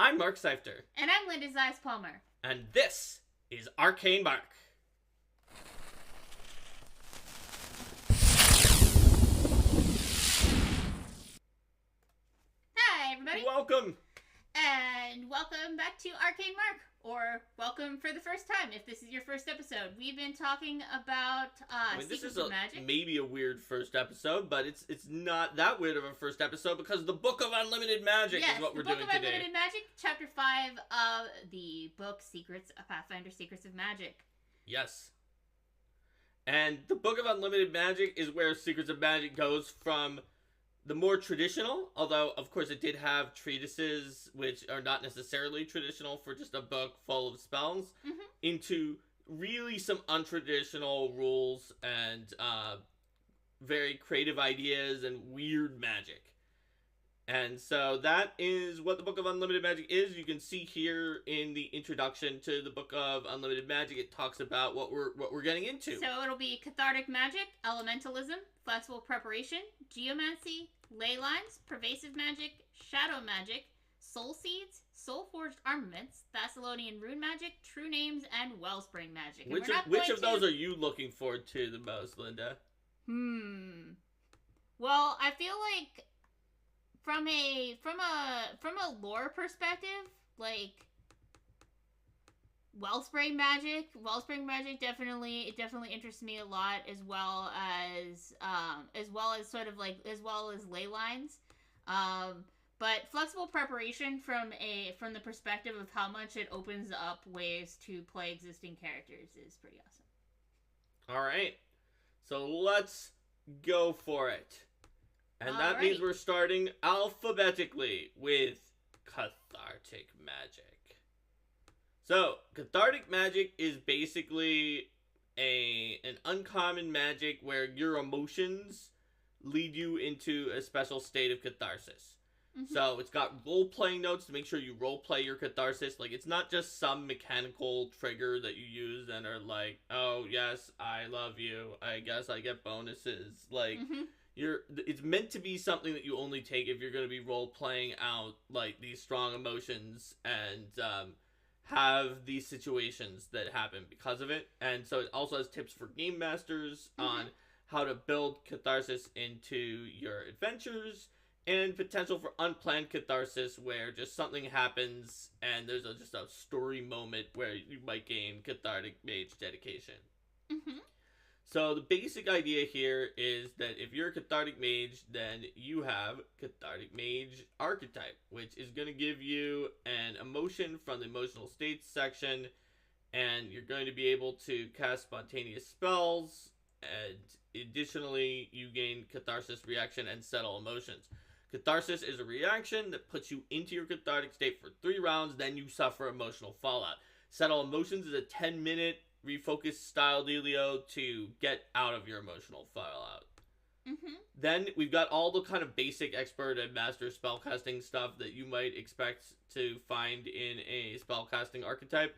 I'm Mark Seifter. And I'm Linda Zeiss Palmer. And this is Arcane Mark. Hi, everybody. Welcome. And welcome back to Arcane Mark. Or welcome for the first time if this is your first episode. We've been talking about Secrets of Magic. Maybe a weird first episode, but it's not that weird of a first episode because the Book of Unlimited Magic is what we're doing today. Yes, the Book of Unlimited Magic, Chapter 5 of the book Pathfinder Secrets of Magic. Yes. And the Book of Unlimited Magic is where Secrets of Magic goes from the more traditional, although of course it did have treatises which are not necessarily traditional for just a book full of spells, into really some untraditional rules and very creative ideas and weird magic. And so that is what the Book of Unlimited Magic is. You can see here in the introduction to the Book of Unlimited Magic, it talks about what we're getting into. So it'll be cathartic magic, elementalism, flexible preparation, geomancy, ley lines, pervasive magic, shadow magic, soul seeds, soul forged armaments, Thessalonian rune magic, true names, and wellspring magic. Which of those are you looking forward to the most, Linda? Well, I feel like from a lore perspective, like Wellspring magic definitely interests me a lot, as well as ley lines, but flexible preparation from the perspective of how much it opens up ways to play existing characters is pretty awesome. All right, so let's go for it. And that means we're starting alphabetically with cathartic magic. So, cathartic magic is basically an uncommon magic where your emotions lead you into a special state of catharsis. So, it's got role-playing notes to make sure you role-play your catharsis. Like, it's not just some mechanical trigger that you use and are like, oh, yes, I love you. I guess I get bonuses. Like, it's meant to be something that you only take if you're going to be role-playing out, like, these strong emotions and have these situations that happen because of it. And so it also has tips for game masters on how to build catharsis into your adventures, and potential for unplanned catharsis where just something happens and there's just a story moment where you might gain cathartic mage dedication. So the basic idea here is that if you're a cathartic mage, then you have cathartic mage archetype, which is going to give you an emotion from the emotional states section, and you're going to be able to cast spontaneous spells, and additionally you gain catharsis reaction and settle emotions. Catharsis is a reaction that puts you into your cathartic state for 3 rounds, then you suffer emotional fallout. Settle emotions is a 10-minute refocus style dealio to get out of your emotional fallout. Then we've got all the kind of basic expert and master spellcasting stuff that you might expect to find in a spellcasting archetype,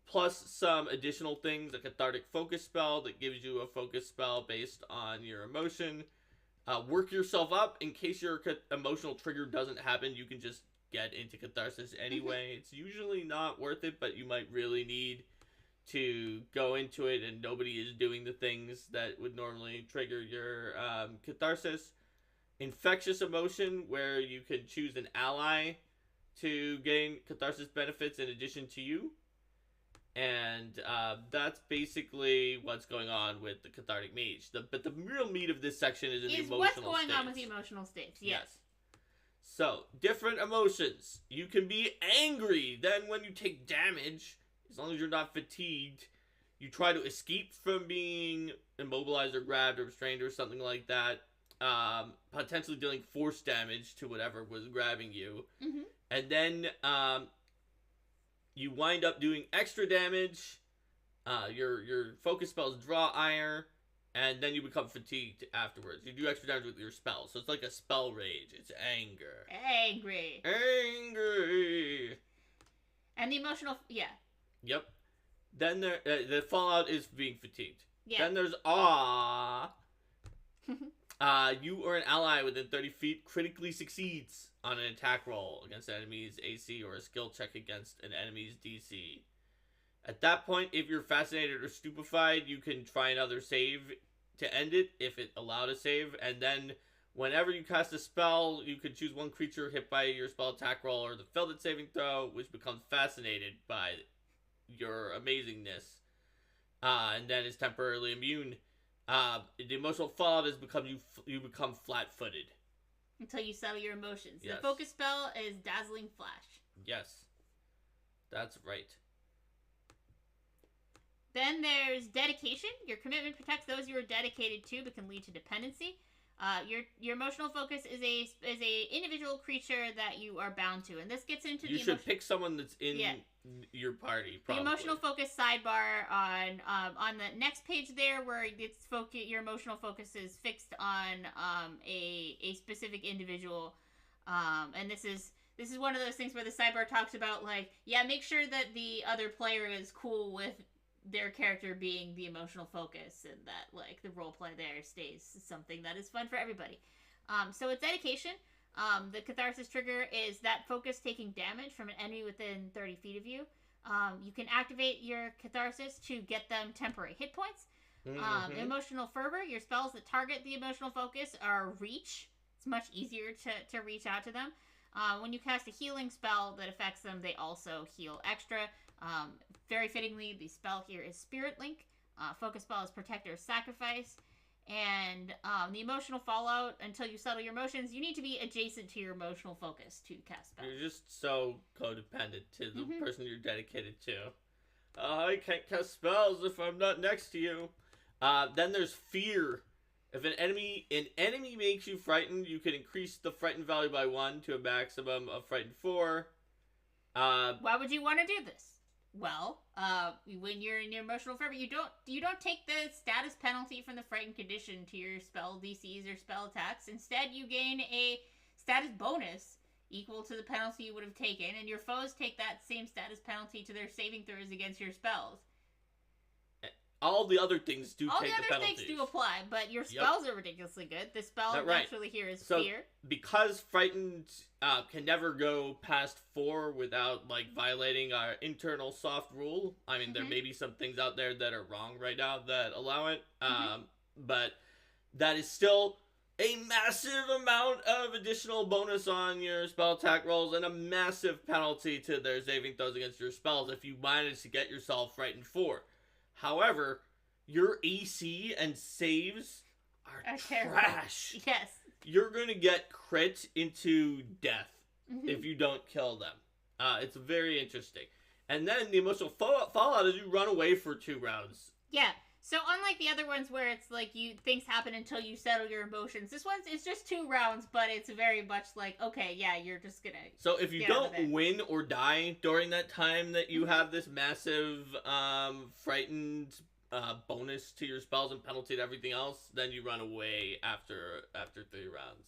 plus some additional things, a cathartic focus spell that gives you a focus spell based on your emotion. Work yourself up in case your emotional trigger doesn't happen. You can just get into catharsis anyway. It's usually not worth it, but you might really need to go into it and nobody is doing the things that would normally trigger your catharsis. Infectious emotion, where you can choose an ally to gain catharsis benefits in addition to you. And that's basically what's going on with the cathartic mage. But the real meat of this section is in the emotional states. What's going on with the emotional states, yes. So, different emotions. You can be angry. Then when you take damage, as long as you're not fatigued, you try to escape from being immobilized or grabbed or restrained or something like that. Potentially dealing force damage to whatever was grabbing you. And then you wind up doing extra damage. Your focus spells draw ire, and then you become fatigued afterwards. You do extra damage with your spell, so it's like a spell rage. It's anger. Angry. And the emotional, Yep. Then the fallout is being fatigued. Yeah. Then there's awe. You or an ally within 30 feet critically succeeds. on an attack roll against an enemy's AC or a skill check against an enemy's DC. At that point, if you're fascinated or stupefied, you can try another save to end it if it allowed a save, and then whenever you cast a spell, you can choose one creature hit by your spell attack roll or the failed its saving throw, which becomes fascinated by your amazingness, and then is temporarily immune. The emotional fallout is you become flat-footed until you settle your emotions. Yes. The focus spell is Dazzling Flash. Yes, that's right. Then there's Dedication. Your commitment protects those you are dedicated to, but can lead to dependency. Your emotional focus is a individual creature that you are bound to, and this gets into you should pick someone that's in your party. Probably. The emotional focus sidebar on the next page there, where it's your emotional focus is fixed on a specific individual, and this is one of those things where the sidebar talks about make sure that the other player is cool with their character being the emotional focus, and that the role play there stays something that is fun for everybody. So it's Dedication. The Catharsis trigger is that focus taking damage from an enemy within 30 feet of you. You can activate your Catharsis to get them temporary hit points. Emotional Fervor, your spells that target the emotional focus are reach. It's much easier to reach out to them. When you cast a healing spell that affects them, they also heal extra. Very fittingly, the spell here is Spirit Link. Focus spell is Protector Sacrifice. And the emotional fallout, until you settle your emotions, you need to be adjacent to your emotional focus to cast spells. You're just so codependent to the person you're dedicated to. I can't cast spells if I'm not next to you. Then there's Fear. If an enemy makes you frightened, you can increase the frightened value by 1 to a maximum of frightened 4. Why would you want to do this? Well, when you're in your emotional fervor, you don't take the status penalty from the frightened condition to your spell DCs or spell attacks. Instead, you gain a status bonus equal to the penalty you would have taken, and your foes take that same status penalty to their saving throws against your spells. All the other things take the penalties. All the other things do apply, but your spells are ridiculously good. The spell naturally here is Fear. Because Frightened can never go past 4 without violating our internal soft rule. I mean, there may be some things out there that are wrong right now that allow it, but that is still a massive amount of additional bonus on your spell attack rolls and a massive penalty to their saving throws against your spells if you manage to get yourself Frightened 4. However, your AC and saves are trash. Yes. You're going to get crit into death if you don't kill them. It's very interesting. And then the emotional fallout is you run away for 2 rounds. Yeah. So unlike the other ones where it's things happen until you settle your emotions, this one's it's just 2 rounds, but it's very much okay, yeah, you're just gonna. So if you don't win or die during that time that you have this massive frightened bonus to your spells and penalty to everything else, then you run away after 3 rounds.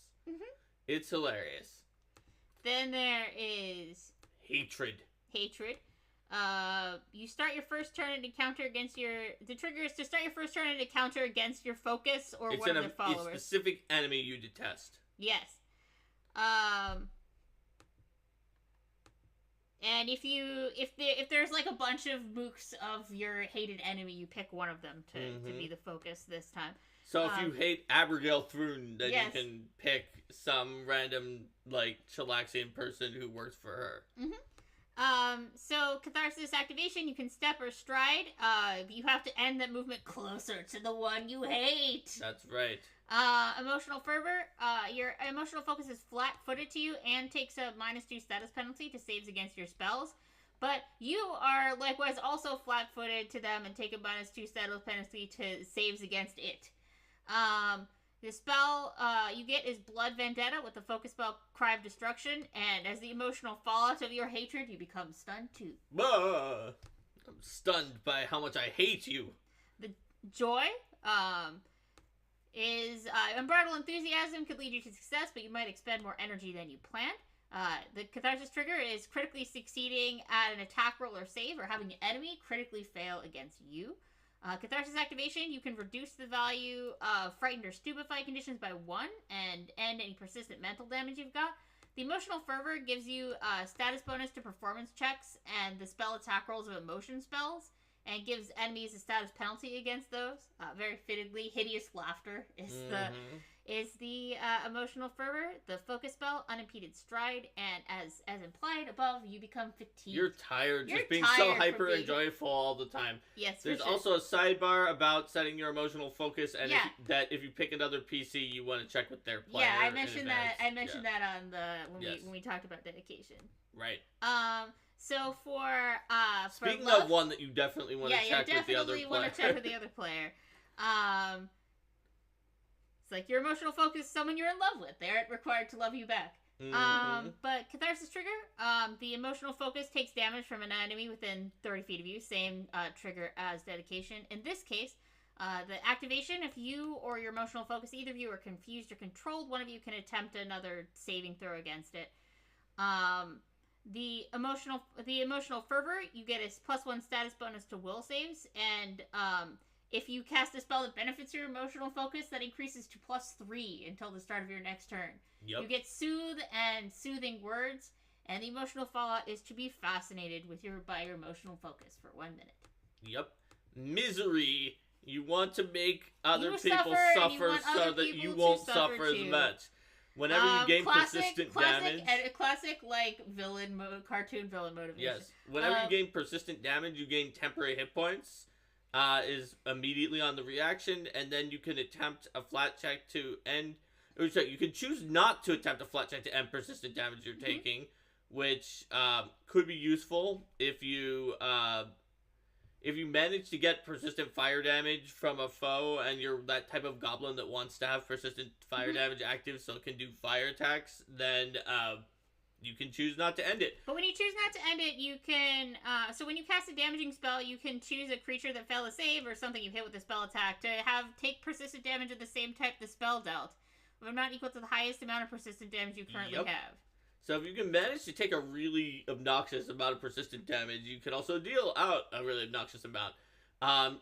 It's hilarious. Then there is Hatred. You start your first turn and encounter against the trigger is to start your first turn and encounter against your focus or one of their followers. It's a specific enemy you detest. Yes. And if there's a bunch of mooks of your hated enemy, you pick one of them to be the focus this time. So if you hate Abigail Thrun, then you can pick some random Chilaxian person who works for her. So Catharsis activation, you can step or stride. You have to end that movement closer to the one you hate. That's right. Emotional fervor, your emotional focus is flat-footed to you and takes a -2 status penalty to saves against your spells. But you are likewise also flat-footed to them and take a -2 status penalty to saves against it. The spell you get is Blood Vendetta with the focus spell Cry of Destruction, and as the emotional fallout of your hatred, you become stunned too. I'm stunned by how much I hate you. The Joy is Unbridled Enthusiasm could lead you to success, but you might expend more energy than you planned. The Catharsis trigger is critically succeeding at an attack roll or save, or having an enemy critically fail against you. Catharsis activation, you can reduce the value of frightened or stupefied conditions by 1 and end any persistent mental damage you've got. The Emotional Fervor gives you a status bonus to performance checks and the spell attack rolls of emotion spells, and gives enemies a status penalty against those. Very fittedly, Hideous Laughter is the Emotional Fervor. The focus spell, Unimpeded Stride, and as implied above, you become fatigued. You're tired, just being so hyper and joyful all the time. Yes, there's also a sidebar about setting your emotional focus, and if you pick another PC, you want to check with their player. Yeah, I mentioned that. I mentioned that on when we talked about dedication. Right. So for speaking of one that you definitely want to check with the other player. Yeah, definitely want to check with the other player. It's like your emotional focus, someone you're in love with. They aren't required to love you back. But Catharsis trigger, the emotional focus takes damage from an enemy within 30 feet of you. Same trigger as dedication. In this case, the activation, if you or your emotional focus, either of you are confused or controlled, one of you can attempt another saving throw against it. The emotional fervor, you get a +1 status bonus to will saves, and if you cast a spell that benefits your emotional focus, that increases to +3 until the start of your next turn. Yep. You get soothe and soothing words, and the emotional fallout is to be fascinated by your emotional focus for 1 minute. Yep. Misery. You want to make other people suffer so that you won't suffer as much. Whenever you gain persistent damage... A classic, cartoon villain motivation. Yes. Whenever you gain persistent damage, you gain temporary hit points. Is immediately on the reaction, and then you can attempt a flat check to end... Or sorry, you can choose not to attempt a flat check to end persistent damage you're taking, which could be useful if you manage to get persistent fire damage from a foe, and you're that type of goblin that wants to have persistent fire damage active so it can do fire attacks, then you can choose not to end it. But when you choose not to end it, you can... so when you cast a damaging spell, you can choose a creature that failed a save or something you hit with a spell attack to take persistent damage of the same type the spell dealt, but not equal to the highest amount of persistent damage you currently have. So if you can manage to take a really obnoxious amount of persistent damage, you can also deal out a really obnoxious amount.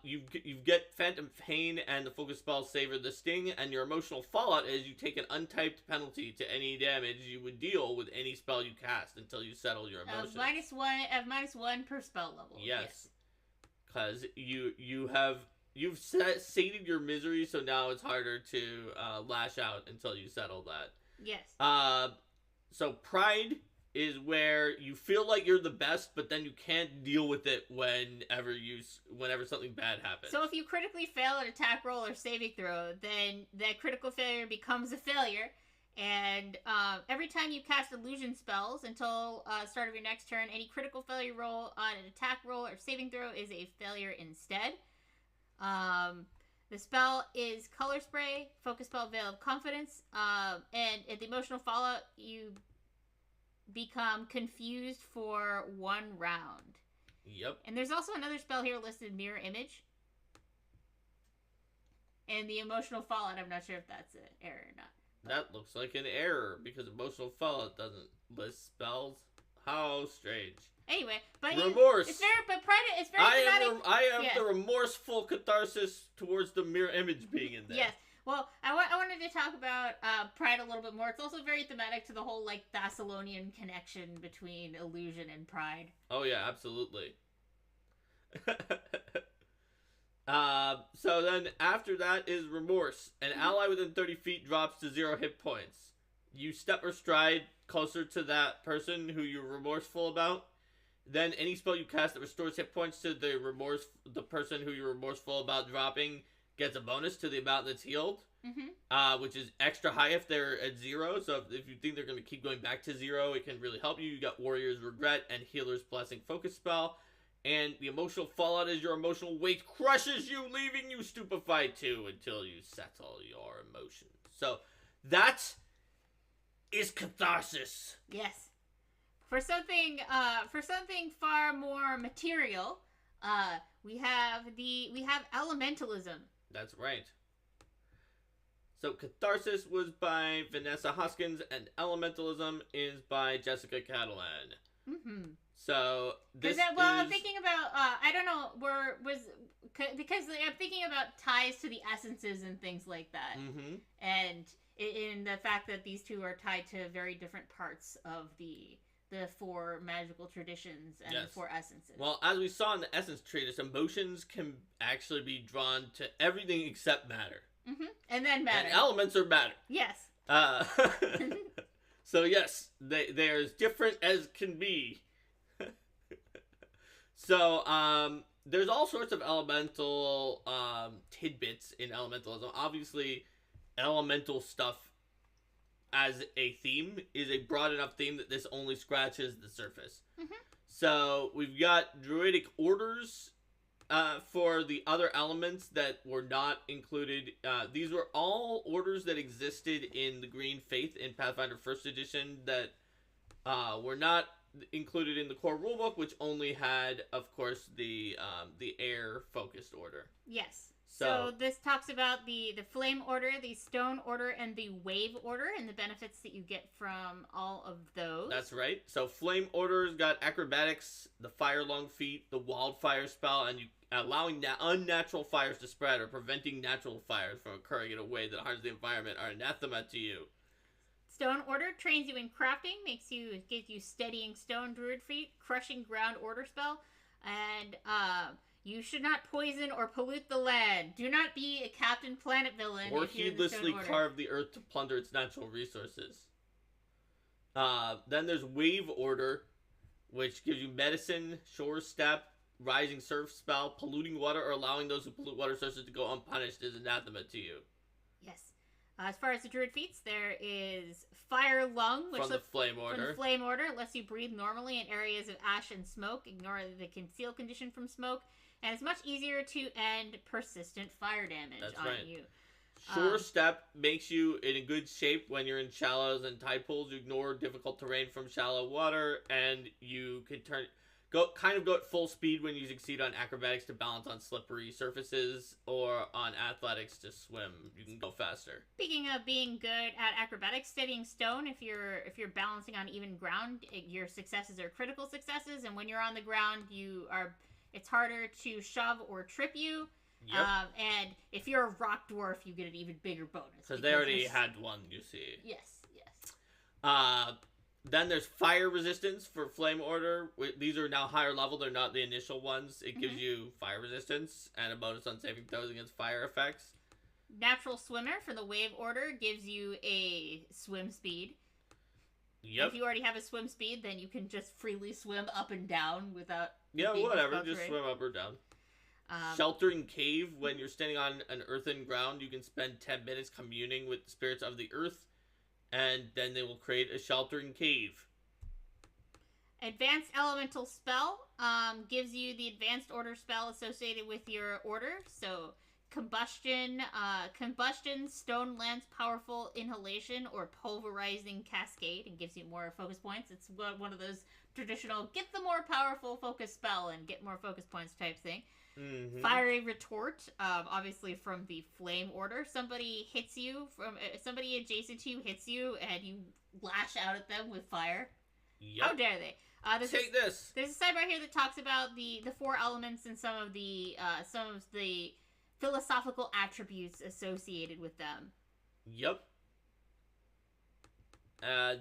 You get Phantom Pain and the focus spell Savor the Sting, and your emotional fallout is you take an untyped penalty to any damage you would deal with any spell you cast until you settle your emotions. -1 per spell level. Yes. Because you've sated your misery, so now it's harder to lash out until you settle that. Yes. So Pride is where you feel like you're the best, but then you can't deal with it whenever something bad happens. So if you critically fail an attack roll or saving throw, then that critical failure becomes a failure. And every time you cast illusion spells until start of your next turn, any critical failure roll on an attack roll or saving throw is a failure instead. The spell is Color Spray, focus spell Veil of Confidence, and at the emotional fallout, you become confused for 1 round. Yep. And there's also another spell here listed, Mirror Image. And the emotional fallout, I'm not sure if that's an error or not. That looks like an error, because emotional fallout doesn't list spells. How strange. Anyway, but remorse. It's very thematic. I am the remorseful catharsis towards the mirror image being in there. Yes. Well, I wanted to talk about Pride a little bit more. It's also very thematic to the whole Thessalonian connection between illusion and Pride. Oh yeah, absolutely. So then after that is remorse. An ally within 30 feet drops to 0 hit points. You step or stride closer to that person who you're remorseful about. Then any spell you cast that restores hit points to the person who you're remorseful about dropping gets a bonus to the amount that's healed, which is extra high if they're at 0. So if you think they're going to keep going back to 0, it can really help you. You got Warrior's Regret and Healer's Blessing focus spell. And the emotional fallout is your emotional weight crushes you, leaving you stupefied too until you settle your emotions. So that is catharsis. Yes. For something far more material, we have elementalism. That's right. So catharsis was by Vanessa Hoskins, and elementalism is by Jessica Catalan. Mm-hmm. So this I'm thinking about I don't know because I'm thinking about ties to the essences and things like that. Mm-hmm. And in the fact that these two are tied to very different parts of the 4 magical traditions and the 4 essences. Well, as we saw in the essence treatise, emotions can actually be drawn to everything except matter. Mm-hmm. And then matter. And elements are matter. Yes. So yes, they're as different as can be. So there's all sorts of elemental tidbits in elementalism. Obviously, elemental stuff as a theme is a broad enough theme that this only scratches the surface. Mm-hmm. So we've got druidic orders for the other elements that were not included. These were all orders that existed in the Green Faith in Pathfinder 1st Edition that were not included in the core rulebook, which only had, of course, the air-focused order. Yes. So this talks about the Flame Order, the Stone Order, and the Wave Order, and the benefits that you get from all of those. That's right. So Flame Order's got acrobatics, the Fire Lung Feat, the Wildfire spell, and you allowing unnatural fires to spread or preventing natural fires from occurring in a way that harms the environment are anathema to you. Stone Order trains you in crafting, gives you steadying stone druid feat, crushing ground order spell, and you should not poison or pollute the land. Do not be a Captain Planet villain. Or heedlessly carve the earth to plunder its natural resources. Then there's Wave Order, which gives you medicine, shore step, rising surf spell, polluting water, or allowing those who pollute water sources to go unpunished is anathema to you. Yes. As far as the druid feats, there is Fire Lung, which from the Flame Order. From the Flame Order, lets you breathe normally in areas of ash and smoke, ignore the conceal condition from smoke, and it's much easier to end persistent fire damage on you. Shore Step makes you in a good shape when you're in shallows and tide pools. You ignore difficult terrain from shallow water, and you can go at full speed when you succeed on acrobatics to balance on slippery surfaces, or on athletics to swim. You can go faster. Speaking of being good at acrobatics, steadying stone, if you're balancing on even ground, your successes are critical successes, and when you're on the ground, it's harder to shove or trip you. Yep. And if you're a rock dwarf, you get an even bigger bonus. Because they already had one, you see. Yes. Then there's fire resistance for Flame Order. These are now higher level. They're not the initial ones. It gives you fire resistance and a bonus on saving throws against fire effects. Natural Swimmer for the Wave Order gives you a swim speed. Yep. If you already have a swim speed, then you can just freely swim up and down without... Yeah, whatever. Just swim up or down. Sheltering Cave. When you're standing on an earthen ground, you can spend 10 minutes communing with the spirits of the earth, and then they will create a sheltering cave. Advanced Elemental Spell gives you the Advanced Order spell associated with your order. So, Combustion, Stone Lance Powerful Inhalation, or Pulverizing Cascade, and gives you more focus points. It's one of those traditional get the more powerful focus spell and get more focus points type thing. Mm-hmm. Fiery Retort, obviously from the Flame Order. Somebody adjacent to you hits you, and you lash out at them with fire. Yep. How dare they? There's a sidebar here that talks about the 4 elements and some of the philosophical attributes associated with them. Yep.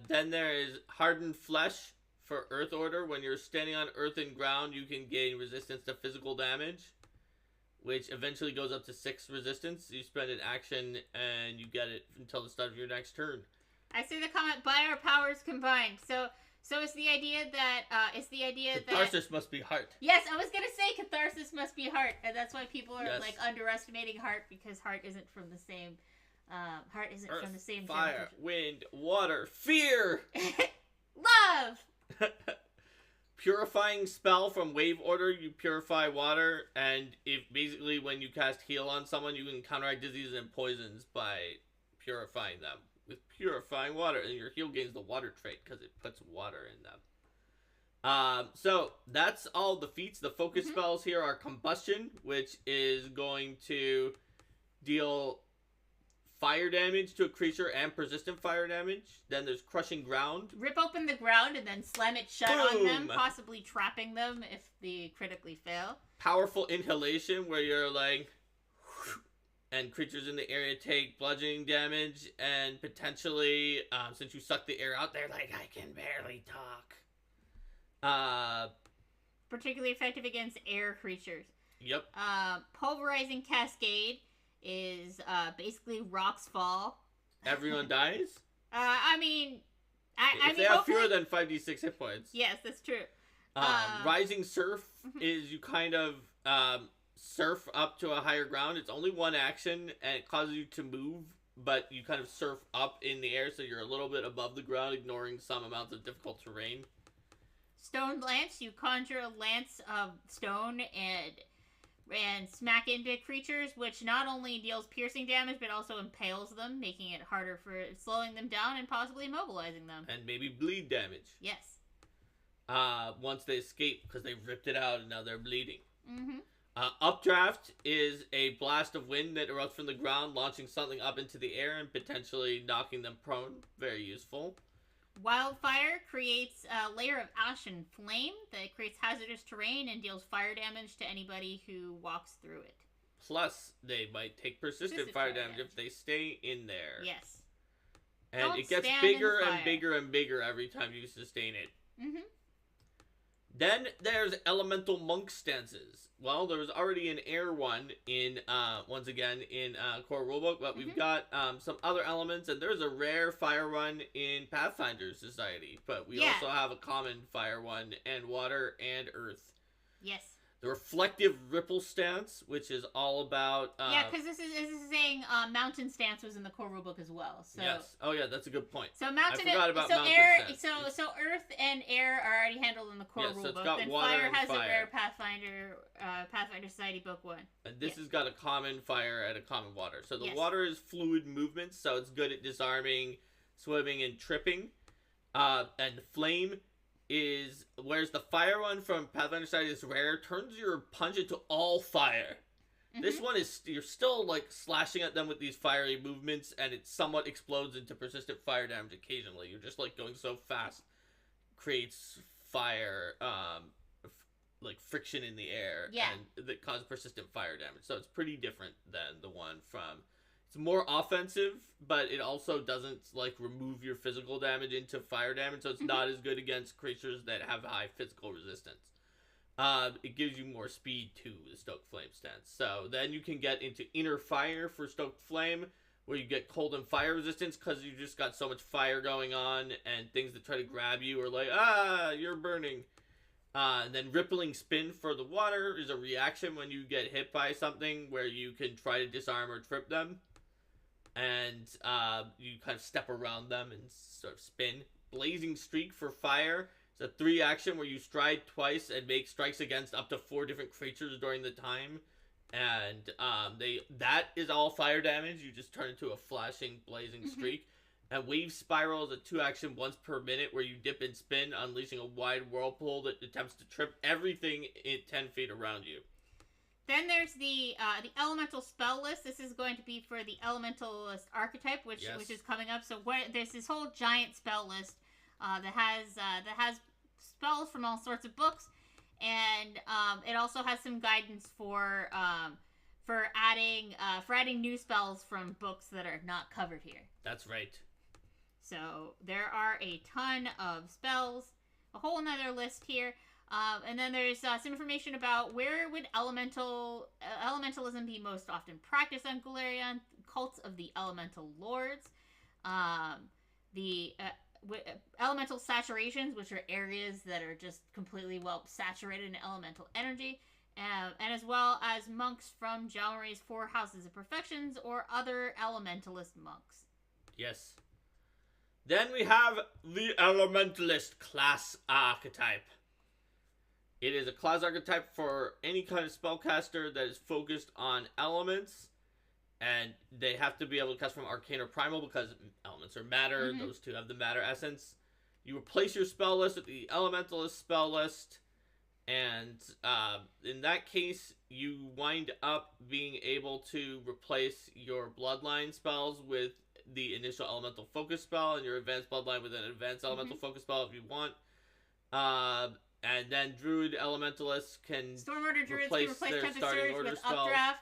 Then there is Hardened Flesh for Earth Order. When you're standing on earthen ground, you can gain resistance to physical damage, which eventually goes up to 6 resistance. You spend an action, and you get it until the start of your next turn. I see the comment, by our powers combined. So it's the idea that, Catharsis must be heart. Yes, I was going to say catharsis must be heart, and that's why people are, underestimating heart, because heart isn't from the same, Earth, from the same fire, wind, water, fear! Love! Purifying spell from Wave Order, you purify water, and basically when you cast Heal on someone, you can counteract diseases and poisons by purifying them with purifying water, and your heal gains the water trait because it puts water in them. So that's all the feats. The focus spells here are Combustion, which is going to deal fire damage to a creature and persistent fire damage. Then there's Crushing Ground. Rip open the ground and then slam it shut on them, possibly trapping them if they critically fail. Powerful Inhalation, where you're like and creatures in the area take bludgeoning damage, and potentially, since you suck the air out, they're like, I can barely talk. Particularly effective against air creatures. Yep. Pulverizing Cascade is basically rocks fall. Everyone dies? I mean, if they have fewer than 5d6 hit points. Yes, that's true. Rising Surf is you kind of surf up to a higher ground. It's only one action, and it causes you to move, but you kind of surf up in the air, so you're a little bit above the ground, ignoring some amounts of difficult terrain. Stone Lance, you conjure a lance of stone and smack into creatures, which not only deals piercing damage, but also impales them, making it harder for slowing them down and possibly immobilizing them. And maybe bleed damage. Yes. Once they escape, because they ripped it out and now they're bleeding. Mm-hmm. Updraft is a blast of wind that erupts from the ground, launching something up into the air and potentially knocking them prone. Very useful. Wildfire creates a layer of ash and flame that creates hazardous terrain and deals fire damage to anybody who walks through it. Plus, they might take persistent fire damage if they stay in there. Yes. And it gets bigger and bigger and bigger every time you sustain it. Mm-hmm. Then there's elemental monk stances. Well, there was already an air one in, once again, in core rulebook, but we've got some other elements, and there's a rare fire one in Pathfinder Society, but we also have a common fire one, and water and earth. Yes. The reflective ripple stance, which is all about... yeah, because this is saying mountain stance was in the core rulebook as well. So. Yes. Oh, yeah, that's a good point. So mountain... I forgot about mountain stance. So earth and air are already handled in the core rulebook. So it's got then water fire and has fire. a rare Pathfinder Society book 1. And this has got a common fire and a common water. So the water is fluid movements, so it's good at disarming, swimming, and tripping. And flame is, whereas the fire one from Pathfinder Society is rare, turns your punch into all fire. This one is, you're still like slashing at them with these fiery movements, and it somewhat explodes into persistent fire damage occasionally. You're just like going so fast, creates fire, like friction in the air, and that causes persistent fire damage. So it's pretty different than the one from... It's more offensive, but it also doesn't, like, remove your physical damage into fire damage, so it's not as good against creatures that have high physical resistance. It gives you more speed, too, the Stoked Flame stance. So then you can get into Inner Fire for Stoked Flame, where you get cold and fire resistance, because you just got so much fire going on, and things that try to grab you are like, you're burning. And then Rippling Spin for the water is a reaction when you get hit by something, where you can try to disarm or trip them. And you kind of step around them and sort of spin. Blazing Streak for fire. It's a 3 action where you stride twice and make strikes against up to 4 different creatures during the time. And that is all fire damage. You just turn into a flashing blazing streak. And Wave Spiral is a 2 action once per minute where you dip and spin, unleashing a wide whirlpool that attempts to trip everything in 10 feet around you. Then there's the elemental spell list. This is going to be for the elementalist archetype, which is coming up. So there's this whole giant spell list that has spells from all sorts of books, and it also has some guidance for adding new spells from books that are not covered here. That's right. So there are a ton of spells, a whole another list here. And then there's some information about where would elementalism be most often practiced on Golarion, cults of the elemental lords, the elemental saturations, which are areas that are just completely saturated in elemental energy, and as well as monks from Jalmari's 4 Houses of Perfections or other elementalist monks. Yes. Then we have the elementalist class archetype. It is a class archetype for any kind of spellcaster that is focused on elements, and they have to be able to cast from Arcane or Primal because elements are matter. Those two have the matter essence. You replace your spell list with the Elementalist spell list, and in that case, you wind up being able to replace your Bloodline spells with the initial Elemental Focus spell, and your Advanced Bloodline with an Advanced Elemental Focus spell if you want. And then Druid Elementalists can Storm Order Druids replace can replace their Tempest starting Surge order with spell. Updraft.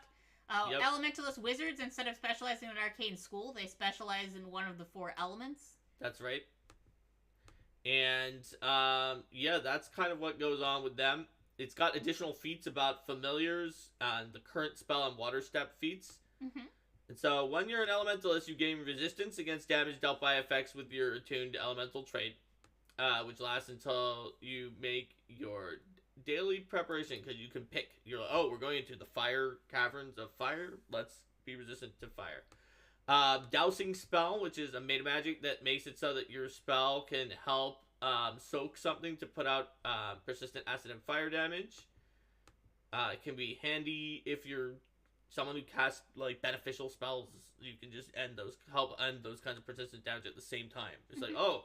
Yep. Elementalist wizards, instead of specializing in arcane school, they specialize in one of the 4 elements. That's right. And yeah, that's kind of what goes on with them. It's got additional feats about familiars and the current spell and water step feats. Mm-hmm. And so when you're an elementalist, you gain resistance against damage dealt by effects with your attuned elemental trait, which lasts until you make your daily preparation, because you can pick. You're like, oh, we're going into the fire caverns of fire. Let's be resistant to fire. Dousing spell, which is a made magic that makes it so that your spell can help soak something to put out persistent acid and fire damage. It can be handy if you're someone who casts like beneficial spells. You can just help end those kinds of persistent damage at the same time. It's like, oh,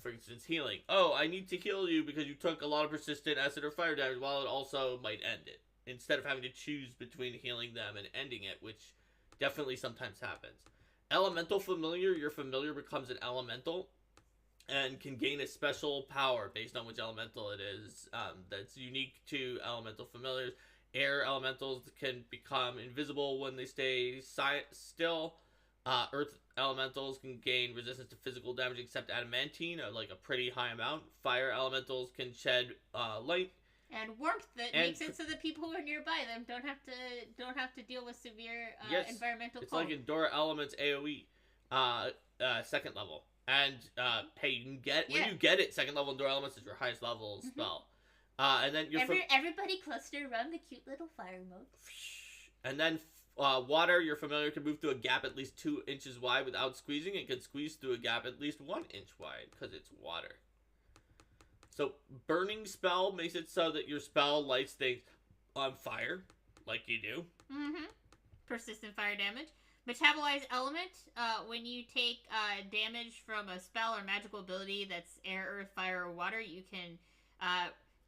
for instance, healing. Oh, I need to heal you because you took a lot of persistent acid or fire damage, while it also might end it. Instead of having to choose between healing them and ending it, which definitely sometimes happens. Elemental familiar. Your familiar becomes an elemental and can gain a special power based on which elemental it is. That's unique to elemental familiars. Air elementals can become invisible when they stay still. Earth elementals can gain resistance to physical damage except adamantine, like a pretty high amount. Fire elementals can shed light and warmth that makes it so that people who are nearby them don't have to deal with severe environmental it's cold. like Endora Elements AoE, second level. And hey, you can get when you get it, second level Endora Elements is your highest level spell. And then everybody cluster around the cute little fire mode. And then water, your familiar can move through a gap at least 2 inches wide without squeezing. It can squeeze through a gap at least 1 inch wide because it's water. So burning spell makes it so that your spell lights things on fire, like you do. Mm-hmm. Persistent fire damage. Metabolized element, when you take damage from a spell or magical ability that's air, earth, fire, or water, you can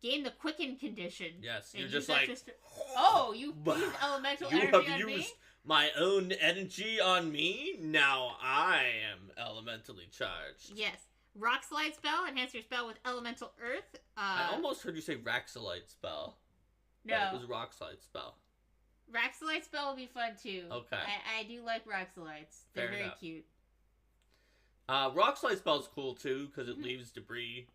gain the quicken condition. Yes, you're just like... you used elemental energy on me? You have used my own energy on me? Now I am elementally charged. Yes. Rock slide spell, enhance your spell with elemental earth. I almost heard you say Raxolite spell. No. But it was rock slide spell. Raxolite spell will be fun too. Okay. I do like Raxolites. They're very cute. Rock slide spell is cool too, because it leaves debris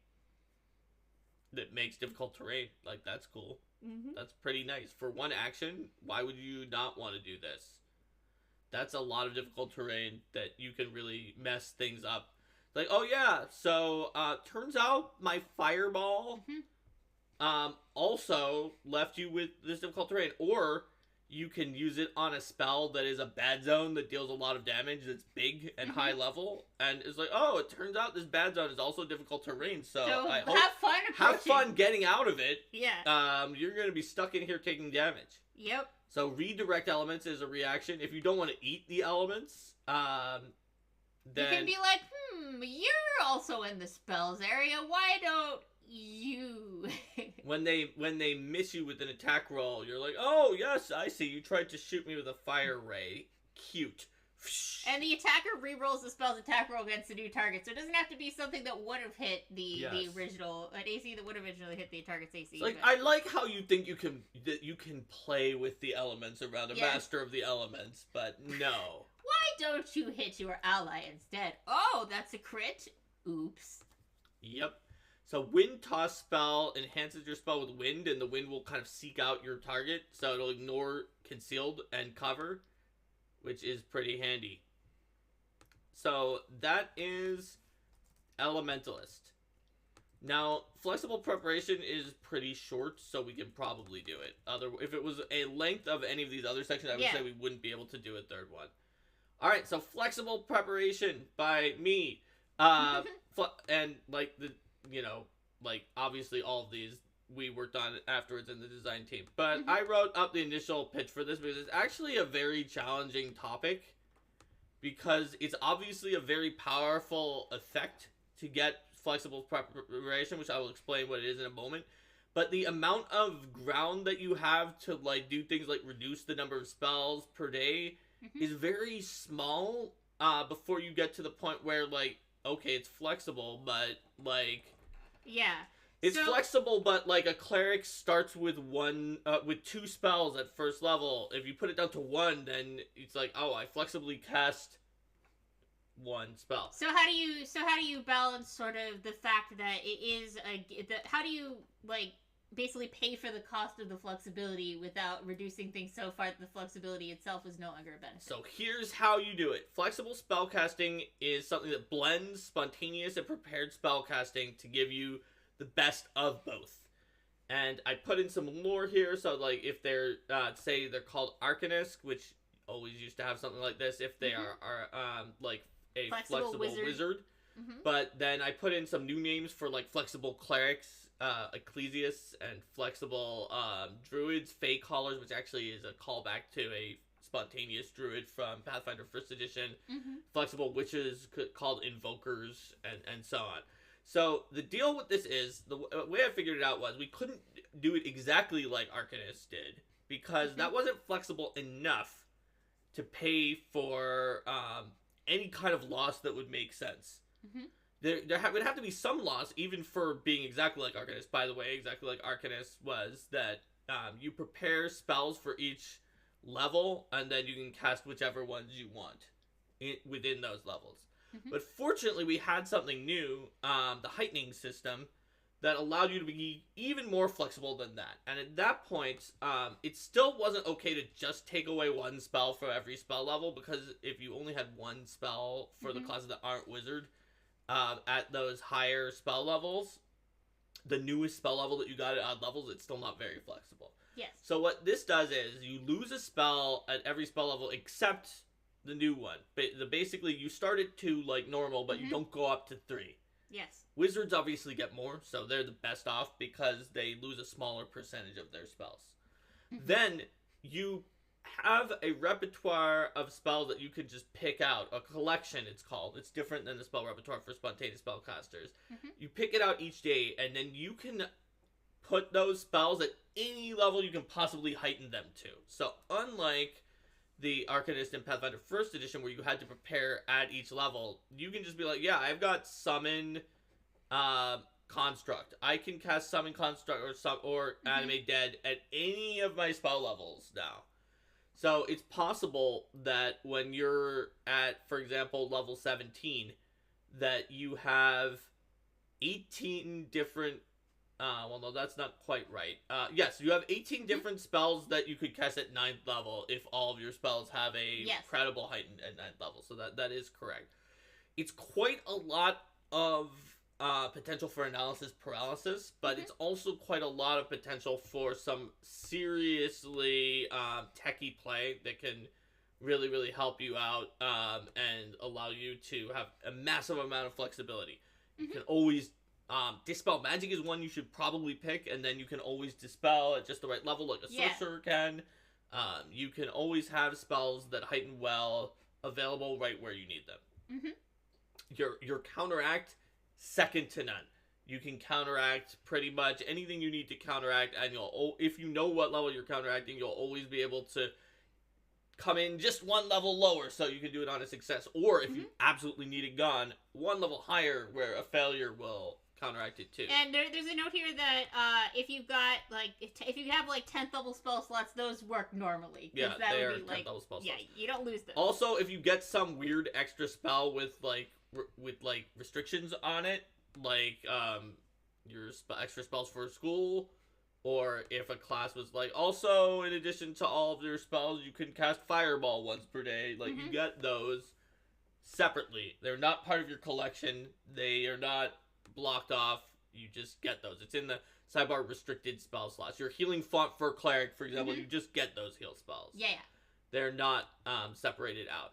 that makes difficult terrain. Like, that's cool. Mm-hmm. That's pretty nice. For one action, why would you not want to do this? That's a lot of difficult terrain that you can really mess things up. Like, oh yeah, so turns out my fireball also left you with this difficult terrain. Or you can use it on a spell that is a bad zone that deals a lot of damage, that's big and high level, and it's like, oh, it turns out this bad zone is also difficult terrain, so I hope have fun getting out of it. Yeah. You're going to be stuck in here taking damage. Yep. So redirect elements is a reaction. If you don't want to eat the elements, then... You can be like, you're also in the spells area, why don't you... when they miss you with an attack roll, you're like, oh, yes, I see, you tried to shoot me with a fire ray. Cute. And the attacker re-rolls the spell's attack roll against the new target, so it doesn't have to be something that would have hit the original, an AC that would have originally hit the target's AC. Like, I like how you think you can play with the elements around a master of the elements, but no. Why don't you hit your ally instead? Oh, that's a crit. Oops. Yep. So wind toss spell enhances your spell with wind, and the wind will kind of seek out your target, so it'll ignore concealed and cover, which is pretty handy. So that is Elementalist. Now, flexible preparation is pretty short, so we can probably do it. If it was a length of any of these other sections, I would say we wouldn't be able to do a third one. All right, so flexible preparation by me, and like obviously all of these we worked on afterwards in the design team. But I wrote up the initial pitch for this because it's actually a very challenging topic, because it's obviously a very powerful effect to get flexible preparation, which I will explain what it is in a moment. But the amount of ground that you have to do things like reduce the number of spells per day is very small before you get to the point where okay, it's flexible, but yeah. It's flexible, but like a cleric starts with with 2 spells at first level. If you put it down to 1, then it's like, oh, I flexibly cast 1 spell. So how do you balance sort of the fact that it is how do you like basically pay for the cost of the flexibility without reducing things so far that the flexibility itself is no longer a benefit? So here's how you do it. Flexible spellcasting is something that blends spontaneous and prepared spellcasting to give you the best of both. And I put in some lore here, so like if they're say they're called Arcanists, which always used to have something like this if they are like a flexible wizard. But then I put in some new names for like flexible clerics, Ecclesiasts, and flexible druids, Fae Callers, which actually is a callback to a spontaneous druid from Pathfinder 1st edition, flexible witches called invokers, and so on. So the deal with this is, the way I figured it out was we couldn't do it exactly like Arcanists did, because that wasn't flexible enough to pay for any kind of loss that would make sense. There would have to be some loss, even for being exactly like Arcanists. By the way, exactly like Arcanists was that you prepare spells for each level, and then you can cast whichever ones you want within those levels. But fortunately, we had something new, the heightening system, that allowed you to be even more flexible than that. And at that point, it still wasn't okay to just take away 1 spell for every spell level, because if you only had 1 spell for the classes that aren't wizard, at those higher spell levels, the newest spell level that you got at odd levels, it's still not very flexible. Yes. So what this does is you lose a spell at every spell level except the new one. But basically, you start at 2 like normal, but you don't go up to 3. Yes. Wizards obviously get more, so they're the best off because they lose a smaller percentage of their spells. Then you have a repertoire of spells that you could just pick out. A collection, it's called. It's different than the spell repertoire for spontaneous spellcasters. You pick it out each day, and then you can put those spells at any level you can possibly heighten them to. So unlike the Arcanist in Pathfinder 1st edition, where you had to prepare at each level, you can just be like, yeah, I've got Summon Construct. I can cast Summon Construct or Animate Dead at any of my spell levels now. So it's possible that when you're at, for example, level 17, that you have 18 different... well, no, that's not quite right. Yes, you have 18 different spells that you could cast at 9th level if all of your spells have a credible heightened at 9th level. So that is correct. It's quite a lot of potential for analysis paralysis, but it's also quite a lot of potential for some seriously techie play that can really, really help you out and allow you to have a massive amount of flexibility. You can always... Dispel Magic is one you should probably pick, and then you can always dispel at just the right level like a sorcerer can. You can always have spells that heighten well available right where you need them. Your counteract, second to none. You can counteract pretty much anything you need to counteract, and if you know what level you're counteracting, you'll always be able to come in just 1 level lower so you can do it on a success. Or if you absolutely need it gone, 1 level higher where a failure will counteract it too. And there's a note here that if you've got like if you have like 10th level spell slots, those work normally. Yeah, that they would are be 10th level spell slots. Yeah, you don't lose those. Also, if you get some weird extra spell with restrictions on it, like your extra spells for school, or if a class was like, also in addition to all of your spells, you can cast Fireball once per day. Like you get those separately. They're not part of your collection. They are not blocked off. You just get those. It's in the sidebar restricted spell slots. Your healing font for cleric, for example, you just get those heal spells. Yeah. They're not separated out.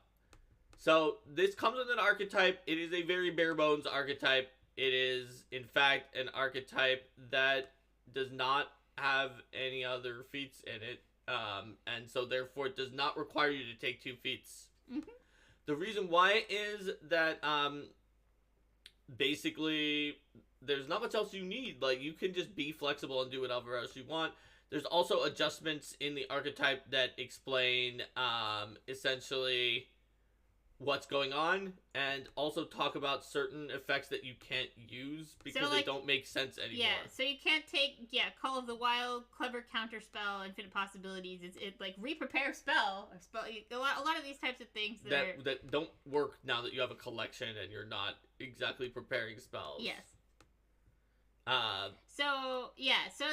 So this comes with an archetype. It is a very bare bones archetype. It is, in fact, an archetype that does not have any other feats in it. And so therefore it does not require you to take 2 feats. The reason why is that basically there's not much else you need. Like, you can just be flexible and do whatever else you want. There's also adjustments in the archetype that explain essentially what's going on, and also talk about certain effects that you can't use because they don't make sense anymore. Yeah, so you can't take Call of the Wild, clever counterspell, infinite possibilities. It like re-prepare spell or spell. A lot of these types of things that don't work now that you have a collection and you're not exactly preparing spells. Yes. So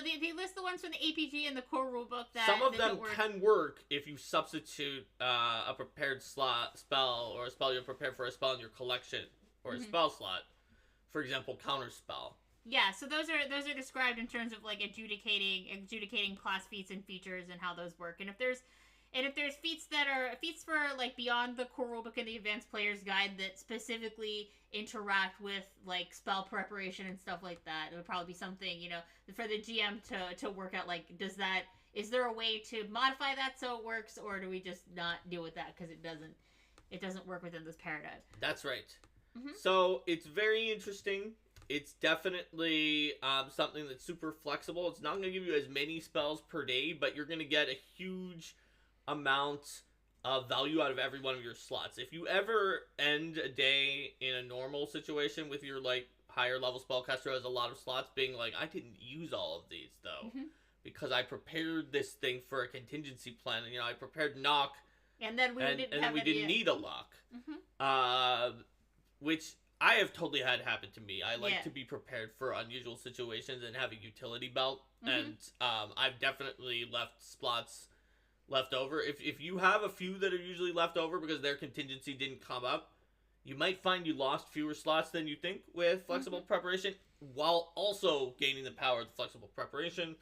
they list the ones from the APG and the core rulebook that some of them can work if you substitute a prepared spell or a spell you're prepared for a spell in your collection or a spell slot. For example, counterspell. Yeah, so those are described in terms of like adjudicating class feats and features and how those work. And if there's feats that are feats for like beyond the core rulebook and the advanced player's guide that specifically interact with like spell preparation and stuff like that, it would probably be something, for the GM to work out, like, is there a way to modify that so it works, or do we just not deal with that because it doesn't work within this paradigm? That's right. So it's very interesting. It's definitely something that's super flexible. It's not going to give you as many spells per day, but you're going to get a huge amount of value out of every one of your slots. If you ever end a day in a normal situation with your like higher level spellcaster who has a lot of slots being like, I didn't use all of these though because I prepared this thing for a contingency plan, and I prepared knock, and then we didn't need a lock, which I have totally had happen to me. I like to be prepared for unusual situations and have a utility belt, and I've definitely left slots left over. If you have a few that are usually left over because their contingency didn't come up, you might find you lost fewer slots than you think with flexible preparation, while also gaining the power of the flexible preparation.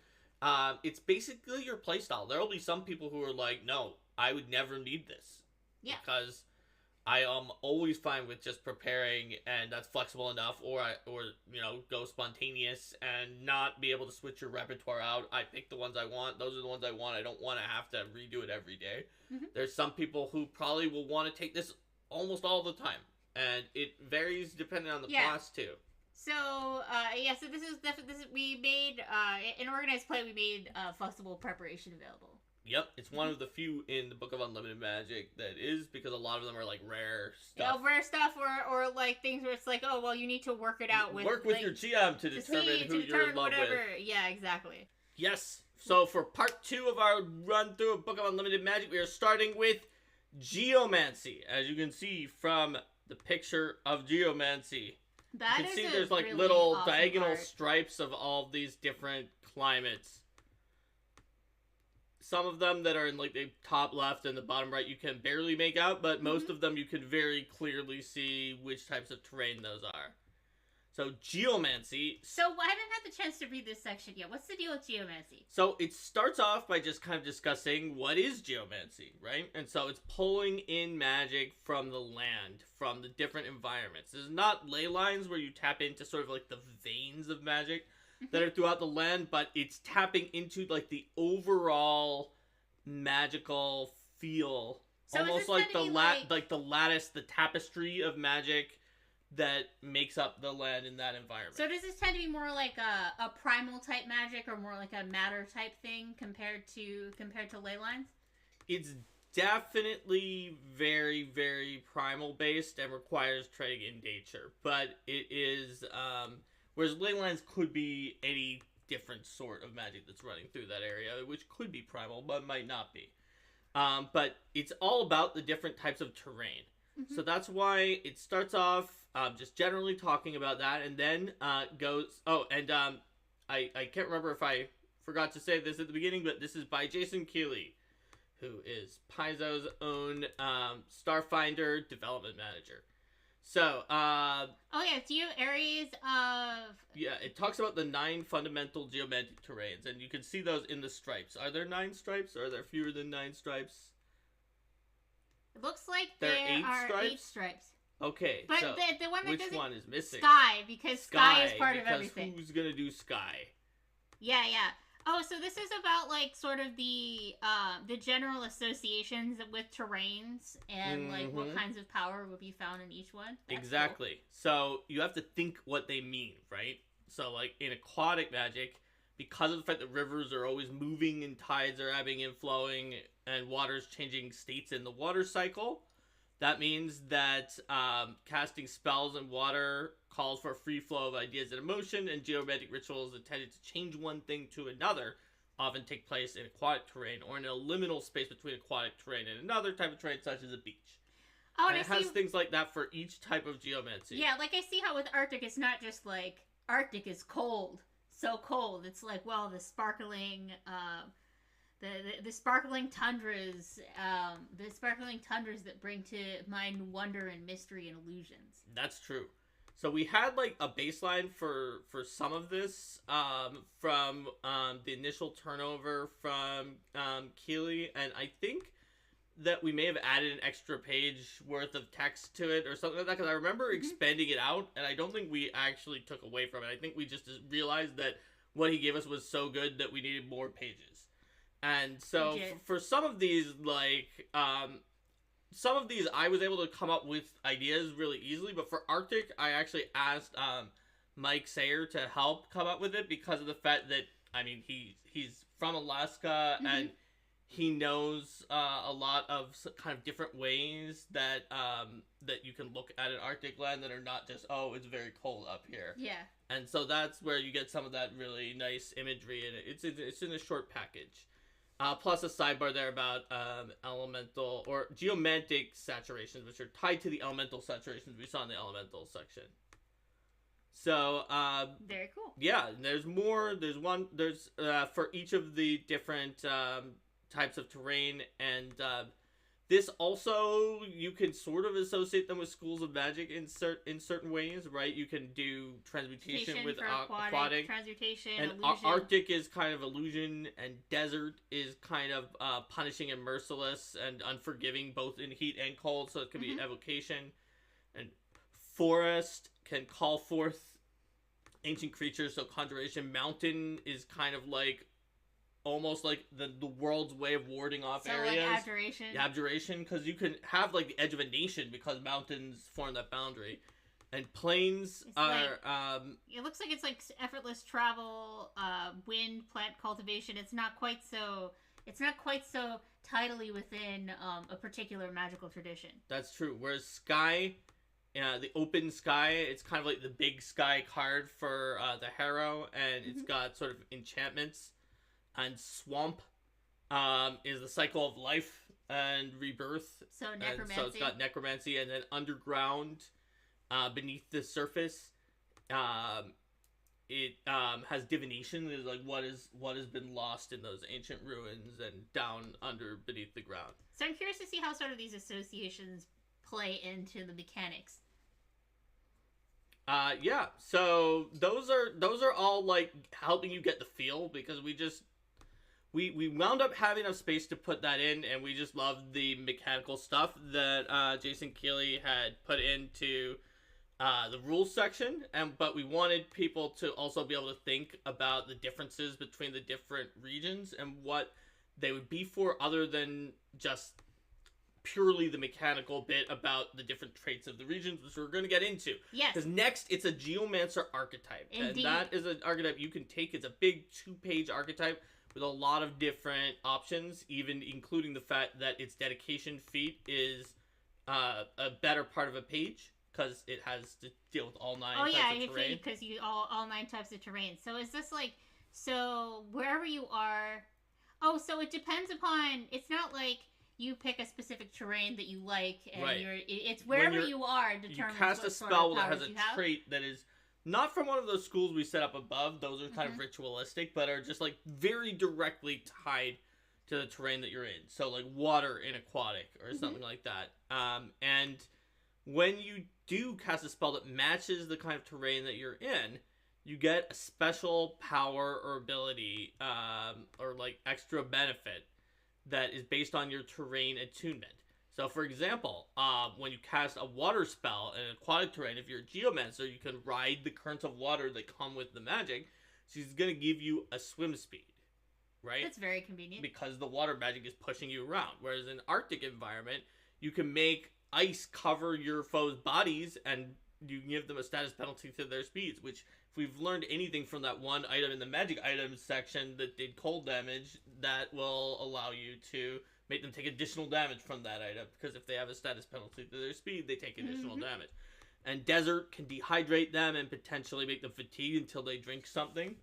It's basically your playstyle. There will be some people who are like, no, I would never need this. Yeah. Because I am always fine with just preparing, and that's flexible enough, or go spontaneous and not be able to switch your repertoire out. I pick the ones I want. Those are the ones I want. I don't want to have to redo it every day. There's some people who probably will want to take this almost all the time, and it varies depending on the class too. So so this is we made in organized play, we made flexible preparation available. Yep, it's one of the few in the Book of Unlimited Magic that is, because a lot of them are like rare stuff. Rare stuff, or like things where it's like, oh well, you need to work it out with your GM to determine who you're in love with. Yeah, exactly. Yes. So for part 2 of our run through of Book of Unlimited Magic, we are starting with Geomancy. As you can see from the picture of Geomancy, you can see there's like really little awesome diagonal stripes of all these different climates. Some of them that are in like the top left and the bottom right you can barely make out, but most of them you can very clearly see which types of terrain those are. So Geomancy. So I haven't had the chance to read this section yet. What's the deal with Geomancy? So it starts off by just kind of discussing what is Geomancy, right? And so it's pulling in magic from the land, from the different environments. This is not ley lines where you tap into sort of like the veins of magic that are throughout the land, but it's tapping into like the overall magical feel, so almost like the the lattice, the tapestry of magic that makes up the land in that environment. So does this tend to be more like a primal type magic, or more like a matter type thing compared to ley lines? It's definitely very, very primal based and requires trading in nature, but it is whereas ley lines could be any different sort of magic that's running through that area, which could be primal, but might not be. But it's all about the different types of terrain. So that's why it starts off just generally talking about that, and then goes... Oh, and I can't remember if I forgot to say this at the beginning, but this is by Jason Keeley, who is Paizo's own Starfinder development manager. So, do you areas of... Yeah, it talks about the 9 fundamental geomantic terrains, and you can see those in the stripes. Are there 9 stripes, or are there fewer than 9 stripes? It looks like there are 8 stripes. Okay, but so the one that which one is missing? Sky, because sky is part of everything. Who's gonna do sky? Yeah. Oh, so this is about like sort of the general associations with terrains and like what kinds of power would be found in each one. That's exactly. Cool. So you have to think what they mean, right? So like in aquatic magic, because of the fact that rivers are always moving and tides are ebbing and flowing and water's changing states in the water cycle, That means that casting spells in water calls for a free flow of ideas and emotion, and geomantic rituals intended to change one thing to another often take place in aquatic terrain or in a liminal space between aquatic terrain and another type of terrain, such as a beach. Oh, and it has things like that for each type of geomancy. Yeah, like I see how with Arctic, it's not just like Arctic is cold, so cold. It's like, well, the sparkling, the sparkling tundras, that bring to mind wonder and mystery and illusions. That's true. So we had like a baseline for some of this from the initial turnover from Keeley, and I think that we may have added an extra page worth of text to it or something like that, because I remember expanding it out, and I don't think we actually took away from it. I think we just realized that what he gave us was so good that we needed more pages. And so for some of these, like, some of these I was able to come up with ideas really easily, but for Arctic, I actually asked Mike Sayer to help come up with it because of the fact that, I mean, he's from Alaska, and he knows a lot of kind of different ways that that you can look at an Arctic land that are not just, oh, it's very cold up here. Yeah. And so that's where you get some of that really nice imagery, and it's in a short package. Plus a sidebar there about elemental or geomantic saturations, which are tied to the elemental saturations we saw in the elemental section. So very cool. Yeah, there's more. There's for each of the different types of terrain, and this also, you can sort of associate them with schools of magic in certain ways, right? You can do transmutation with aquatic, transmutation, and illusion. Arctic is kind of illusion, and desert is kind of punishing and merciless and unforgiving, both in heat and cold. So it could be evocation, and forest can call forth ancient creatures. So conjuration. Mountain is kind of like almost like the world's way of warding off areas. Like abjuration. Yeah, abjuration, because you can have like the edge of a nation because mountains form that boundary, and plains are. It looks like it's like effortless travel, wind, plant cultivation. It's not quite so. It's not quite so tidily within a particular magical tradition. That's true. Whereas sky, the open sky, it's kind of like the big sky card for the Harrow, and it's got sort of enchantments. And swamp is the cycle of life and rebirth. So necromancy. And so it's got necromancy, and then underground, beneath the surface, it has divination. Is like what has been lost in those ancient ruins and down under beneath the ground. So I'm curious to see how sort of these associations play into the mechanics. Yeah. So those are all like helping you get the feel, because we wound up having enough space to put that in, and we just loved the mechanical stuff that Jason Keeley had put into the rules section, but we wanted people to also be able to think about the differences between the different regions and what they would be for, other than just purely the mechanical bit about the different traits of the regions, which we're going to get into. Yes. Because next, it's a Geomancer archetype. Indeed. And that is an archetype you can take. It's a big 2-page archetype with a lot of different options, even including the fact that its dedication feat is a better part of a page, because it has to deal with all 9 types of terrain. Because you all 9 types of terrain. So is this like, so wherever you are, so it depends upon, it's not like you pick a specific terrain that you like, and it's wherever you are determines you cast a spell that has a trait that is not from one of those schools we set up above. Those are kind of ritualistic, but are just like very directly tied to the terrain that you're in. So like water in aquatic or something like that. And when you do cast a spell that matches the kind of terrain that you're in, you get a special power or ability or like extra benefit that is based on your terrain attunement. So, for example, when you cast a water spell in an aquatic terrain, if you're a geomancer, you can ride the currents of water that come with the magic. So he's going to give you a swim speed, right? That's very convenient. Because the water magic is pushing you around. Whereas in an Arctic environment, you can make ice cover your foes' bodies, and you can give them a status penalty to their speeds, which, if we've learned anything from that one item in the magic items section that did cold damage, that will allow you to make them take additional damage from that item, because if they have a status penalty to their speed, they take additional damage. And Desert can dehydrate them and potentially make them fatigue until they drink something.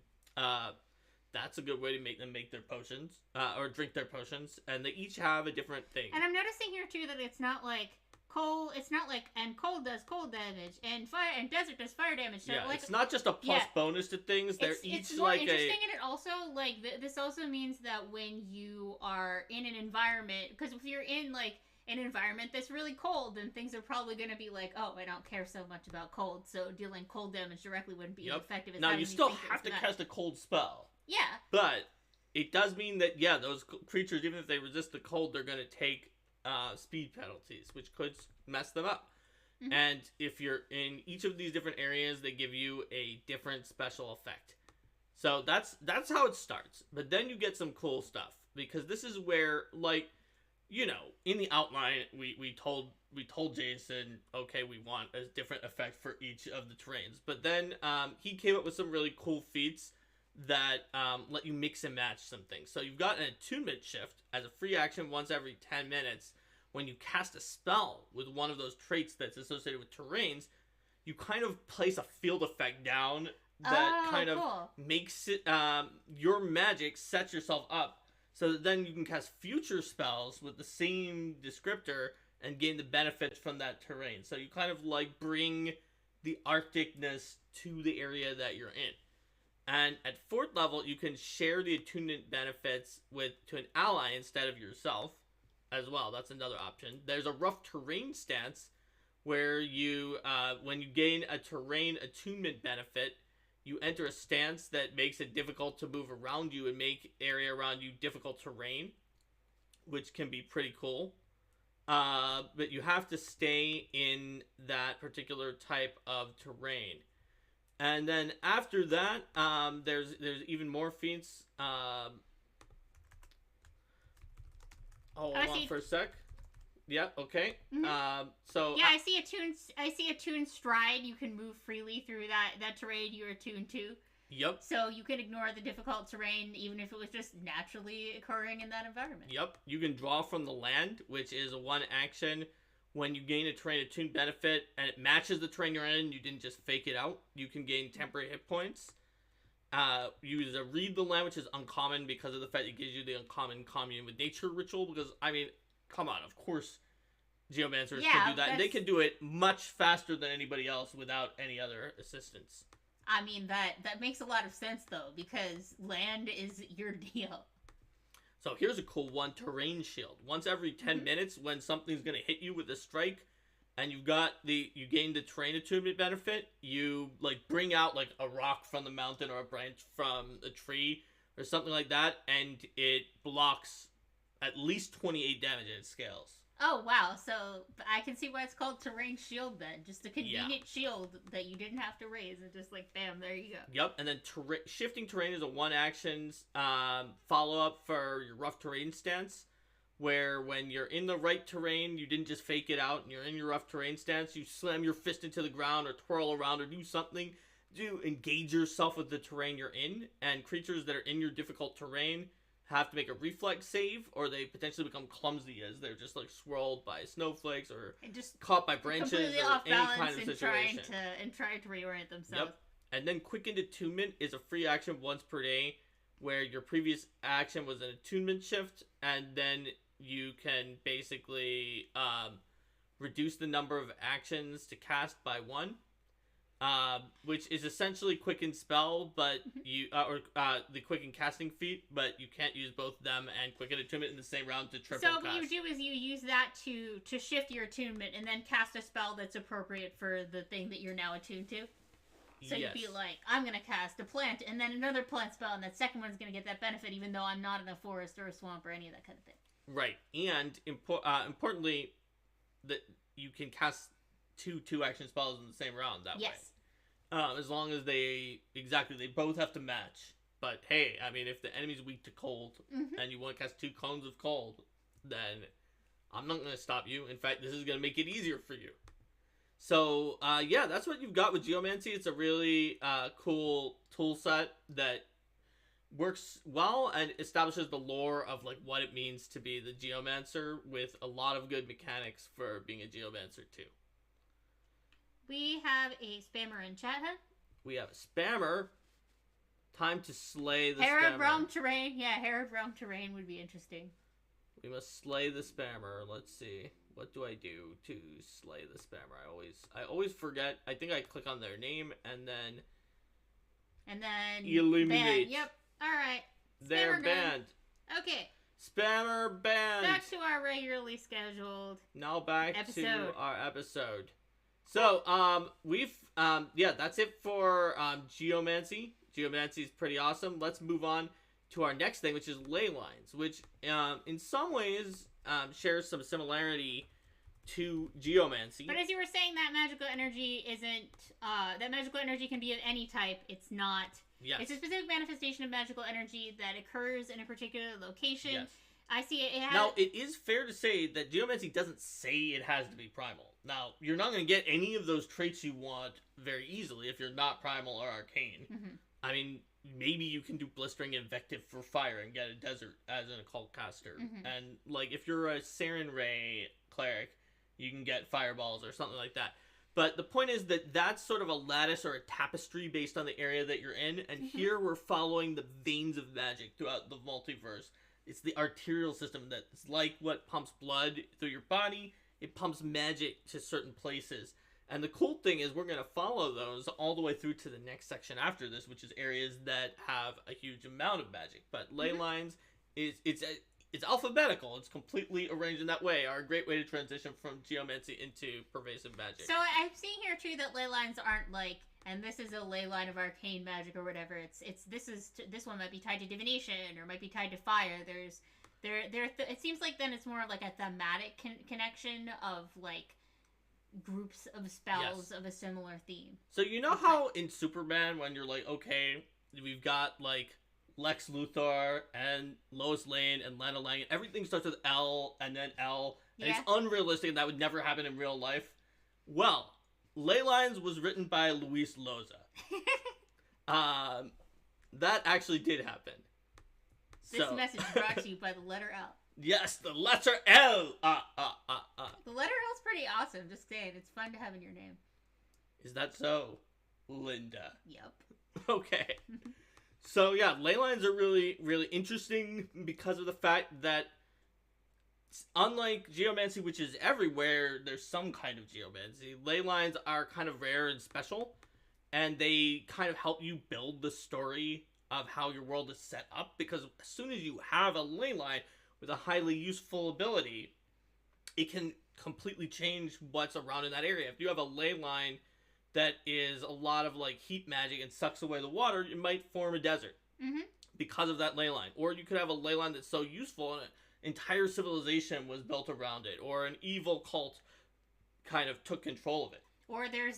That's a good way to make them make their potions, or drink their potions. And they each have a different thing. And I'm noticing here too that it's not like cold. It's not like and cold does cold damage and fire and desert does fire damage. So Yeah, like, it's not just a plus bonus to things. They're each it's more like interesting, and it also like this also means that when you are in an environment, because if you're in like an environment that's really cold, then things are probably going to be like, oh, I don't care so much about cold, so dealing cold damage directly wouldn't be as effective as now having you these still things have to that cast a cold spell. Yeah. But it does mean that, yeah, those creatures, even if they resist the cold, they're going to take speed penalties, which could mess them up. Mm-hmm. And if you're in each of these different areas, they give you a different special effect. So that's how it starts. But then you get some cool stuff, because this is where, like, you know, in the outline, we told Jason, okay, we want a different effect for each of the terrains. But then he came up with some really cool feats that let you mix and match some things. So you've got an attunement shift as a free action once every 10 minutes. When you cast a spell with one of those traits that's associated with terrains, you kind of place a field effect down that of makes it, your magic sets yourself up so that then you can cast future spells with the same descriptor and gain the benefits from that terrain. So you kind of like bring the Arcticness to the area that you're in. And at 4th level, you can share the attunement benefits to an ally instead of yourself as well. That's another option. There's a rough terrain stance where you, when you gain a terrain attunement benefit, you enter a stance that makes it difficult to move around you and make area around you difficult terrain, which can be pretty cool. But you have to stay in that particular type of terrain. And then after that, there's even more feats. Hold on for a sec. Yeah. Okay. Mm-hmm. So yeah, I see attune stride. You can move freely through that terrain you're attuned to. Yep. So you can ignore the difficult terrain even if it was just naturally occurring in that environment. Yep. You can draw from the land, which is a one action. When you gain a terrain attuned benefit and it matches the terrain you're in, you didn't just fake it out. You can gain temporary hit points. Use a read the land, which is uncommon because of the fact it gives you the uncommon commune with nature ritual. Because I mean, come on, of course, geomancers can do that. And they can do it much faster than anybody else without any other assistance. I mean, that makes a lot of sense though, because land is your deal. So here's a cool one, Terrain Shield. Once every 10 minutes, when something's going to hit you with a strike, and you gain the terrain attunement benefit, you like bring out like a rock from the mountain or a branch from a tree or something like that, and it blocks at least 28 damage and it scales. Oh, wow. So I can see why it's called Terrain Shield then. Just a convenient shield that you didn't have to raise. And just like, bam, there you go. Yep. And then shifting terrain is a one action follow-up for your rough terrain stance. Where when you're in the right terrain, you didn't just fake it out and you're in your rough terrain stance. You slam your fist into the ground or twirl around or do something to engage yourself with the terrain you're in. And creatures that are in your difficult terrain have to make a reflex save, or they potentially become clumsy as they're just like swirled by snowflakes or just caught by branches or any kind of situation. Trying to reorient themselves. Yep. And then Quickened Attunement is a free action once per day, where your previous action was an attunement shift, and then you can basically reduce the number of actions to cast by 1. Which is essentially Quicken Spell, but the Quicken Casting feat, but you can't use both them and Quicken Attunement in the same round to triple cast. So what you do is you use that to shift your attunement and then cast a spell that's appropriate for the thing that you're now attuned to. So you'd be like, I'm going to cast a plant and then another plant spell, and that second one's going to get that benefit even though I'm not in a forest or a swamp or any of that kind of thing. Right, and importantly, that you can cast two action spells in the same round that way. As long as they both have to match. But hey, I mean, if the enemy's weak to cold and you want to cast 2 cones of cold, then I'm not going to stop you. In fact, this is going to make it easier for you. So, yeah, that's what you've got with Geomancy. It's a really cool tool set that works well and establishes the lore of like what it means to be the Geomancer with a lot of good mechanics for being a Geomancer too. We have a spammer in chat, huh? We have a spammer. Time to slay the Herod spammer. Realm Terrain. Yeah, Herod Realm Terrain would be interesting. We must slay the spammer. Let's see. What do I do to slay the spammer? I always forget. I think I click on their name and then eliminate. Ban. Yep. All right. They're banned. Okay. Spammer banned. Back to our regularly scheduled. Now back to our episode. So, that's it for Geomancy. Geomancy is pretty awesome. Let's move on to our next thing, which is ley lines, which in some ways shares some similarity to Geomancy. But as you were saying, that magical energy isn't. That magical energy can be of any type. It's not. Yes. It's a specific manifestation of magical energy that occurs in a particular location. Yes. I see it. Now, it is fair to say that Geomancy doesn't say it has to be primal. Now, you're not going to get any of those traits you want very easily if you're not primal or arcane. Mm-hmm. I mean, maybe you can do Blistering Invective for fire and get a desert as an occult caster. Mm-hmm. And, like, if you're a Saren Ray cleric, you can get fireballs or something like that. But the point is that that's sort of a lattice or a tapestry based on the area that you're in. And here we're following the veins of magic throughout the multiverse. It's the arterial system that's like what pumps blood through your body. It pumps magic to certain places. And the cool thing is we're going to follow those all the way through to the next section after this, which is areas that have a huge amount of magic. But ley lines, it's alphabetical. It's completely arranged in that way. Are a great way to transition from Geomancy into pervasive magic. So I'm seeing here too that ley lines aren't like, and this is a ley line of arcane magic or whatever. This one might be tied to divination or might be tied to fire. It seems like then it's more like a thematic connection of like groups of spells of a similar theme. So you know how in Superman when you're like, okay, we've got like Lex Luthor and Lois Lane and Lana Lang, and everything starts with L and then L, and it's unrealistic and that would never happen in real life. Well, Ley Lines was written by Luis Loza. That actually did happen. This message brought to you by the letter L. Yes, the letter L. The letter L is pretty awesome. Just saying, it's fun to have in your name. Is that so, Linda? Yep. Okay. So yeah, ley lines are really, really interesting because of the fact that unlike Geomancy, which is everywhere, there's some kind of Geomancy. Ley lines are kind of rare and special, and they kind of help you build the story of how your world is set up, because as soon as you have a ley line with a highly useful ability, it can completely change what's around in that area. If you have a ley line that is a lot of like heat magic and sucks away the water, it might form a desert because of that ley line. Or you could have a ley line that's so useful and an entire civilization was built around it, or an evil cult kind of took control of it. Or there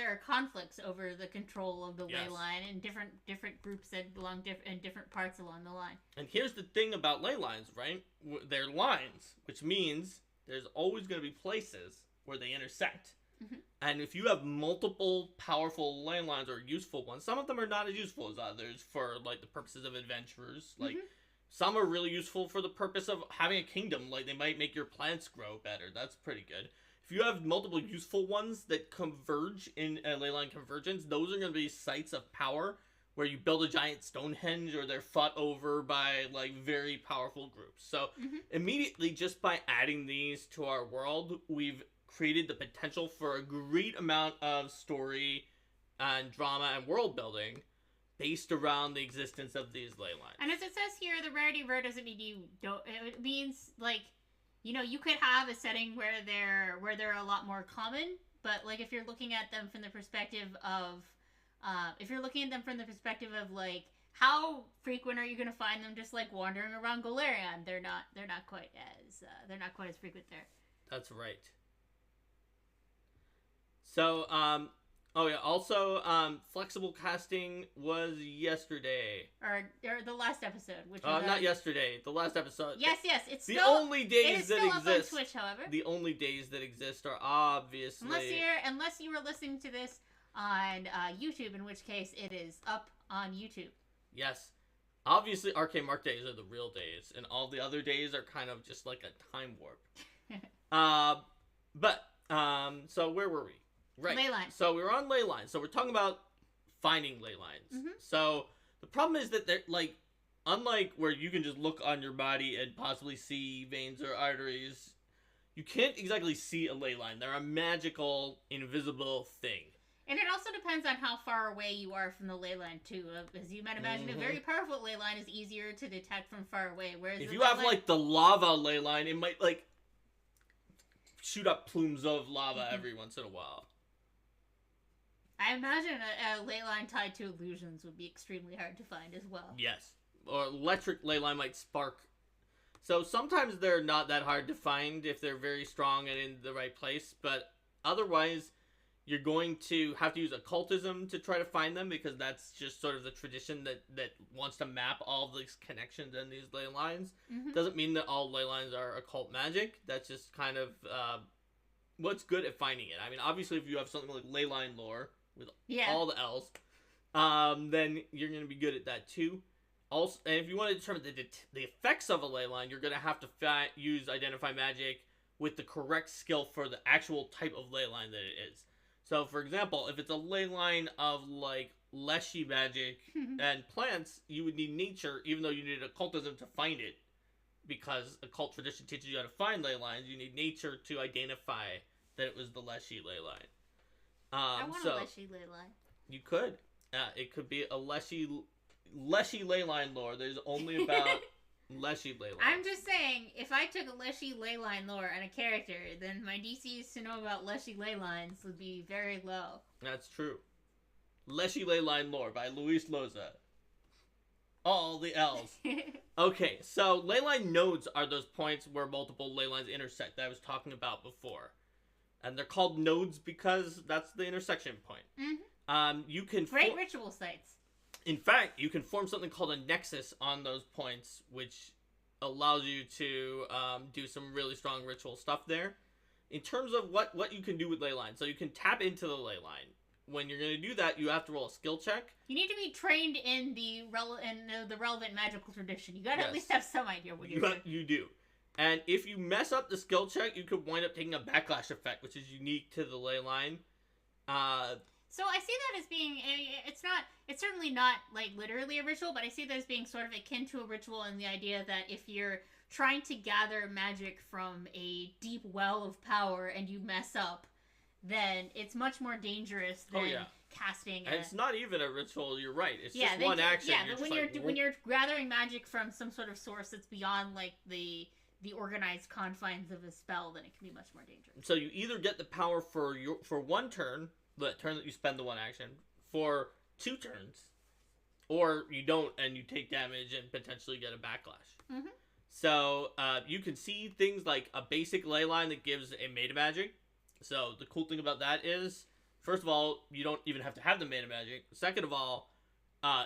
are conflicts over the control of the ley line and different groups that belong in different parts along the line. And here's the thing about ley lines, right? They're lines, which means there's always going to be places where they intersect. And if you have multiple powerful ley lines or useful ones, some of them are not as useful as others for like the purposes of adventurers. Like some are really useful for the purpose of having a kingdom. Like they might make your plants grow better. That's pretty good. If you have multiple useful ones that converge in a ley line convergence, those are going to be sites of power where you build a giant Stonehenge or they're fought over by like very powerful groups. So immediately just by adding these to our world, we've created the potential for a great amount of story and drama and world building based around the existence of these ley lines. And as it says here, the rarity rare doesn't mean you don't. It means like, you know, you could have a setting where they're a lot more common, but like if you're looking at them from the perspective of, like how frequent are you going to find them just like wandering around Golarion? They're not quite as frequent there. That's right. So, flexible casting was yesterday. Or the last episode, which was... not yesterday, the last episode. Yes, it's the only days that exist. It is still up on Twitch, however. The only days that exist are obviously... Unless you were listening to this on YouTube, in which case it is up on YouTube. Yes. Obviously, Arcane Mark days are the real days, and all the other days are kind of just like a time warp. So where were we? Right. Ley lines. So we were on ley lines. So we're talking about finding ley lines. Mm-hmm. So the problem is that they're like, unlike where you can just look on your body and possibly see veins or arteries, you can't exactly see a ley line. They're a magical, invisible thing. And it also depends on how far away you are from the ley line, too. As you might imagine, a very powerful ley line is easier to detect from far away. Whereas if you have, like, the lava ley line, it might, like, shoot up plumes of lava every once in a while. I imagine a ley line tied to illusions would be extremely hard to find as well. Yes. Or electric ley line might spark. So sometimes they're not that hard to find if they're very strong and in the right place, but otherwise you're going to have to use occultism to try to find them, because that's just sort of the tradition that wants to map all of these connections and these ley lines. Doesn't mean that all ley lines are occult magic. That's just kind of what's good at finding it. I mean, obviously if you have something like ley line lore with all the L's, then you're going to be good at that too. Also, and if you want to determine the effects of a ley line, you're going to have to use Identify Magic with the correct skill for the actual type of ley line that it is. So, for example, if it's a ley line of, like, Leshy magic and plants, you would need nature, even though you need occultism to find it. Because occult tradition teaches you how to find ley lines, you need nature to identify that it was the Leshy ley line. I want a Leshy ley line. You could. It could be a Leshy ley line lore. There's only about Leshy ley line. I'm just saying, if I took a Leshy ley line lore on a character, then my DCs to know about Leshy ley lines would be very low. That's true. Leshy ley line lore by Luis Loza. All the L's. Okay, so ley line nodes are those points where multiple ley lines intersect that I was talking about before. And they're called nodes because that's the intersection point. You can Great ritual sites. In fact, you can form something called a nexus on those points, which allows you to do some really strong ritual stuff there. In terms of what you can do with ley lines, so you can tap into the ley line. When you're going to do that, you have to roll a skill check. You need to be trained in the relevant magical tradition. You got to at least have some idea what you're doing. You do. And if you mess up the skill check, you could wind up taking a backlash effect, which is unique to the ley line. So I see that as being, it's certainly not, like, literally a ritual, but I see that as being sort of akin to a ritual in the idea that if you're trying to gather magic from a deep well of power and you mess up, then it's much more dangerous than casting And it's not even a ritual, you're right. It's just one action. Yeah, but when you're gathering magic from some sort of source that's beyond, like, the organized confines of a spell, then it can be much more dangerous. So you either get the power for one turn, the turn that you spend the one action, for 2 turns, or you don't and you take damage and potentially get a backlash. So you can see things like a basic ley line that gives a meta magic. So the cool thing about that is, first of all, you don't even have to have the meta magic. Second of all,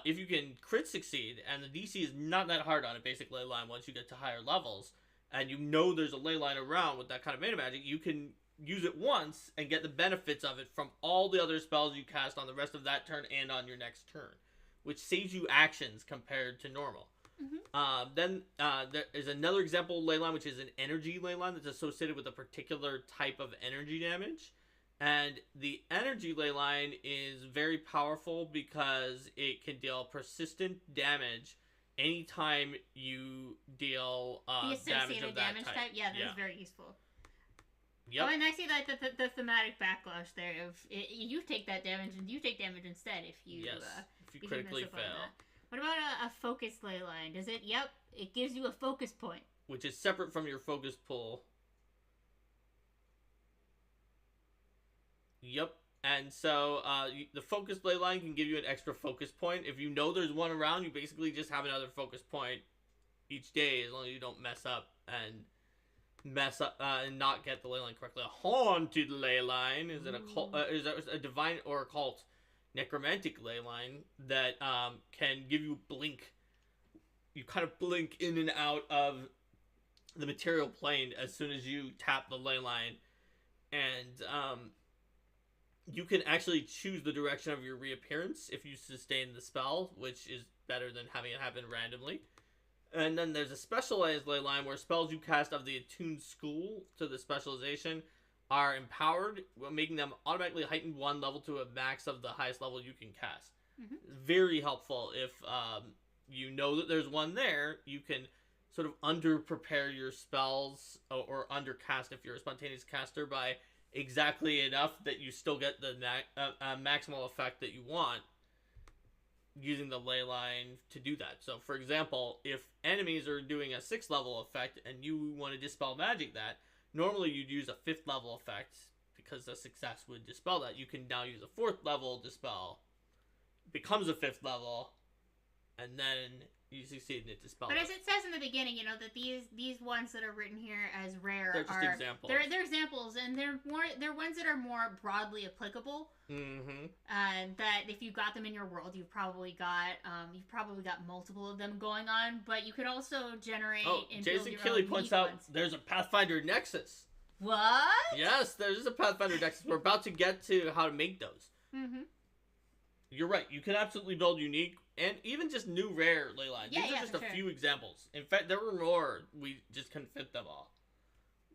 if you can crit succeed, and the DC is not that hard on a basic ley line once you get to higher levels, and you know there's a ley line around with that kind of meta magic, you can use it once and get the benefits of it from all the other spells you cast on the rest of that turn and on your next turn, which saves you actions compared to normal. Then there is another example ley line, which is an energy ley line that's associated with a particular type of energy damage. And the energy ley line is very powerful because it can deal persistent damage anytime you deal the associated damage of that damage type. Yeah, that is very useful. Yep. Oh, and I see that the thematic backlash there of you take that damage and you take damage instead if you if you critically fail. What about a focus ley line? Does it? Yep, it gives you a focus point, which is separate from your focus pool. Yep. And so the focus ley line can give you an extra focus point. If you know there's one around, you basically just have another focus point each day, as long as you don't mess up and not get the ley line correctly. A haunted ley line is is a divine or occult necromantic ley line that can give you blink. You kind of blink in and out of the material plane as soon as you tap the ley line, and you can actually choose the direction of your reappearance if you sustain the spell, which is better than having it happen randomly. And then there's a specialized ley line where spells you cast of the attuned school to the specialization are empowered, making them automatically heightened 1 level to a max of the highest level you can cast. Very helpful if you know that there's one there. You can sort of under-prepare your spells or under-cast if you're a spontaneous caster by exactly enough that you still get the maximal effect that you want, using the ley line to do that. So, for example, if enemies are doing a 6th level effect and you want to dispel magic that, normally you'd use a 5th level effect because the success would dispel that. You can now use a 4th level dispel, becomes a 5th level, and then you succeed in it dispel. But as it says in the beginning, that these ones that are written here as rare they're just examples. They're examples, and they're ones that are more broadly applicable. That if you got them in your world, you've probably got multiple of them going on. But you could also generate. And Jason build Kelly points out there's a Pathfinder Nexus. What? Yes, there's a Pathfinder Nexus. We're about to get to how to make those. You're right. You can absolutely build unique and even just new rare ley lines. These are just a few examples. In fact, there were more. We just couldn't fit them all.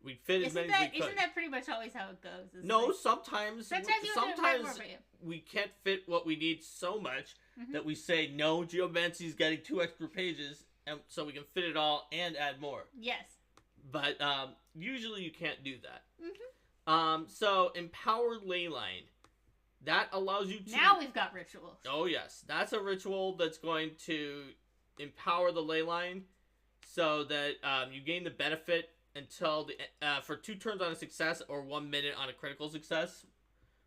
We fit as many as we could. Isn't that pretty much always how it goes? No, sometimes we can't fit what we need so much that we say, no, Geomancy's getting 2 extra pages, and so we can fit it all and add more. Yes. But usually you can't do that. So, Empowered Ley Line. That allows you to... Now we've got rituals. Oh, yes. That's a ritual that's going to empower the ley line so that you gain the benefit until for 2 turns on a success or 1 minute on a critical success,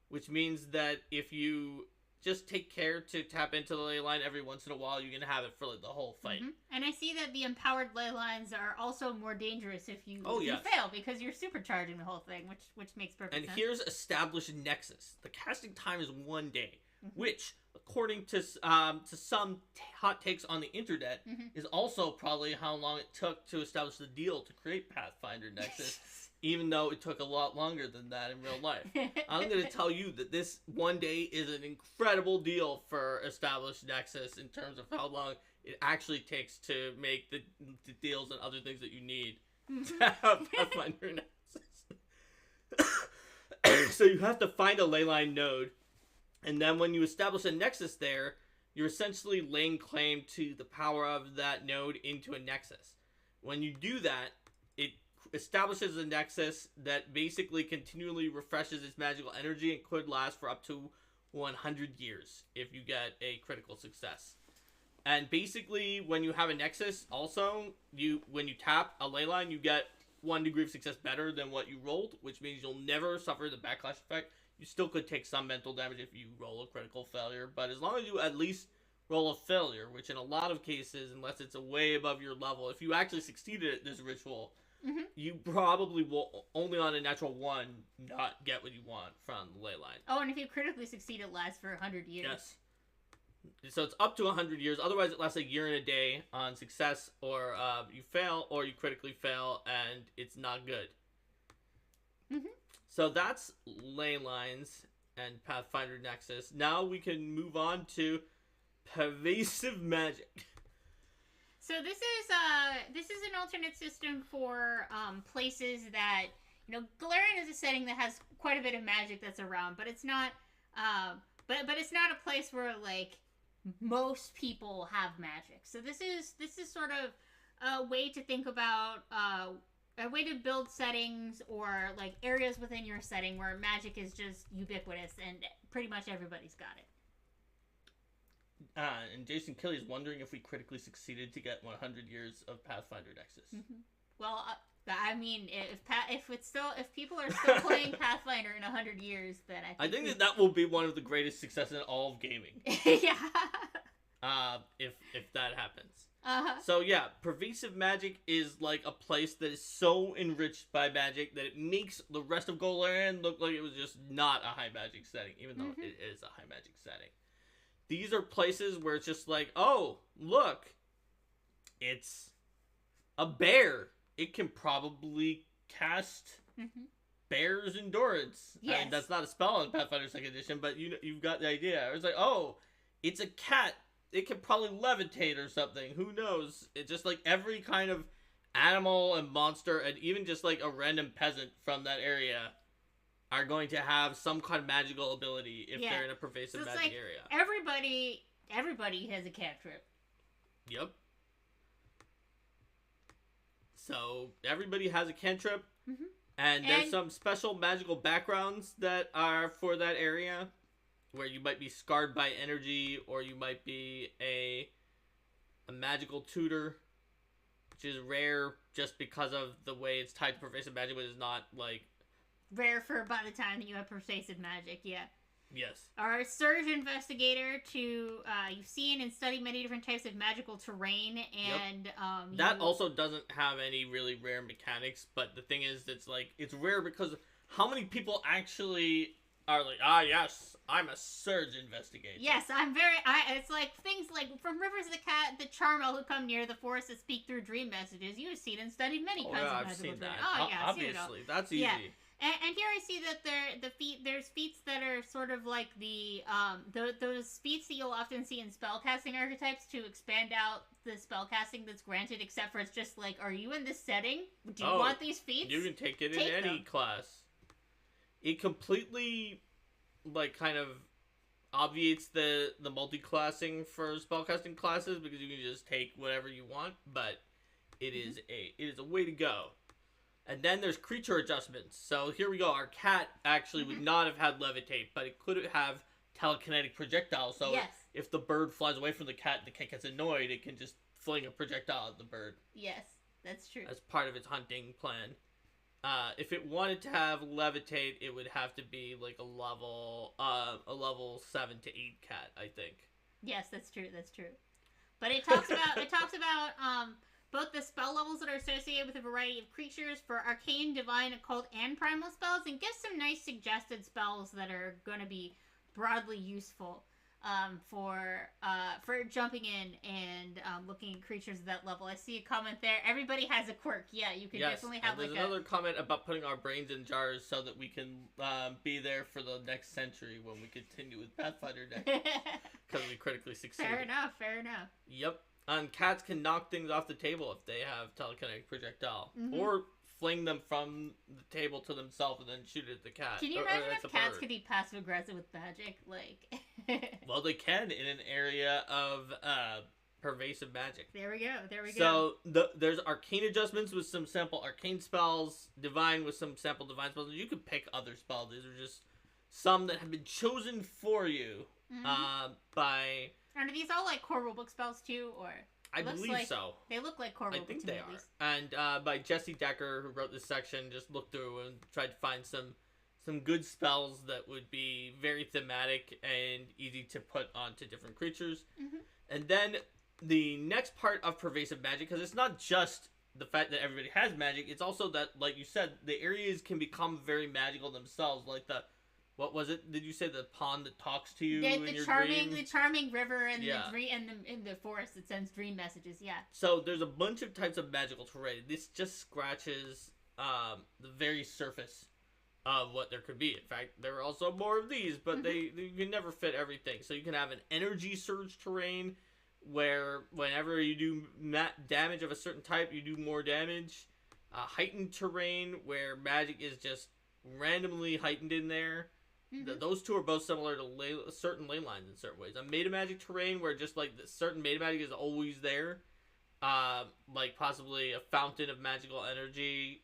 which means that if you just take care to tap into the ley line every once in a while, you can have it for the whole fight. And I see that the empowered ley lines are also more dangerous if you yes. fail, because you're supercharging the whole thing, which makes perfect sense. And here's established Nexus. The casting time is 1 day, which, according to some hot takes on the internet, is also probably how long it took to establish the deal to create Pathfinder Nexus. Even though it took a lot longer than that in real life. I'm going to tell you that this 1 day is an incredible deal for established Nexus in terms of how long it actually takes to make the deals and other things that you need to have Pathfinder Nexus. So you have to find a ley line node, and then when you establish a Nexus there, you're essentially laying claim to the power of that node into a Nexus. When you do that, it establishes a Nexus that basically continually refreshes its magical energy and could last for up to 100 years if you get a critical success. And basically, when you have a Nexus, also, when you tap a ley line, you get 1 degree of success better than what you rolled, which means you'll never suffer the backlash effect. You still could take some mental damage if you roll a critical failure, but as long as you at least roll a failure, which in a lot of cases, unless it's way above your level, if you actually succeeded at this ritual, you probably will, only on a natural 1, not get what you want from the ley line. Oh, and if you critically succeed, it lasts for 100 years. Yes. So it's up to 100 years. Otherwise, it lasts a year and a day on success, or you fail, or you critically fail, and it's not good. So that's ley lines and Pathfinder Nexus. Now we can move on to pervasive magic. So this is an alternate system for places that, Golarion is a setting that has quite a bit of magic that's around, but it's not but it's not a place where most people have magic. So this is sort of a way to think about a way to build settings or areas within your setting where magic is just ubiquitous and pretty much everybody's got it. And Jason Kelly is wondering if we critically succeeded to get 100 years of Pathfinder Nexus. Well, I mean, if people are still playing Pathfinder in 100 years, then I think that will be one of the greatest successes in all of gaming. Yeah. If that happens. So yeah, pervasive magic is a place that is so enriched by magic that it makes the rest of Golarion look like it was just not a high magic setting, even though it is a high magic setting. These are places where it's just oh, look, it's a bear. It can probably cast Bear's Endurance. Yes. I mean, that's not a spell in Pathfinder 2nd Edition, but you've got the idea. It was oh, it's a cat. it can probably levitate or something. Who knows? It's just like every kind of animal and monster, and even just like a random peasant from that area, are going to have some kind of magical ability if they're in a pervasive magic area. Everybody has a cantrip. Yep. So everybody has a cantrip, and there's some special magical backgrounds that are for that area, where you might be scarred by energy, or you might be a magical tutor, which is rare just because of the way it's tied to pervasive magic, but is not like rare for by the time that you have pervasive magic. Yeah. Yes. Our surge investigator you've seen and studied many different types of magical terrain, and that also doesn't have any really rare mechanics. But the thing is, it's rare because how many people actually are like, yes, I'm a surge investigator. Yes, it's like things like from Rivers the Cat, the Charmel who come near the forest to speak through dream messages. You've seen and studied many kinds of magical I've seen that. Oh yeah, obviously, that's easy. Yeah. And here I see that there's feats that are sort of like those feats that you'll often see in spellcasting archetypes to expand out the spellcasting that's granted, except for it's just like, are you in this setting? Do you want these feats? You can take it in any class. It completely, kind of obviates the multi-classing for spellcasting classes, because you can just take whatever you want, but it is a way to go. And then there's creature adjustments. So here we go. Our cat actually would not have had levitate, but it could have telekinetic projectile. So if the bird flies away from the cat gets annoyed, it can just fling a projectile at the bird. Yes, that's true. As part of its hunting plan. If it wanted to have levitate, it would have to be like a level 7 to 8 cat, I think. Yes, that's true. But it talks about both the spell levels that are associated with a variety of creatures for arcane, divine, occult, and primal spells, and gives some nice suggested spells that are going to be broadly useful for jumping in and looking at creatures at that level. I see a comment there. Everybody has a quirk. Yeah, you can definitely have there's another comment about putting our brains in jars so that we can be there for the next century when we continue with Pathfinder next. Because we critically succeeded. Fair enough. Yep. And cats can knock things off the table if they have telekinetic projectile. Or fling them from the table to themselves and then shoot it at the cat. Can you imagine if cats could be passive-aggressive with magic? Well, they can in an area of pervasive magic. There we go. So there's arcane adjustments with some sample arcane spells, divine with some sample divine spells. You could pick other spells. These are just some that have been chosen for you by... Are these all like core rulebook spells too, or? I believe so. They look like core rulebook. I think they are. And by Jesse Decker, who wrote this section, just looked through and tried to find some good spells that would be very thematic and easy to put onto different creatures. And then the next part of pervasive magic, because it's not just the fact that everybody has magic, it's also that, like you said, the areas can become very magical themselves, like the... What was it? Did you say the pond that talks to you in your dream? The charming river and in the forest that sends dream messages. Yeah. So there's a bunch of types of magical terrain. This just scratches the very surface of what there could be. In fact, there are also more of these, but you can never fit everything. So you can have an energy surge terrain where whenever you do damage of a certain type, you do more damage. Heightened terrain where magic is just randomly heightened in there. Those two are both similar to certain ley lines in certain ways. A meta magic terrain where just like the certain meta magic is always there, like possibly a fountain of magical energy.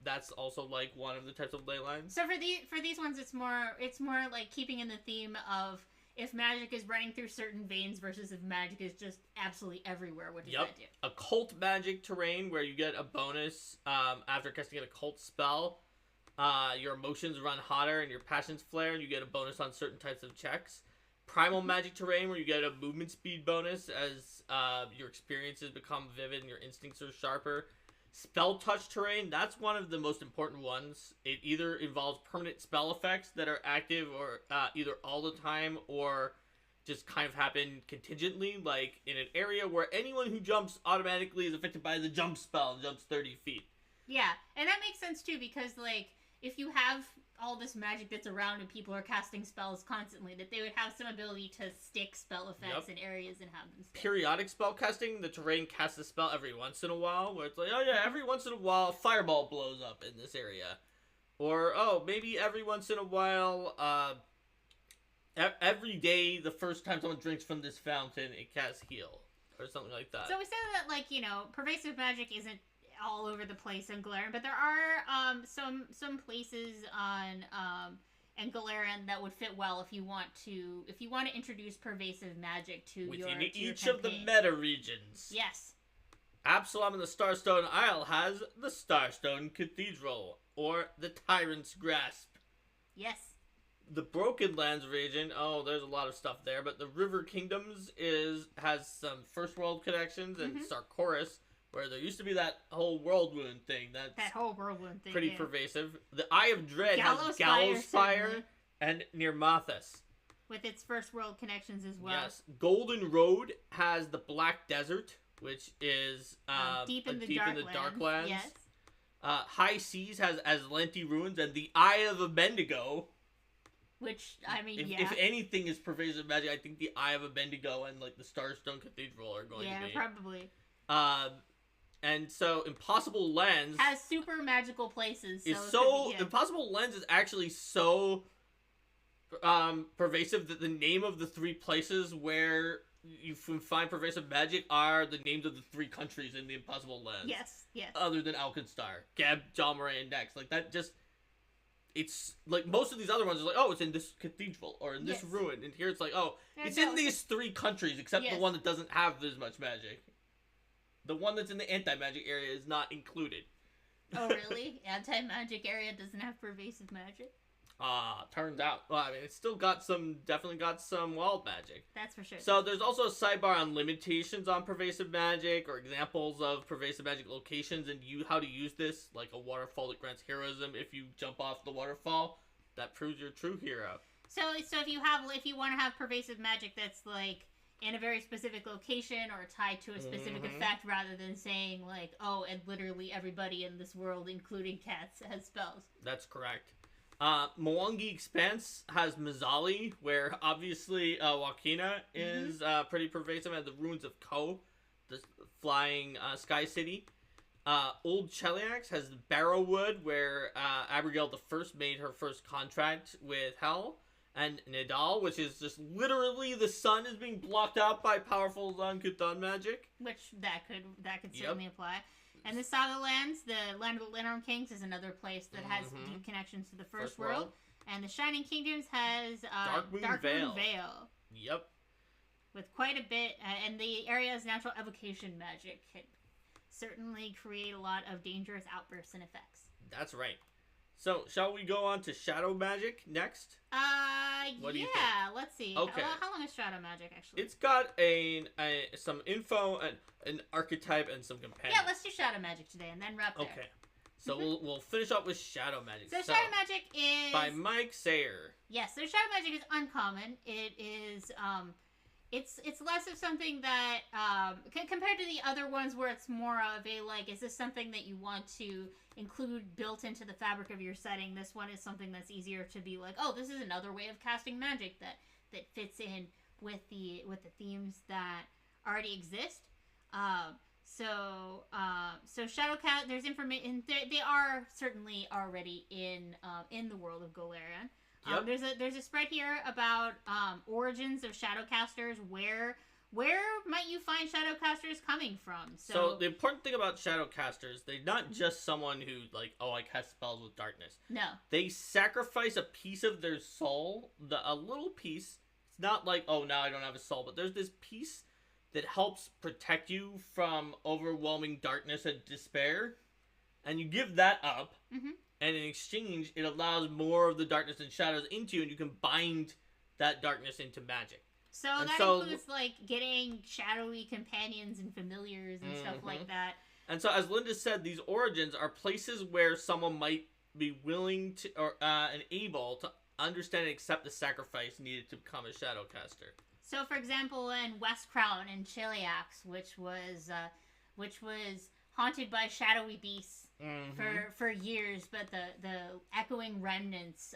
That's also like one of the types of ley lines. So for these ones, it's more like keeping in the theme of if magic is running through certain veins versus if magic is just absolutely everywhere. What does that do? Occult magic terrain where you get a bonus after casting an occult spell. Your emotions run hotter and your passions flare, and you get a bonus on certain types of checks. Primal magic terrain, where you get a movement speed bonus as your experiences become vivid and your instincts are sharper. Spell touch terrain, that's one of the most important ones. It either involves permanent spell effects that are active or either all the time or just kind of happen contingently, like in an area where anyone who jumps automatically is affected by the jump spell and jumps 30 feet. Yeah, and that makes sense too, because like if you have all this magic that's around and people are casting spells constantly, that they would have some ability to stick spell effects in areas and have them stick. Periodic spell casting, the terrain casts a spell every once in a while, where it's like, oh yeah, every once in a while, a fireball blows up in this area. Or, oh, maybe every once in a while, every day, the first time someone drinks from this fountain, it casts heal. Or something like that. So we said that, like, you know, pervasive magic isn't all over the place in Galarian, but there are some places on in Galarian that would fit well if you want to introduce pervasive magic to within your each campaign. of the meta regions. Yes. Absalom in the Starstone Isle has the Starstone Cathedral, or the Tyrant's Grasp. Yes. The Broken Lands region, oh, there's a lot of stuff there, but the River Kingdoms has some First World connections, and Sarkoris, where there used to be that whole Whirlwind thing. That whole Whirlwind thing. Pretty pervasive. The Eye of Dread has Gallows Gallows Fire certainly. and Nirmathas. With its First World connections as well. Yes. Golden Road has the Black Desert, which is deep in the Darklands. Yes. High Seas has Azlanti Ruins, and the Eye of Abendigo. Which, I mean, if anything is pervasive magic, I think the Eye of Abendigo and, like, the Starstone Cathedral are going to be. Yeah, probably. And so Impossible Lands has super magical places. Impossible Lands is actually so pervasive that the name of the three places where you find pervasive magic are the names of the three countries in the Impossible Lands. Yes. Other than Alkenstar, Gab, Jalmaray, and Dex. Like, that just... It's, like, most of these other ones are like, oh, it's in this cathedral, or in this ruin. And here it's like, oh, it's in these three countries, except the one that doesn't have as much magic. The one that's in the anti-magic area is not included. Oh, really? Anti-magic area doesn't have pervasive magic? Turns out. Well, I mean, it's still definitely got some wild magic. That's for sure. So there's also a sidebar on limitations on pervasive magic, or examples of pervasive magic locations, and how to use this, like a waterfall that grants heroism if you jump off the waterfall. That proves you're a true hero. So if you want to have pervasive magic that's, like, in a very specific location or tied to a specific effect, rather than saying, like, oh, and literally everybody in this world, including cats, has spells. That's correct. Mwangi Expanse has Mazzali, where obviously Wakina is pretty pervasive, and the Ruins of Ko, the flying sky city. Old Cheliax has Barrowwood, where Abigail I made her first contract with Hell. And Nidal, which is just literally the sun is being blocked out by powerful Zon-Kuthon magic. Which that could certainly apply. And the Saga Lands, the Land of the Lantern Kings, is another place that has deep connections to the First World. And the Shining Kingdoms has Darkmoon Vale. Yep. With quite a bit, and the area's natural evocation magic can certainly create a lot of dangerous outbursts and effects. That's right. So, shall we go on to Shadow Magic next? What do you think? Let's see. Okay. How long is Shadow Magic, actually? It's got some info, an archetype, and some companions. Yeah, let's do Shadow Magic today, and then wrap there. Okay. So we'll finish up with Shadow Magic. So Shadow Magic is... by Mike Sayer. Yes, so Shadow Magic is uncommon. It is, it's less of something that, compared to the other ones where it's more of a, like, is this something that you want to include built into the fabric of your setting? This one is something that's easier to be like, oh, this is another way of casting magic that fits in with the themes that already exist. So Shadowcat, there's information. They are certainly already in the world of Galarian. Yep. There's a spread here about origins of Shadowcasters. Where might you find Shadowcasters coming from? So the important thing about Shadowcasters, they're not just someone who, like, oh, I cast spells with darkness. No. They sacrifice a piece of their soul, a little piece. It's not like, oh, now I don't have a soul, but there's this piece that helps protect you from overwhelming darkness and despair. And you give that up, and in exchange, it allows more of the darkness and shadows into you, and you can bind that darkness into magic. So includes, like, getting shadowy companions and familiars and stuff like that. And so, as Linda said, these origins are places where someone might be willing to, or and able to understand and accept the sacrifice needed to become a Shadowcaster. So, for example, in West Crown and Cheliax, which was haunted by shadowy beasts, for years, but the echoing remnants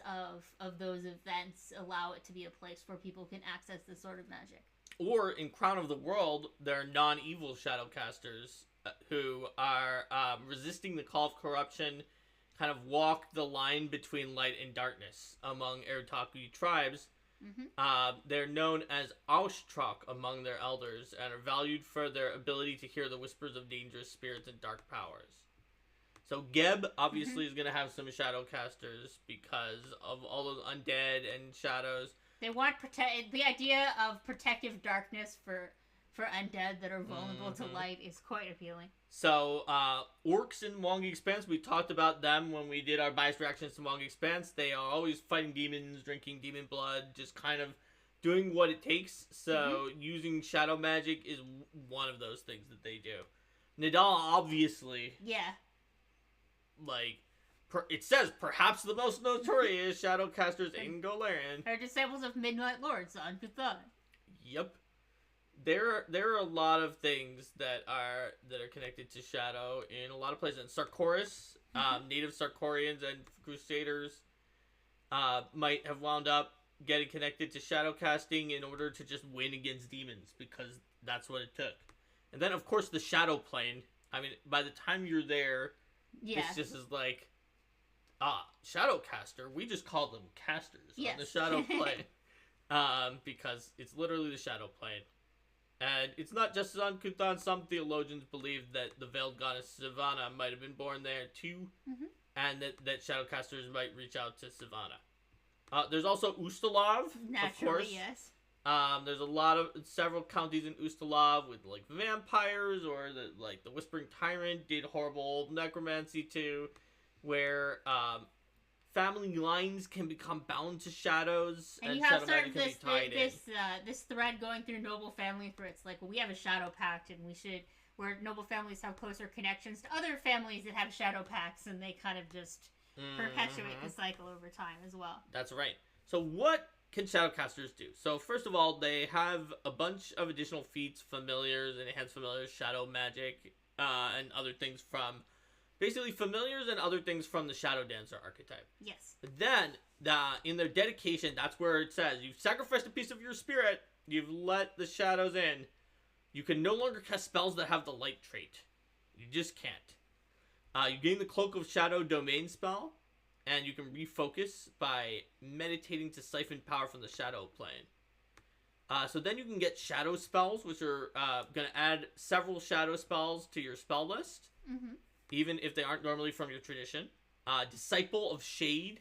of those events allow it to be a place where people can access this sort of magic. Or in Crown of the World, there are non-evil Shadowcasters who are resisting the call of corruption, kind of walk the line between light and darkness among Eritaku tribes. They're known as Aushtrok among their elders and are valued for their ability to hear the whispers of dangerous spirits and dark powers. So Geb obviously is going to have some Shadowcasters because of all those undead and shadows. They want the idea of protective darkness for undead that are vulnerable to light is quite appealing. So, orcs in Wong Expanse, we talked about them when we did our biased reactions to Wong Expanse. They are always fighting demons, drinking demon blood, just kind of doing what it takes. So, using shadow magic is one of those things that they do. Nidal, obviously. Yeah. Like, it says perhaps the most notorious Shadowcasters in Golarion. Are disciples of Midnight Lords on Cthulhu. Yep. There are a lot of things that are connected to Shadow in a lot of places. And Sarkoris, native Sarkorians and Crusaders might have wound up getting connected to Shadow casting in order to just win against demons, because that's what it took. And then, of course, the Shadow Plane. I mean, by the time you're there, it's just as like, Shadowcaster. We just call them casters on the Shadow Plane. Because it's literally the Shadow Plane. And it's not just on Cthulhu. Some theologians believe that the veiled goddess Sivana might have been born there too, and that Shadowcasters might reach out to Sivana. There's also Ustalav, of course. Yes. There's several counties in Ustalav with like vampires, or the Whispering Tyrant did horrible necromancy too, where family lines can become bound to shadows, and you have sort of this thread going through noble family where it's like, well, we have a shadow pact, and where noble families have closer connections to other families that have shadow pacts, and they kind of just perpetuate the cycle over time as well. That's right. So what can Shadowcasters do? So first of all, they have a bunch of additional feats, familiars, enhanced familiars, shadow magic, and other things from basically familiars and other things from the Shadow Dancer archetype. Yes. But then, in their dedication, that's where it says, you've sacrificed a piece of your spirit, you've let the shadows in, you can no longer cast spells that have the light trait. You just can't. You gain the Cloak of Shadow domain spell, and you can refocus by meditating to siphon power from the Shadow Plane. So then you can get shadow spells, which are going to add several shadow spells to your spell list. Even if they aren't normally from your tradition. Disciple of Shade,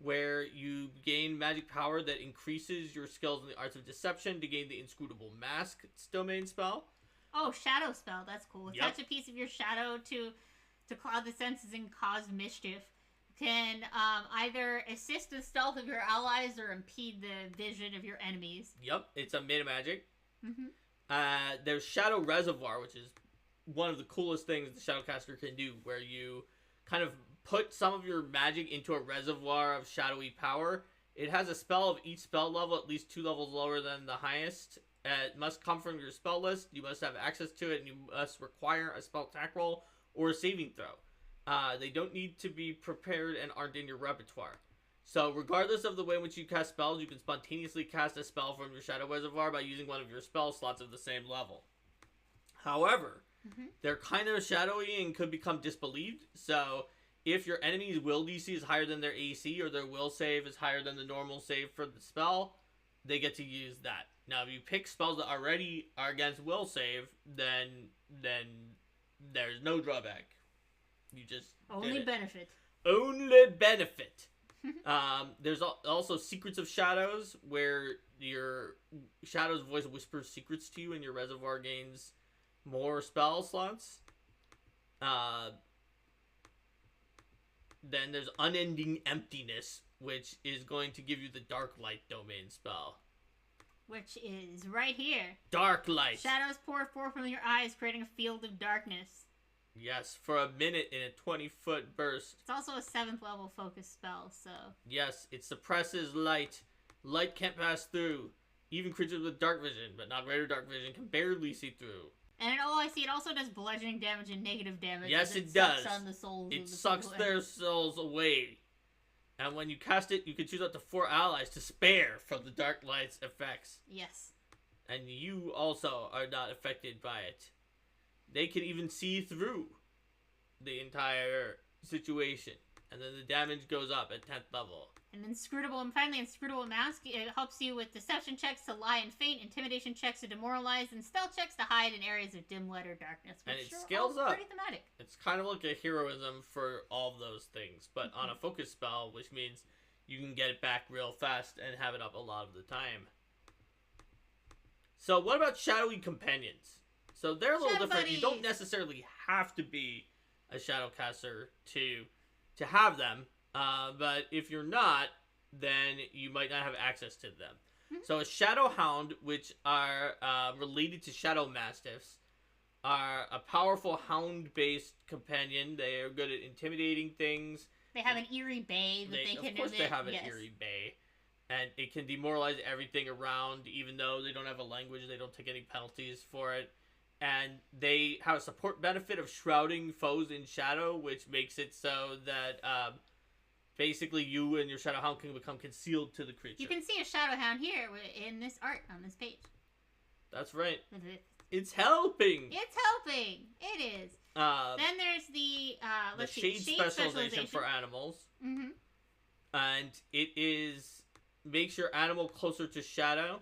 where you gain magic power that increases your skills in the arts of deception to gain the Inscrutable Mask domain spell. Oh, shadow spell. That's cool. Attach a piece of your shadow to cloud the senses and cause mischief. Can either assist the stealth of your allies or impede the vision of your enemies. Yep, it's a meta magic. There's Shadow Reservoir, which is one of the coolest things the Shadowcaster can do, where you kind of put some of your magic into a reservoir of shadowy power. It has a spell of each spell level at least 2 levels lower than the highest. It must come from your spell list. You must have access to it, and you must require a spell attack roll or a saving throw. They don't need to be prepared and aren't in your repertoire. So regardless of the way in which you cast spells, you can spontaneously cast a spell from your Shadow Reservoir by using one of your spell slots of the same level. However, they're kind of shadowy and could become disbelieved. So if your enemy's will DC is higher than their AC, or their will save is higher than the normal save for the spell, they get to use that. Now, if you pick spells that already are against will save, then there's no drawback. You just only benefit. Only benefit. There's also Secrets of Shadows, where your Shadow's voice whispers secrets to you, and your reservoir gains more spell slots. Then there's Unending Emptiness, which is going to give you the Dark Light domain spell. Which is right here. Dark Light. Shadows pour forth from your eyes, creating a field of darkness. Yes, for a minute in a 20-foot burst. It's also a 7th level focus spell, so... Yes, it suppresses light. Light can't pass through. Even creatures with dark vision, but not greater dark vision, can barely see through. And I see it also does bludgeoning damage and negative damage. Yes, it does. It sucks their souls away. And when you cast it, you can choose up to 4 allies to spare from the Dark Light's effects. Yes. And you also are not affected by it. They can even see through the entire situation. And then the damage goes up at 10th level. And finally Inscrutable Mask, it helps you with deception checks to lie and feint, intimidation checks to demoralize, and stealth checks to hide in areas of dim light or darkness. And it scales up. Pretty thematic. It's kind of like a heroism for all of those things, but on a focus spell, which means you can get it back real fast and have it up a lot of the time. So what about Shadowy Companions? So they're a little different. Buddies. You don't necessarily have to be a Shadowcaster to have them. But if you're not, then you might not have access to them. Mm-hmm. So a Shadowhound, which are related to Shadow Mastiffs, are a powerful hound-based companion. They are good at intimidating things. They have an eerie bay that they can emit. Of course they have an eerie bay. And it can demoralize everything around, even though they don't have a language. They don't take any penalties for it. And they have a support benefit of shrouding foes in shadow, which makes it so that basically you and your Shadowhound can become concealed to the creature. You can see a Shadowhound here in this art on this page. That's right. It's helping! It's helping! It is. Then there's the Shade specialization for animals. Mm-hmm. And it is makes your animal closer to shadow.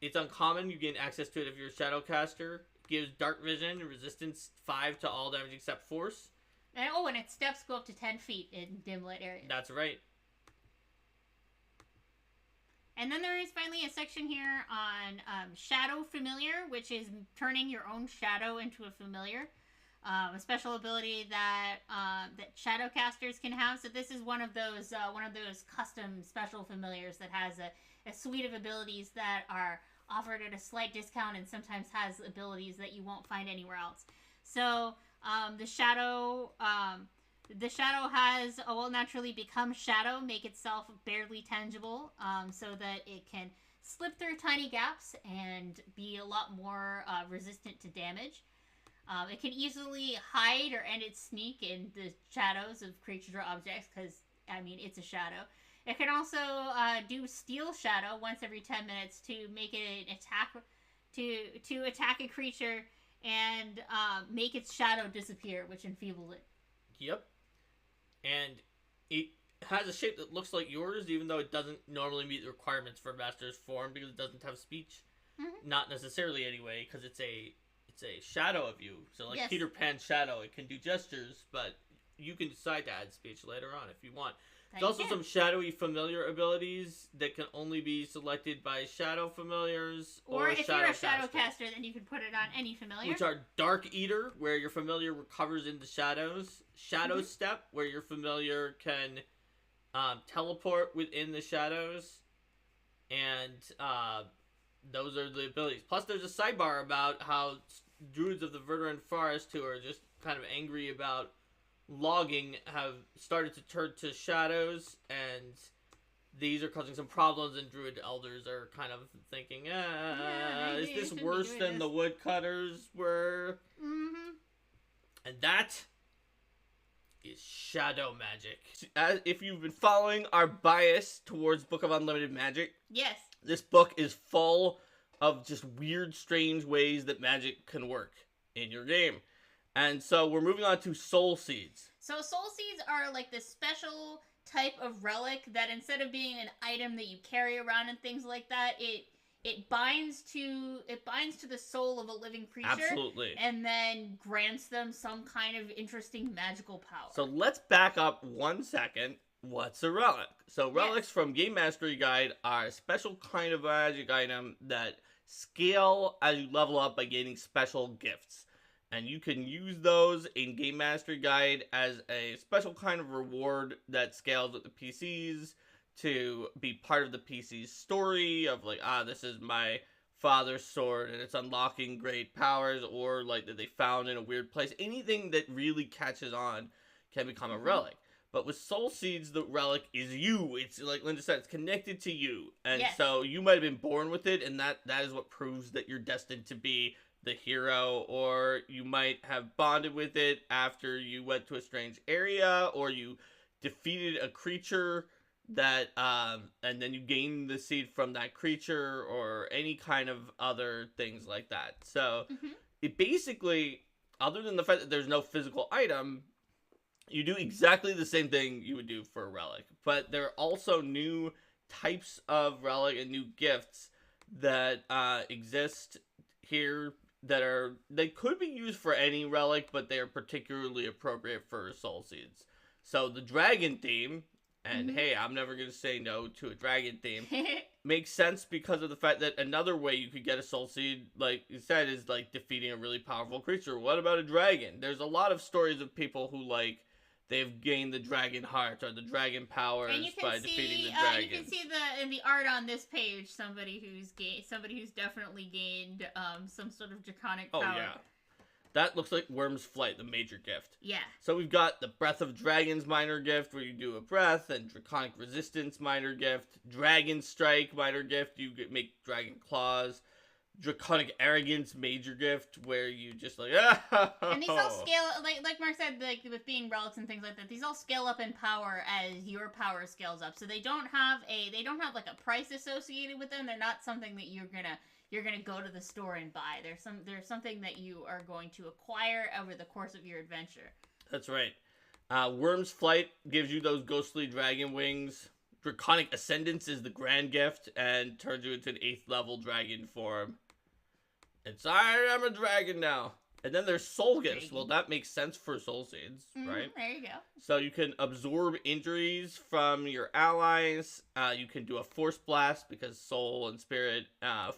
It's uncommon. You gain access to it if you're a Shadowcaster. It gives dark vision and resistance 5 to all damage except force. And its steps go up to 10 feet in dim lit areas. That's right. And then there is finally a section here on Shadow Familiar, which is turning your own shadow into a familiar. A special ability that Shadowcasters can have. So this is one of those custom special familiars that has a suite of abilities that are offered at a slight discount and sometimes has abilities that you won't find anywhere else. So the shadow will naturally become shadow, make itself barely tangible, so that it can slip through tiny gaps and be a lot more resistant to damage. It can easily hide or end its sneak in the shadows of creatures or objects, because, it's a shadow. It can also do Steal Shadow once every 10 minutes to make it an attack, to attack a creature and make its shadow disappear, which enfeebles it. Yep. And it has a shape that looks like yours, even though it doesn't normally meet the requirements for Master's form, because it doesn't have speech. Mm-hmm. Not necessarily, anyway, because it's a shadow of you. So, like, yes. Peter Pan's shadow, it can do gestures, but you can decide to add speech later on if you want. There's also some shadowy familiar abilities that can only be selected by shadow familiars or if you're a Shadowcaster, then you can put it on any familiar. Which are Dark Eater, where your familiar recovers in the shadows. Shadow Step, where your familiar can teleport within the shadows. And those are the abilities. Plus, there's a sidebar about how druids of the Verduran Forest, who are just kind of angry about logging, have started to turn to shadows, and these are causing some problems, and druid elders are kind of thinking, is this worse than the woodcutters were? Mm-hmm. And that is shadow magic. If you've been following our bias towards Book of Unlimited Magic, yes, this book is full of just weird, strange ways that magic can work in your game. And so we're moving on to Soul Seeds. So Soul Seeds are like this special type of relic that instead of being an item that you carry around and things like that, it binds to the soul of a living creature. Absolutely. And then grants them some kind of interesting magical power. So let's back up 1 second. What's a relic? So relics from Game Mastery Guide are a special kind of magic item that scale as you level up by gaining special gifts. And you can use those in Game Mastery Guide as a special kind of reward that scales with the PCs to be part of the PC's story of like, this is my father's sword and it's unlocking great powers, or like that they found in a weird place. Anything that really catches on can become a relic. But with Soul Seeds, the relic is you. It's like Linda said, it's connected to you. And so you might have been born with it, and that is what proves that you're destined to be the hero, or you might have bonded with it after you went to a strange area, or you defeated a creature that and then you gain the seed from that creature, or any kind of other things like that. So it basically, other than the fact that there's no physical item, you do exactly the same thing you would do for a relic, but there are also new types of relic and new gifts that exist here that they could be used for any relic, but they are particularly appropriate for soul seeds. So the dragon theme, and hey, I'm never going to say no to a dragon theme, makes sense because of the fact that another way you could get a soul seed, like you said, is like defeating a really powerful creature. What about a dragon? There's a lot of stories of people who they've gained the dragon heart or the dragon powers by defeating the dragon. You can see in the art on this page somebody who's definitely gained some sort of draconic power. Oh yeah. That looks like Worm's Flight, the major gift. Yeah. So we've got the Breath of Dragons minor gift, where you do a breath, and Draconic Resistance minor gift, Dragon Strike minor gift, you make dragon claws, Draconic Arrogance major gift, where you just and these all scale, like Mark said, like with being relics and things like that, these all scale up in power as your power scales up. So they don't have like a price associated with them. They're not something that you're gonna go to the store and buy. There's something that you are going to acquire over the course of your adventure. That's right. Worm's Flight gives you those ghostly dragon wings. Draconic Ascendance is the grand gift and turns you into an 8th level dragon form. I am a dragon now. And then there's soul gifts. Well, that makes sense for soul seeds, right? There you go. So you can absorb injuries from your allies. You can do a force blast because soul and spirit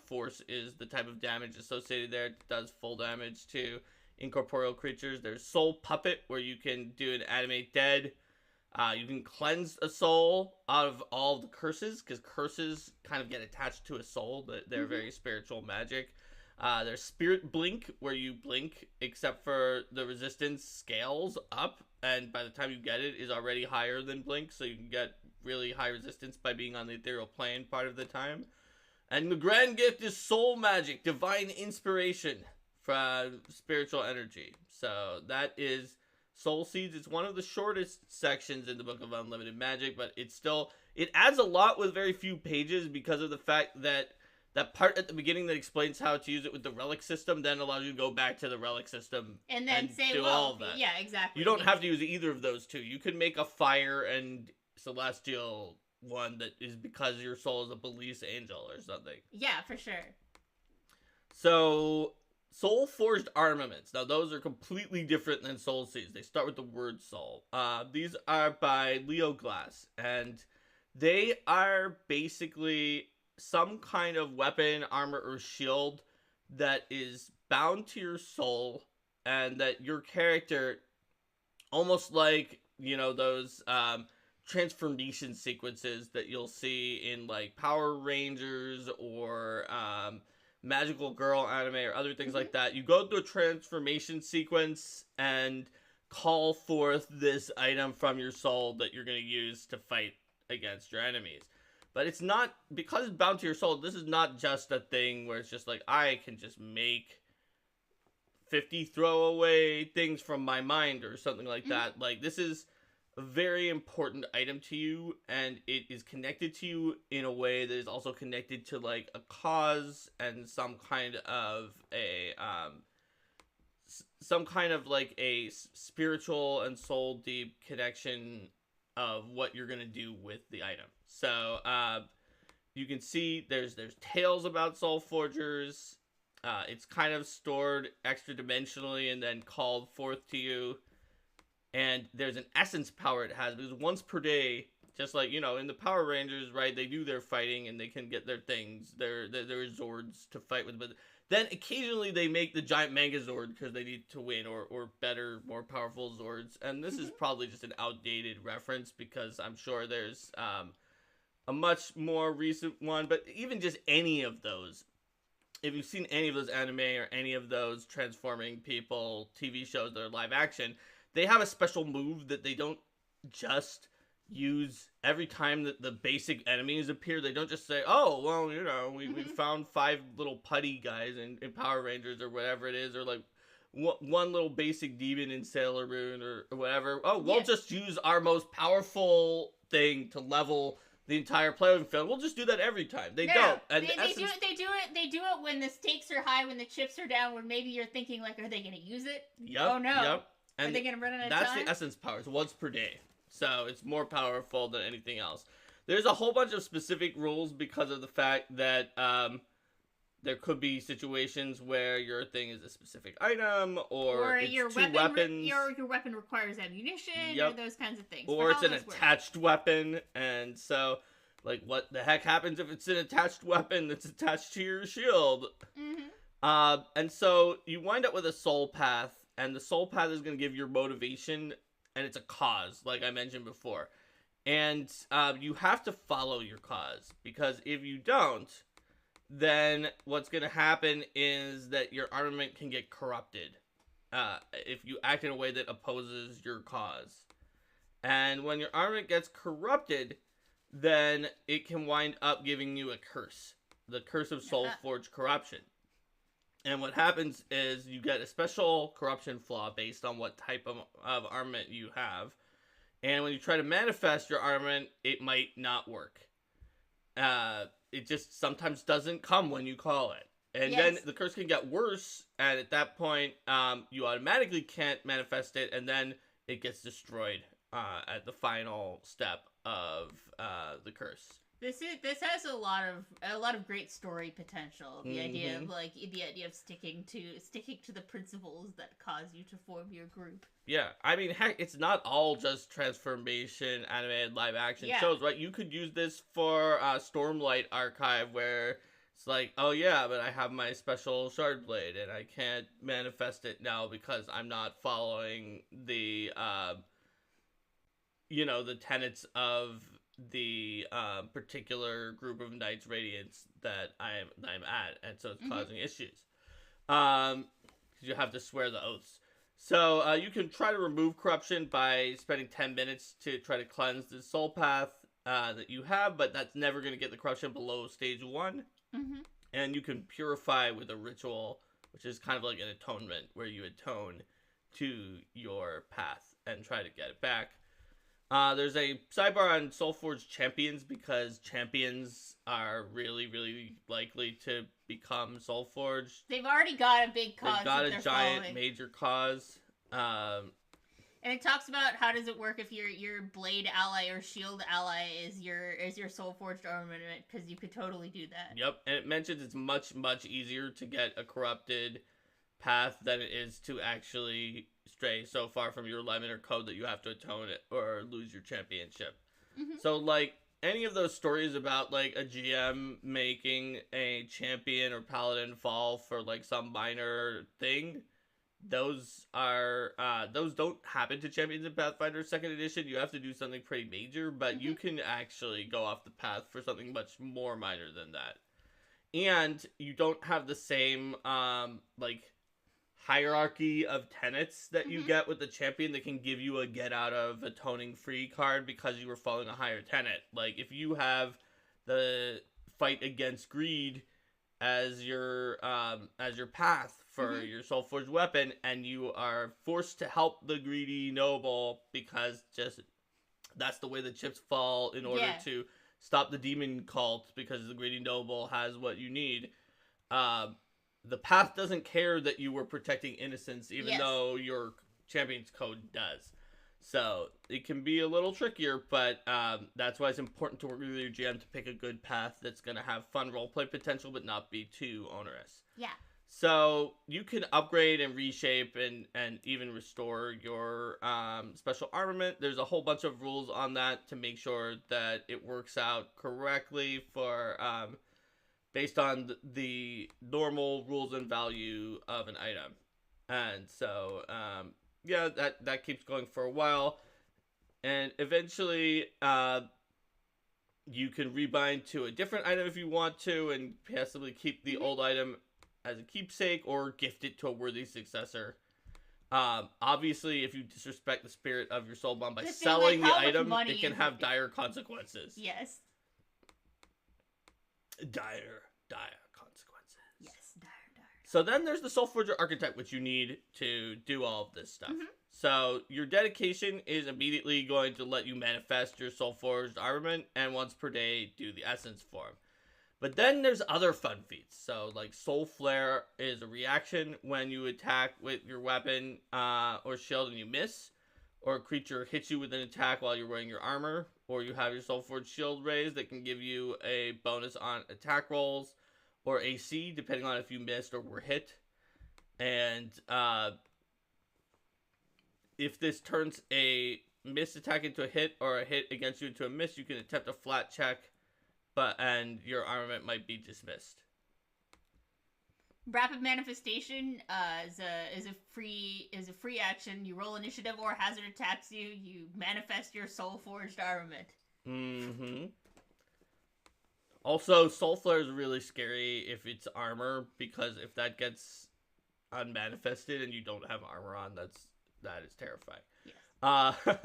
force is the type of damage associated there. It does full damage to incorporeal creatures. There's soul puppet, where you can do an animate dead. You can cleanse a soul out of all of the curses, because curses kind of get attached to a soul. They're very spiritual magic. There's Spirit Blink, where you blink, except for the resistance scales up, and by the time you get it is already higher than Blink, so you can get really high resistance by being on the ethereal plane part of the time. And the grand gift is Soul Magic, Divine Inspiration from spiritual energy. So that is Soul Seeds. It's one of the shortest sections in the Book of Unlimited Magic, but it adds a lot with very few pages, because of the fact that that part at the beginning that explains how to use it with the relic system then allows you to go back to the relic system and then do all of that. Yeah, exactly. You don't have to use either of those two. You can make a fire and celestial one that is because your soul is a Belize angel or something. Yeah, for sure. So, Soul Forged Armaments. Now, those are completely different than Soul Seeds. They start with the word soul. These are by Leo Glass, and they are basically some kind of weapon, armor, or shield that is bound to your soul, and that your character, almost like, those transformation sequences that you'll see in like Power Rangers or Magical Girl anime or other things like that. You go through a transformation sequence and call forth this item from your soul that you're going to use to fight against your enemies. But it's not, because it's bound to your soul, this is not just a thing where it's just like, I can just make 50 throwaway things from my mind or something like that. Like, this is a very important item to you, and it is connected to you in a way that is also connected to, like, a cause and some kind of a spiritual and soul deep connection of what you're gonna do with the item. So you can see there's tales about Soul Forgers. It's kind of stored extra dimensionally and then called forth to you. And there's an essence power it has, because once per day, just like, in the Power Rangers, right, they do their fighting and they can get their things, their Zords to fight with, but then occasionally they make the giant Mega Zord because they need to win, or better, more powerful Zords. And this is probably just an outdated reference, because I'm sure there's a much more recent one, but even just any of those, if you've seen any of those anime or any of those transforming people TV shows that are live action, they have a special move that they don't just use every time that the basic enemies appear. They don't just say, oh, well, you know, we found 5 little putty guys in Power Rangers or whatever it is, or like one little basic demon in Sailor Moon or whatever. Oh, we'll just use our most powerful thing to level the entire playing field. We'll just do that every time. They don't. And they do it when the stakes are high, when the chips are down, when maybe you're thinking like, are they going to use it? Yep. Oh no. Yep. And are they going to run out of time? That's the essence power. It's once per day. So it's more powerful than anything else. There's a whole bunch of specific rules because of the fact that there could be situations where your thing is a specific item, or it's your weapons. Your weapon requires ammunition, or those kinds of things. Or it's an attached weapon, and so, like, what the heck happens if it's an attached weapon that's attached to your shield? Mm-hmm. And so you wind up with a soul path, and the soul path is going to give your motivation, and it's a cause, like I mentioned before. And you have to follow your cause, because if you don't, then what's going to happen is that your armament can get corrupted if you act in a way that opposes your cause. And when your armament gets corrupted, then it can wind up giving you a curse. The Curse of Soulforge Corruption. And what happens is you get a special corruption flaw based on what type of armament you have. And when you try to manifest your armament, it might not work. It just sometimes doesn't come when you call it. And then the curse can get worse, and at that point, you automatically can't manifest it, and then it gets destroyed at the final step of the curse. This has a lot of great story potential. The idea of sticking to the principles that cause you to form your group. Yeah, I mean, heck, it's not all just transformation, animated live action shows, right? You could use this for Stormlight Archive, where it's like, oh yeah, but I have my special shard blade, and I can't manifest it now because I'm not following the, the tenets of the particular group of Knights Radiance that I'm at, and so it's causing issues. Because you have to swear the oaths. So you can try to remove corruption by spending 10 minutes to try to cleanse the soul path that you have, but that's never going to get the corruption below stage 1. Mm-hmm. And you can purify with a ritual, which is kind of like an atonement, where you atone to your path and try to get it back. There's a sidebar on Soulforge champions, because champions are really, really likely to become Soulforged. They've already got a big cause. They've got a giant major cause. And it talks about how does it work if your blade ally or shield ally is your Soulforged armament, because you could totally do that. Yep, and it mentions it's much, much easier to get a corrupted path than it is to actually stray so far from your alignment or code that you have to atone it or lose your championship. Mm-hmm. So, like, any of those stories about, like, a GM making a champion or paladin fall for, like, some minor thing, those don't happen to champions in Pathfinder 2nd edition. You have to do something pretty major, but you can actually go off the path for something much more minor than that. And you don't have the same, hierarchy of tenets that you get with the champion that can give you a get out of atoning free card because you were following a higher tenet. Like, if you have the fight against greed as your path for your Soulforged weapon, and you are forced to help the greedy noble because just that's the way the chips fall in order to stop the demon cult, because the greedy noble has what you need. The path doesn't care that you were protecting innocence, even though your champion's code does. So it can be a little trickier, but that's why it's important to work with your GM to pick a good path that's going to have fun roleplay potential, but not be too onerous. Yeah. So you can upgrade and reshape and even restore your special armament. There's a whole bunch of rules on that to make sure that it works out correctly for based on the normal rules and value of an item. And so, that keeps going for a while. And eventually, you can rebind to a different item if you want to, and possibly keep the old item as a keepsake, or gift it to a worthy successor. Obviously, if you disrespect the spirit of your soulbound by The thing, selling like, the how much item, money it can is have it? dire consequences. Yes. Dire consequences. Yes, dire. So then there's the Soulforger Architect, which you need to do all of this stuff. Mhm. So your dedication is immediately going to let you manifest your Soulforged armament, and once per day do the essence form. But then there's other fun feats. So like Soul Flare is a reaction when you attack with your weapon or shield and you miss, or a creature hits you with an attack while you're wearing your armor, or you have your Soulforged shield raised that can give you a bonus on attack rolls or AC, depending on if you missed or were hit. And if this turns a miss attack into a hit or a hit against you into a miss, you can attempt a flat check, and your armament might be dismissed. Rapid manifestation is a free action. You roll initiative or hazard attacks you. You manifest your soul forged armament. Mm-hmm. Also, Soul Flare is really scary if it's armor, because if that gets unmanifested and you don't have armor on, that is terrifying. Yes.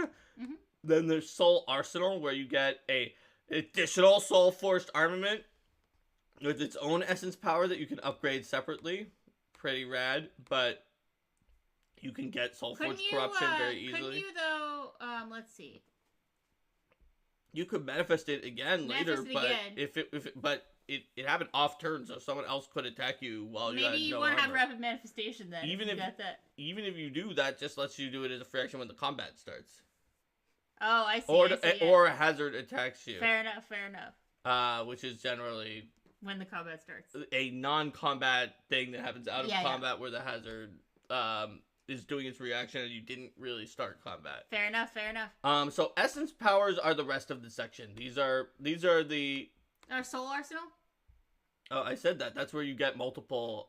Then there's Soul Arsenal, where you get a additional Soul Forged armament with its own essence power that you can upgrade separately. Pretty rad, but you can get Soul Forged Corruption very easily. Couldn't you though? Let's see. You could manifest it again later, but it happened off turn, so someone else could attack you while you had no armor. Maybe you want to have rapid manifestation then. Even if you do that, just lets you do it as a free action when the combat starts. Oh, I see. Or a hazard attacks you. Fair enough. Which is generally when the combat starts. A non-combat thing that happens out of combat where the hazard is doing its reaction and you didn't really start combat. Fair enough. So essence powers are the rest of the section. These are the Our Soul Arsenal? Oh, I said that. That's where you get multiple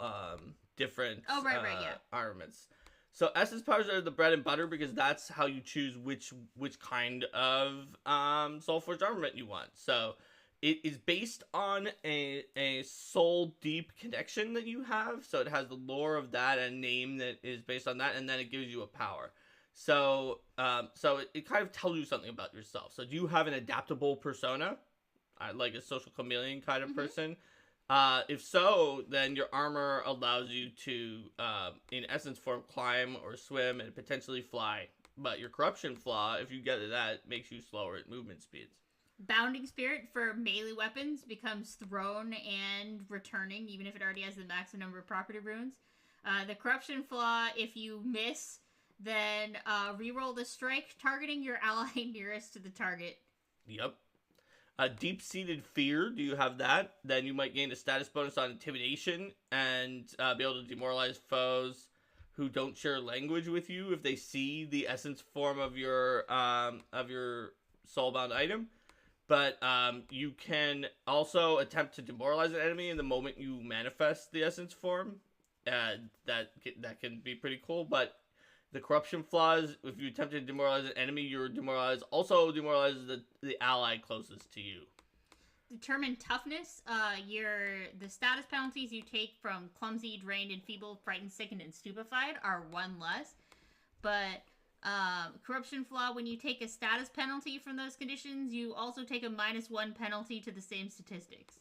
different armaments. So essence powers are the bread and butter, because that's how you choose which kind of Soulforged armament you want. So it is based on a soul deep connection that you have. So it has the lore of that and name that is based on that, and then it gives you a power. So it kind of tells you something about yourself. So do you have an adaptable persona, like a social chameleon kind of person? If so, then your armor allows you to, in essence form, climb or swim and potentially fly. But your corruption flaw, if you get that, makes you slower at movement speeds. Bounding Spirit for melee weapons becomes thrown and returning, even if it already has the maximum number of property runes. The corruption flaw, if you miss, then reroll the strike, targeting your ally nearest to the target. Yep. Deep-seated fear, do you have that? Then you might gain a status bonus on intimidation and be able to demoralize foes who don't share language with you if they see the essence form of your soulbound item. But you can also attempt to demoralize an enemy in the moment you manifest the essence form. That can be pretty cool, but the corruption flaws, if you attempt to demoralize an enemy, you're demoralized. Also demoralizes the ally closest to you. Determine toughness. The status penalties you take from clumsy, drained, enfeebled, frightened, sickened, and stupefied are 1 less. But corruption flaw, when you take a status penalty from those conditions, you also take a -1 penalty to the same statistics.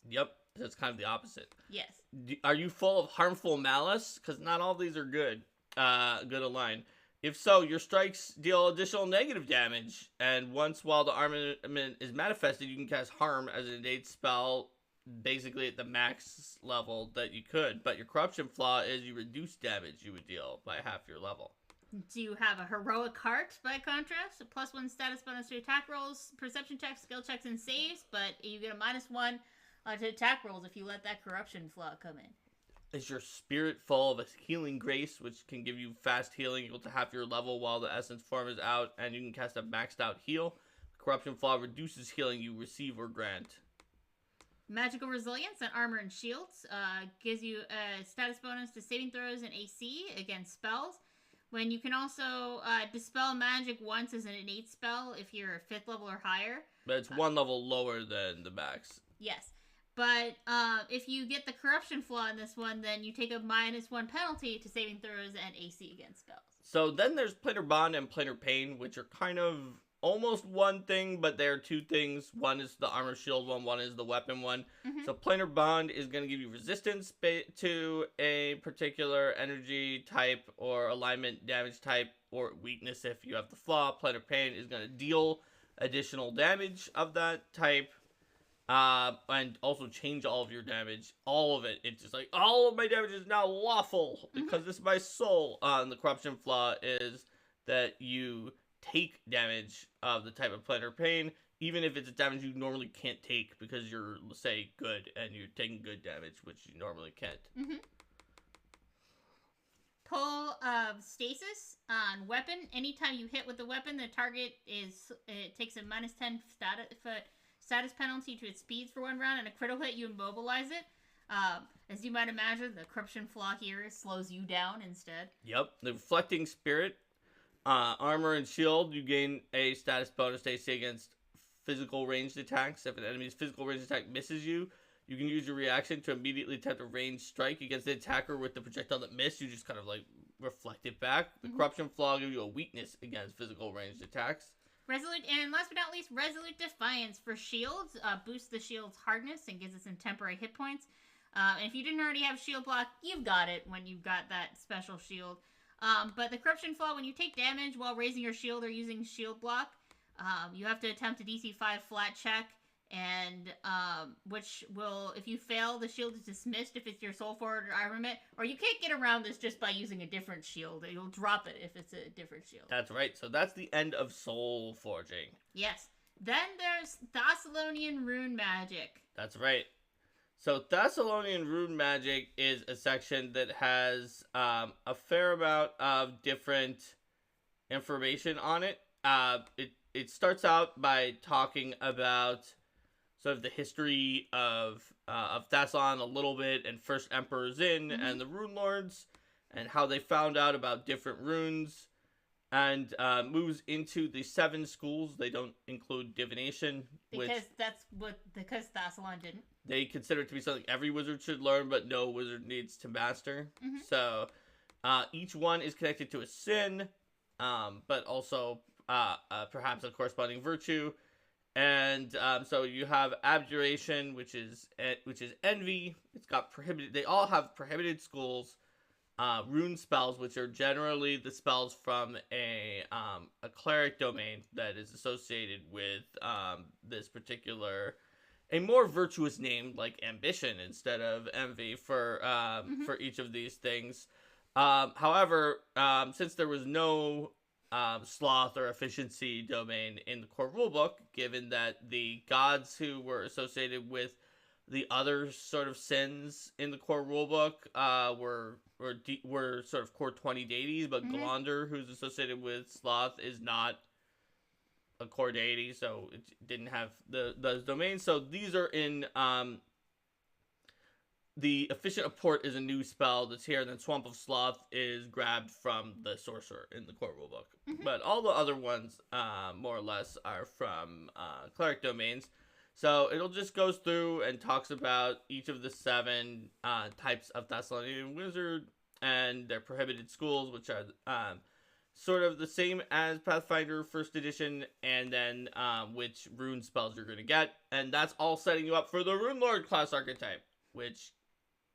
Yep, that's kind of the opposite. Yes. Are you full of harmful malice? Because not all of these are good. Good align. If so, your strikes deal additional negative damage, and once while the armament is manifested, you can cast Harm as an innate spell, basically at the max level that you could. But your corruption flaw is you reduce damage you would deal by half your level. Do you have a heroic heart, by contrast? A +1 status bonus to attack rolls, perception checks, skill checks, and saves, but you get a -1 to attack rolls if you let that corruption flaw come in. Is your spirit full of a healing grace, which can give you fast healing equal to half your level while the essence form is out, and you can cast a maxed out heal. Corruption flaw reduces healing you receive or grant. Magical resilience on armor and shields gives you a status bonus to saving throws and AC against spells. When you can also dispel magic once as an innate spell if you're 5th level or higher. But it's 1 level lower than the max. Yes. But if you get the corruption flaw in this one, then you take a -1 penalty to saving throws and AC against spells. So then there's Planar Bond and Planar Pain, which are kind of almost one thing, but they're two things. One is the armor shield one is the weapon one. Mm-hmm. So Planar Bond is going to give you resistance to a particular energy type or alignment damage type or weakness if you have the flaw. Planar Pain is going to deal additional damage of that type. And also change all of your damage. All of it. It's just like, all of my damage is now lawful because this is my soul. And the corruption flaw is that you take damage of the type of Planar Pain, even if it's a damage you normally can't take because you're, say, good and you're taking good damage, which you normally can't. Mm-hmm. Pull Stasis on weapon. Anytime you hit with the weapon, the target takes a -10 status penalty to its speeds for 1 round, and a critical hit, you immobilize it. As you might imagine, the corruption flaw here slows you down instead. Yep. The Reflecting Spirit, armor and shield, you gain a status bonus to AC against physical ranged attacks. If an enemy's physical ranged attack misses you, you can use your reaction to immediately attempt a ranged strike against the attacker with the projectile that missed. You just kind of like reflect it back. The corruption flaw gives you a weakness against physical ranged attacks. Resolute, and last but not least, Resolute Defiance for shields. Boosts the shield's hardness and gives it some temporary hit points. And if you didn't already have shield block, you've got it when you've got that special shield. But the corruption flaw, when you take damage while raising your shield or using shield block, you have to attempt a DC 5 flat check, and which will, if you fail, the shield is dismissed if it's your soul forward or armament, or you can't get around this just by using a different shield. You'll drop it if it's a different shield. That's right. So that's the end of Soul Forging. Yes. Then there's Thassilonian Rune Magic. That's right. So Thassilonian Rune Magic is a section that has a fair amount of different information on it. It starts out by talking about sort of the history of Thassilon a little bit, and First Emperor Zin and the Rune Lords, and how they found out about different runes, and moves into the 7 schools. They don't include divination, because Thassilon didn't. They consider it to be something every wizard should learn, but no wizard needs to master. So each one is connected to a sin, but also perhaps a corresponding virtue. And so you have Abjuration, which is envy. It's got prohibited. They all have prohibited schools. Rune spells, which are generally the spells from a cleric domain that is associated with this particular, a more virtuous name like ambition instead of envy for each of these things. However, since there was no sloth or efficiency domain in the core rulebook, given that the gods who were associated with the other sort of sins in the core rulebook were sort of core 20 deities, but Galander, who's associated with sloth, is not a core deity, so it didn't have those domains. So these are in the Efficient Apport is a new spell that's here, and then Swamp of Sloth is grabbed from the Sorcerer in the core rulebook. But all the other ones, more or less, are from cleric domains. So it'll just goes through and talks about each of the 7 types of Thassilonian wizard and their prohibited schools, which are sort of the same as Pathfinder 1st edition, and then which rune spells you're going to get. And that's all setting you up for the Rune Lord class archetype, which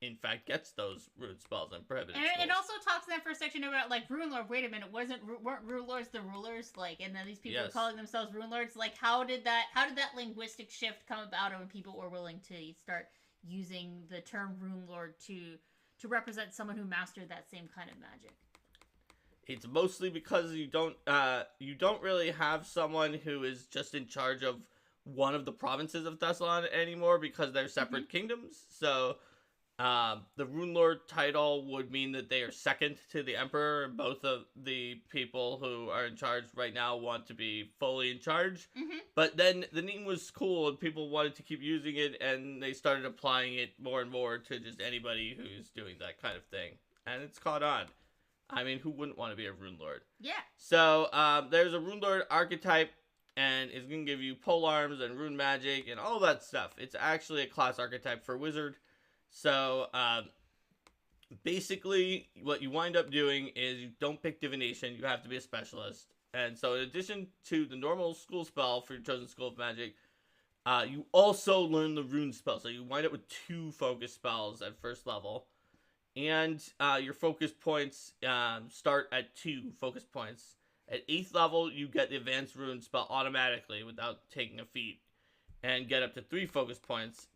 in fact gets those rune spells and prohibited schools. It also talks in that first section about, like, Rune Lord. Wait a minute, weren't Rune Lords the rulers? Like, and then these people are calling themselves Rune Lords. Like, how did that linguistic shift come about when people were willing to start using the term Rune Lord to represent someone who mastered that same kind of magic? It's mostly because you don't really have someone who is just in charge of one of the provinces of Thassilon anymore, because they're separate kingdoms. So the Rune Lord title would mean that they are second to the Emperor, and both of the people who are in charge right now want to be fully in charge. But then the name was cool, and people wanted to keep using it, and they started applying it more and more to just anybody who's doing that kind of thing. And it's caught on. I mean, who wouldn't want to be a Rune Lord? Yeah. So there's a Rune Lord archetype and it's going to give you polearms and rune magic and all that stuff. It's actually a class archetype for wizard. So, basically, what you wind up doing is you don't pick divination, you have to be a specialist. And so in addition to the normal school spell for your chosen school of magic, you also learn the rune spell. So you wind up with 2 focus spells at first level. And your focus points start at 2 focus points. At 8th level, you get the advanced rune spell automatically without taking a feat. And get up to 3 focus points.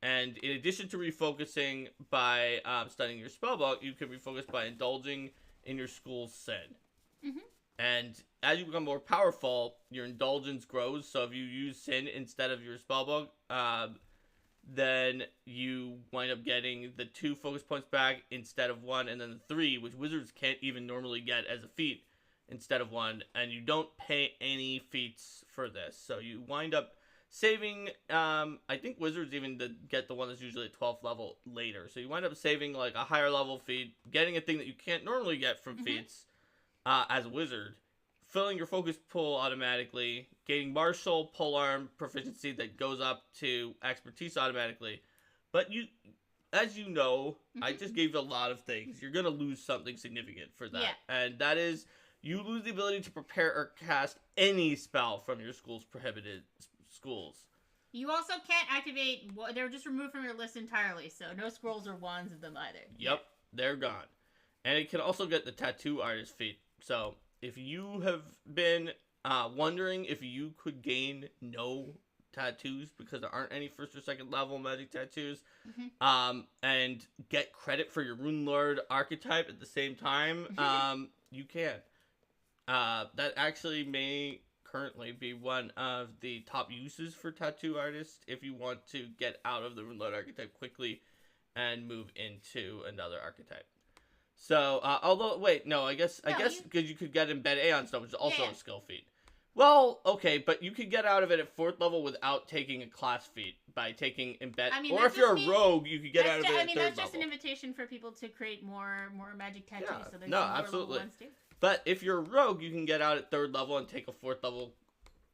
And in addition to refocusing by studying your spellbook, you can refocus by indulging in your school's sin. Mm-hmm. And as you become more powerful, your indulgence grows. So if you use sin instead of your spellbook, then you wind up getting the 2 focus points back instead of 1, and then the 3, which wizards can't even normally get as a feat instead of 1. And you don't pay any feats for this. So you wind up saving, I think wizards even get the one that's usually at 12th level later. So you wind up saving like a higher level feat, getting a thing that you can't normally get from feats as a wizard, filling your focus pool automatically, gaining martial polearm proficiency that goes up to expertise automatically. But you, as you know, I just gave you a lot of things. You're going to lose something significant for that. Yeah. And that is, you lose the ability to prepare or cast any spell from your school's prohibited schools. You also can't activate, they're just removed from your list entirely, so no scrolls or wands of them either. Yep, they're gone. And it can also get the tattoo artist feat. So if you have been wondering if you could gain no tattoos because there aren't any 1st or 2nd level magic tattoos, and get credit for your Rune Lord archetype at the same time, you can. That actually may currently be one of the top uses for tattoo artists if you want to get out of the Rune Lord archetype quickly and move into another archetype. So, although, wait, no, I guess because you could get Embed Aeon Stone, which is also a skill feat. Well, okay, but you could get out of it at 4th level without taking a class feat by taking Embed. Or if you're a rogue, you could get out of it at 3rd level. That's just an invitation for people to create more magic tattoos. Yeah, so there's no, more absolutely. level ones too. But if you're a rogue, you can get out at 3rd level and take a 4th level,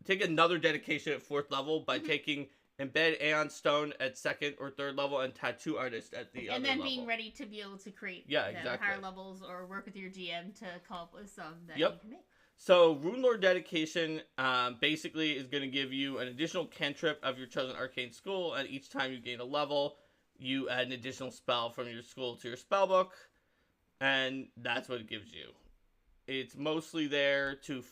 take another dedication at 4th level by taking Embed Aeon Stone at 2nd or 3rd level and Tattoo Artist at the other level. And then being ready to be able to create higher levels or work with your GM to come up with some that you can make. So Rune Lord Dedication basically is going to give you an additional cantrip of your chosen arcane school, and each time you gain a level, you add an additional spell from your school to your spellbook, and that's what it gives you. It's mostly there to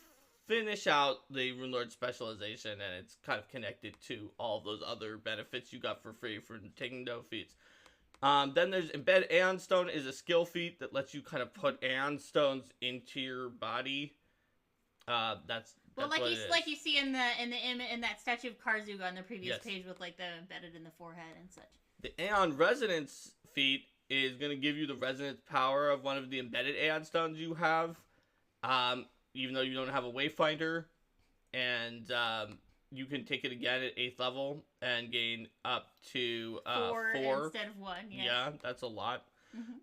finish out the Rune Lord specialization, and it's kind of connected to all those other benefits you got for free for taking no feats. Then there's Embed Aeon Stone is a skill feat that lets you kind of put Aeon Stones into your body. That's like you see in that statue of Karzuga on the previous page with like the embedded in the forehead and such. The Aeon Resonance feat is going to give you the resonance power of one of the embedded Aeon Stones you have. Even though you don't have a Wayfinder, and you can take it again at 8th level and gain up to 4 instead of 1. Yes. Yeah, that's a lot.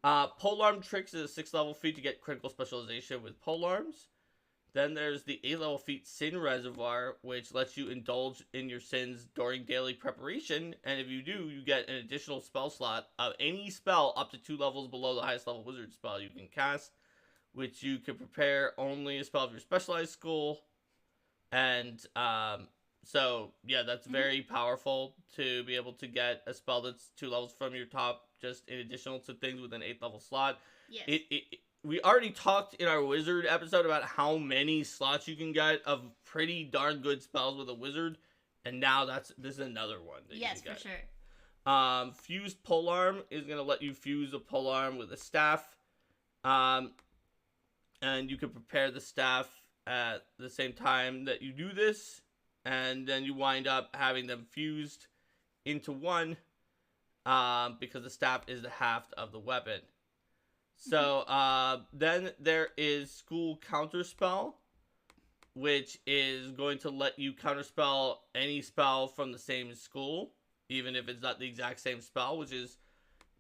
Polearm Tricks is a 6th level feat to get critical specialization with polearms. Then there's the 8th level feat Sin Reservoir, which lets you indulge in your sins during daily preparation, and if you do, you get an additional spell slot of any spell up to 2 levels below the highest level wizard spell you can cast, which you can prepare only a spell of your specialized school. And so yeah, that's very powerful to be able to get a spell that's 2 levels from your top, just in additional to things with an 8th level slot. Yes. We already talked in our wizard episode about how many slots you can get of pretty darn good spells with a wizard, and now this is another one that you can get. For sure. Fused Polearm is going to let you fuse a polearm with a staff. And you can prepare the staff at the same time that you do this, and then you wind up having them fused into one, because the staff is the haft of the weapon. So, then there is School Counterspell, which is going to let you counterspell any spell from the same school, even if it's not the exact same spell, which is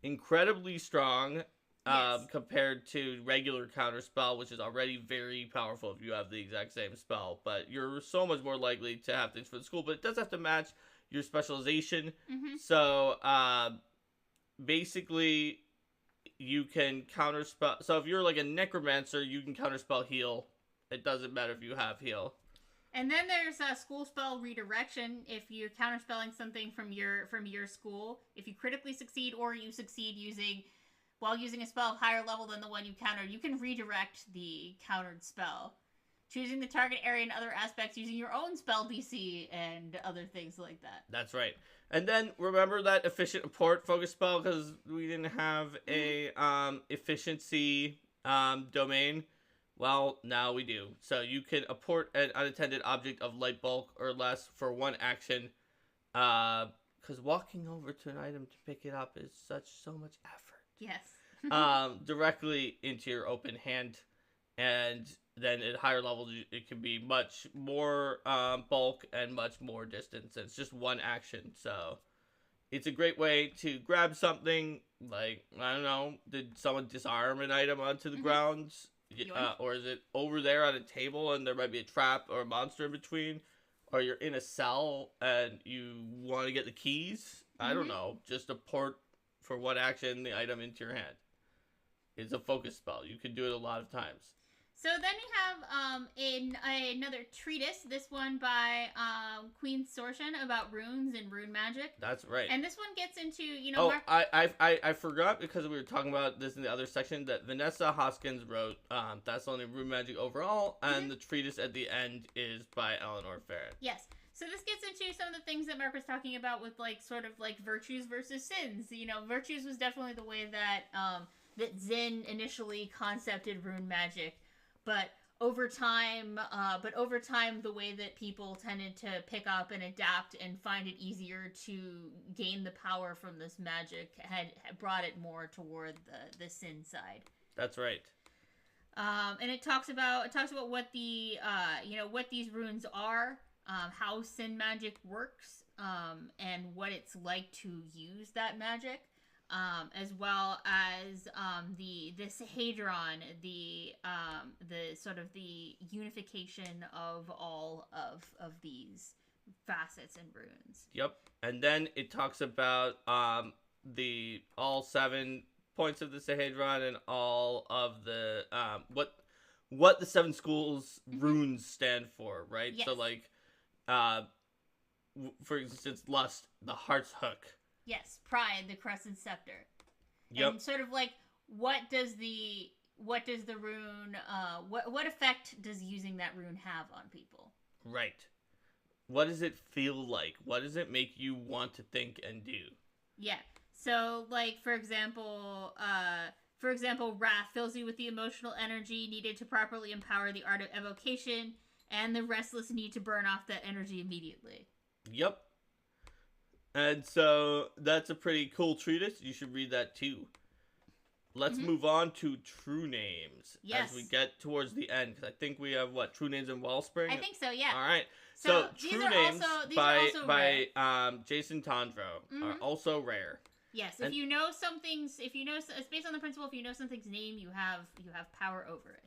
incredibly strong. Yes. compared to regular counterspell, which is already very powerful if you have the exact same spell. But you're so much more likely to have things for the school, but it does have to match your specialization. Mm-hmm. So basically, you can counterspell. So if you're like a necromancer, you can counterspell heal. It doesn't matter if you have heal. And then there's a school spell redirection. If you're counterspelling something from your school, if you critically succeed or you succeed while using a spell of higher level than the one you countered, you can redirect the countered spell, choosing the target area and other aspects using your own spell DC and other things like that. That's right. And then remember that efficient apport focus spell, because we didn't have a efficiency domain. Well, now we do. So you can apport an unattended object of light bulk or less for one action. Because walking over to an item to pick it up is so much effort. Yes. Directly into your open hand. And then at higher levels, it can be much more bulk and much more distance. It's just one action. So it's a great way to grab something. Like, I don't know, did someone disarm an item onto the ground? Or is it over there on a table and there might be a trap or a monster in between? Or you're in a cell and you want to get the keys? I don't know. Just apport for one action the item into your hand. It's a focus spell. You can do it a lot of times. So then you have another treatise, this one by Queen Sortian about runes and rune magic. That's right. And this one gets into, I forgot, because we were talking about this in the other section, that Vanessa Hoskins wrote Thessalonian Rune Magic overall, and the treatise at the end is by Eleanor Farron. Yes. So this gets into some of the things that Mark was talking about with virtues versus sins. Virtues was definitely the way that that Zin initially concepted rune magic. But over time, the way that people tended to pick up and adapt and find it easier to gain the power from this magic had brought it more toward the sin side. That's right. And it talks about what what these runes are, how sin magic works, and what it's like to use that magic. As well as the Sahedron, the sort of the unification of all of these facets and runes. Yep. And then it talks about the all 7 points of the Sahedron and all of the what the 7 schools runes stand for, right? Yes. So like for instance, lust, the heart's hook. Yes, pride, the crescent scepter. Yep. And sort of like, what does the rune, what effect does using that rune have on people? Right. What does it feel like? What does it make you want to think and do? Yeah. So, like, for example, wrath fills you with the emotional energy needed to properly empower the art of evocation and the restless need to burn off that energy immediately. Yep. And so that's a pretty cool treatise. You should read that too. Let's move on to true names as we get towards the end, because I think we have true names in Wellspring. I think so. Yeah. All right. So true names by Jason Tondro are also rare. Yes. If you know something's, it's based on the principle. If you know something's name, you have power over it.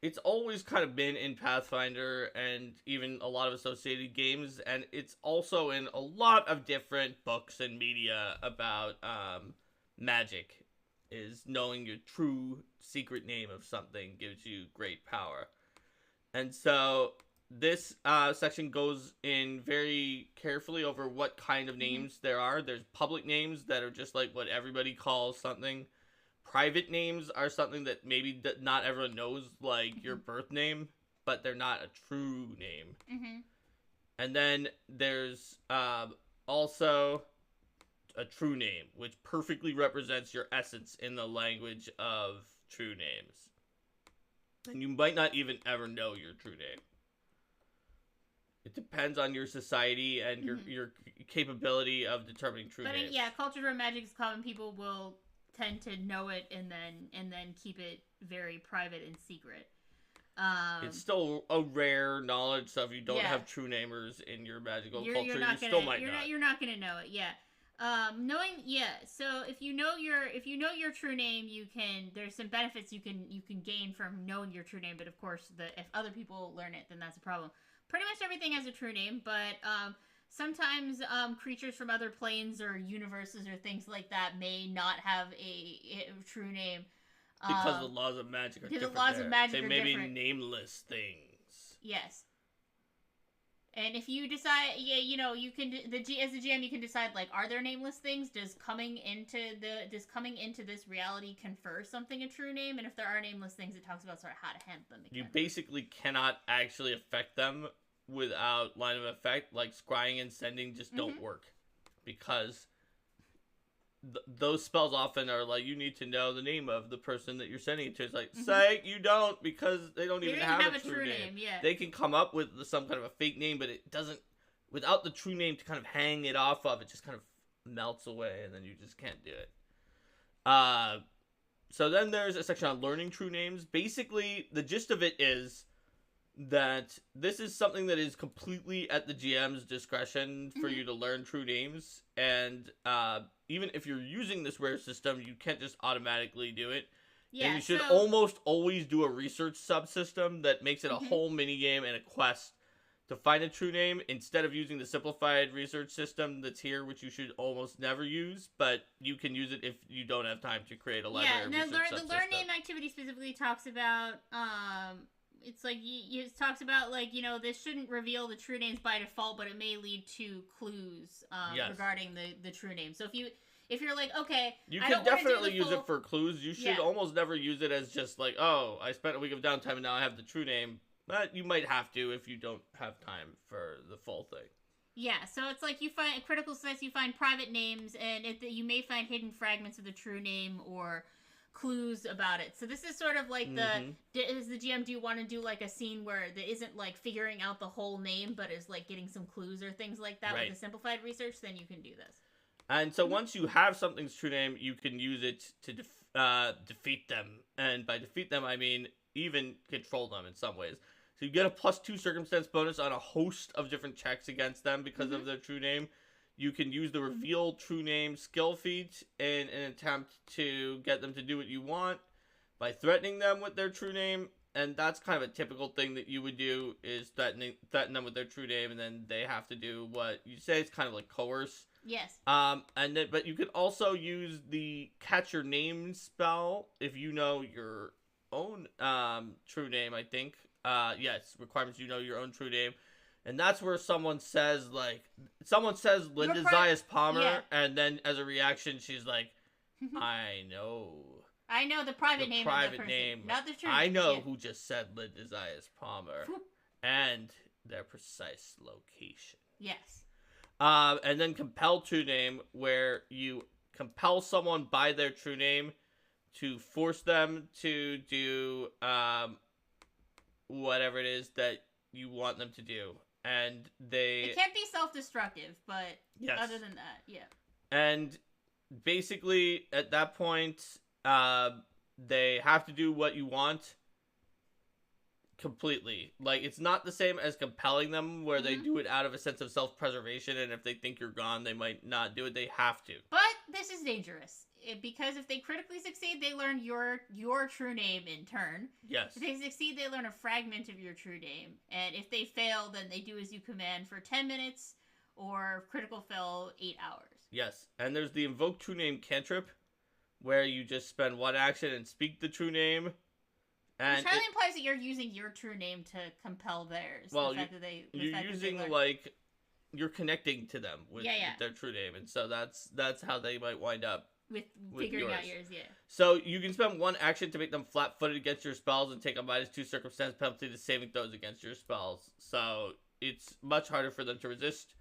It's always kind of been in Pathfinder and even a lot of associated games, and it's also in a lot of different books and media about magic, is knowing your true secret name of something gives you great power. And so this section goes in very carefully over what kind of names there are. There's public names that are just like what everybody calls something. Private names are something that maybe not everyone knows, like your birth name, but they're not a true name. And then there's also a true name, which perfectly represents your essence in the language of true names. And you might not even ever know your true name. It depends on your society and your capability of determining true names. But yeah, culture where magic is common, people will tend to know it and then keep it very private and secret. It's still a rare knowledge, so if you don't have true namers in your magical culture, you still might not. You're not going to know it, yeah. So if you know your true name, there's some benefits you can gain from knowing your true name. But of course, if other people learn it, then that's a problem. Pretty much everything has a true name, but sometimes creatures from other planes or universes or things like that may not have a true name. Because the laws of magic are different. They may be nameless things. Yes. And if you decide, you can as a GM, you can decide like, are there nameless things? Does coming into this reality confer something a true name? And if there are nameless things, it talks about sort of how to handle them. You basically cannot actually affect them without line of effect. Like scrying and sending just don't work, because those spells often are like, you need to know the name of the person that you're sending it to. It's like, psych, you don't, because they don't even have a true name. Yeah. They can come up with some kind of a fake name, but it doesn't, without the true name to kind of hang it off of, it just kind of melts away, and then you just can't do it. So then there's a section on learning true names. Basically, the gist of it is that this is something that is completely at the GM's discretion for you to learn true names, and even if you're using this rare system, you can't just automatically do it. Yeah, and you should almost always do a research subsystem that makes it a whole minigame and a quest to find a true name, instead of using the simplified research system that's here, which you should almost never use, but you can use it if you don't have time to create a library research subsystem. The learn name activity specifically talks about it's like it talks about, like, this shouldn't reveal the true names by default, but it may lead to clues regarding the true name. So if you're like, okay, you can definitely use it for clues. You should almost never use it as just like, oh, I spent a week of downtime and now I have the true name. But you might have to if you don't have time for the full thing. Yeah, so it's like you find critical success, you find private names, and you may find hidden fragments of the true name or clues about it. So this is sort of like as the GM, do you want to do like a scene where there isn't like figuring out the whole name, but is like getting some clues or things like that with the simplified research? Then you can do this. And so once you have something's true name, you can use it to defeat them. And by defeat them, I mean even control them in some ways. So you get a +2 circumstance bonus on a host of different checks against them because of their true name. You can use the reveal true name skill feat in an attempt to get them to do what you want by threatening them with their true name. And that's kind of a typical thing that you would do, is threaten them with their true name, and then they have to do what you say. It's kind of like coerce. Yes. But you could also use the catch your name spell if you know your own true name, I think. Yes, requirements you know your own true name. And that's where someone says Linda Zayas Palmer, and then as a reaction, she's like, I know the private name of the person, not the true name. I know who just said Linda Zayas Palmer, and their precise location. Yes. And then compel true name, where you compel someone by their true name to force them to do whatever it is that you want them to do. And it can't be self-destructive, but other than that, yeah. And basically, at that point, they have to do what you want completely. Like, it's not the same as compelling them, where they do it out of a sense of self-preservation, and if they think you're gone, they might not do it. They have to. But this is dangerous, because if they critically succeed, they learn your true name in turn. Yes. If they succeed, they learn a fragment of your true name. And if they fail, then they do as you command for 10 minutes, or critical fail, 8 hours. Yes. And there's the invoke true name cantrip, where you just spend one action and speak the true name. And which highly implies that you're using your true name to compel theirs. Well, you're connecting to them with their true name, and so that's how they might wind up with figuring out yours. Yeah. So you can spend one action to make them flat-footed against your spells and take a -2 circumstance penalty to saving throws against your spells. So it's much harder for them to resist.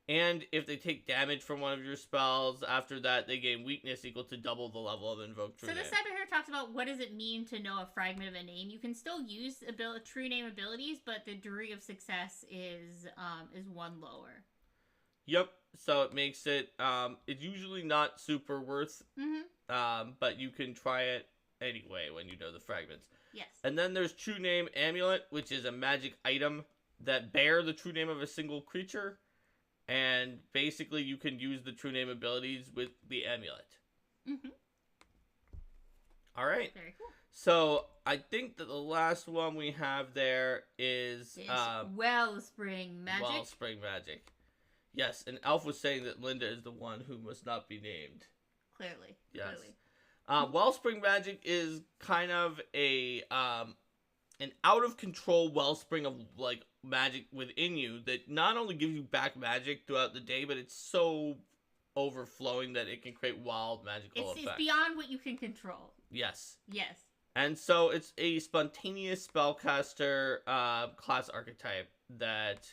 And if they take damage from one of your spells, after that they gain weakness equal to double the level of invoke true name. So this cyber here talks about what does it mean to know a fragment of a name. You can still use true name abilities, but the degree of success is 1 lower. Yep. So it makes it it's usually not super worth, but you can try it anyway when you know the fragments. Yes. And then there's true name amulet, which is a magic item that bear the true name of a single creature, And basically, you can use the true name abilities with the amulet. Mm-hmm. All right. Very cool. So I think that the last one we have there is Wellspring Magic. Wellspring Magic. Yes, and Elf was saying that Linda is the one who must not be named. Clearly. Yes. Clearly. Wellspring Magic is kind of an out of control wellspring of like magic within you that not only gives you back magic throughout the day, but it's so overflowing that it can create wild magical effects. It's beyond what you can control. Yes. Yes. And so it's a spontaneous spellcaster class archetype that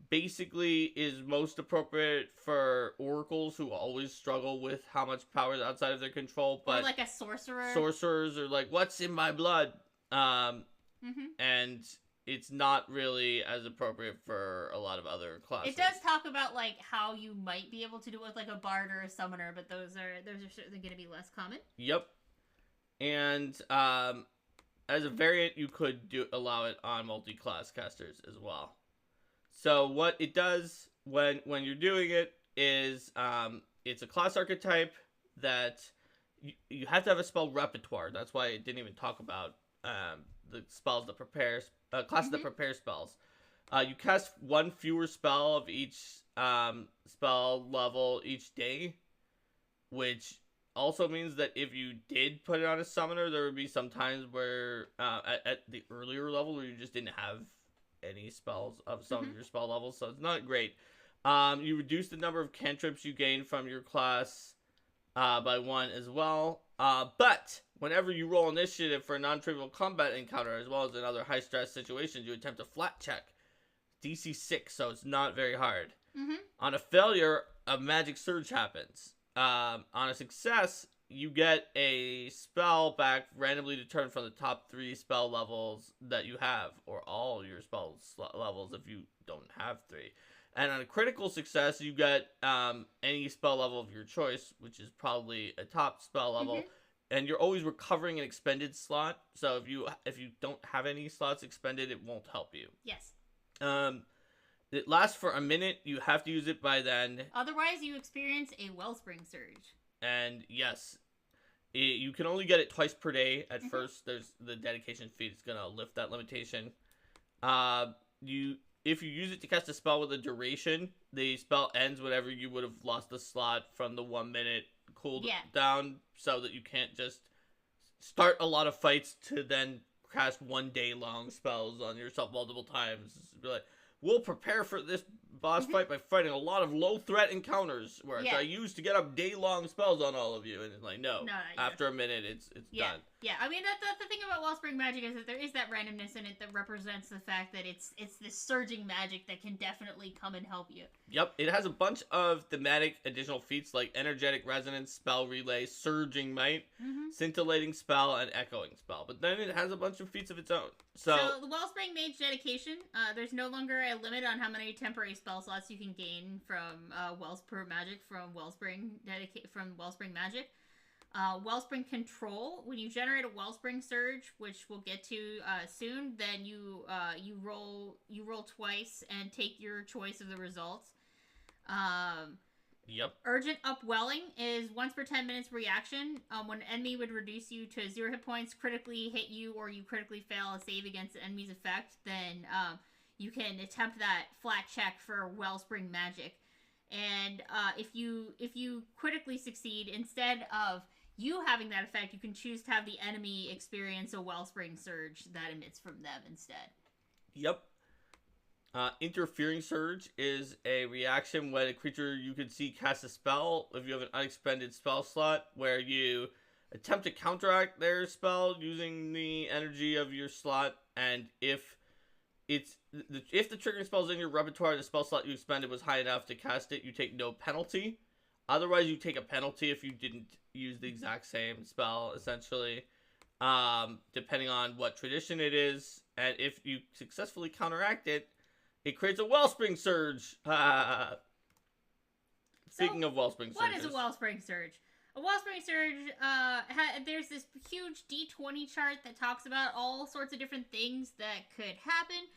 basically is most appropriate for oracles who always struggle with how much power is outside of their control. But or like a sorcerer. Sorcerers are like, what's in my blood? And it's not really as appropriate for a lot of other classes. It does talk about like how you might be able to do it with like a bard or a summoner, but those are certainly going to be less common. Yep. And as a variant, you could allow it on multi-class casters as well. So what it does when you're doing it is it's a class archetype that you have to have a spell repertoire. That's why it didn't even talk about the spells that prepare classes that prepare spells. You cast one fewer spell of each spell level each day, which also means that if you did put it on a summoner, there would be some times where at the earlier level where you just didn't have any spells of some of your spell levels, so it's not great. You reduce the number of cantrips you gain from your class by 1 as well. But whenever you roll initiative for a non-trivial combat encounter, as well as in other high-stress situations, you attempt a flat check. DC 6, so it's not very hard. On a failure, a magic surge happens. On a success, you get a spell back randomly determined from the top 3 spell levels that you have, or all your spell levels if you don't have 3. And on a critical success, you get any spell level of your choice, which is probably a top spell level. And you're always recovering an expended slot. So if you don't have any slots expended, it won't help you. Yes. It lasts for a minute. You have to use it by then. Otherwise, you experience a Wellspring Surge. And yes, you can only get it twice per day at first. There's the dedication feat is going to lift that limitation. If you use it to cast a spell with a duration, the spell ends whenever you would have lost the slot from the 1 minute cooldown, so that you can't just start a lot of fights to then cast 1 day long spells on yourself multiple times. Be like, we'll prepare for this boss fight by fighting a lot of low threat encounters, where I used to get up day long spells on all of you, and it's like, no after a minute it's done. Yeah, I mean the thing about Wellspring Magic is that there is that randomness in it that represents the fact that it's this surging magic that can definitely come and help you. Yep, it has a bunch of thematic additional feats like Energetic Resonance, Spell Relay, Surging Might, Scintillating Spell, and Echoing Spell. But then it has a bunch of feats of its own. So the Wellspring Mage Dedication, there's no longer a limit on how many temporary spell slots you can gain from Wellspring Magic from Wellspring Magic. Wellspring Control, when you generate a Wellspring Surge, which we'll get to soon, then you roll twice and take your choice of the results. Urgent Upwelling is once per 10 minutes reaction. When an enemy would reduce you to 0 hit points, critically hit you, or you critically fail a save against the enemy's effect, then you can attempt that flat check for Wellspring Magic. And if you critically succeed, instead of you having that effect, you can choose to have the enemy experience a Wellspring Surge that emits from them instead. Yep. Interfering Surge is a reaction when a creature you can see casts a spell if you have an unexpended spell slot, where you attempt to counteract their spell using the energy of your slot, and if the triggering spell is in your repertoire, the spell slot you expended was high enough to cast it, you take no penalty. Otherwise, you take a penalty if you didn't use the exact same spell, essentially, depending on what tradition it is. And if you successfully counteract it, it creates a Wellspring Surge. Speaking of Wellspring Surges. What is a Wellspring Surge? A Wellspring Surge, there's this huge D20 chart that talks about all sorts of different things that could happen.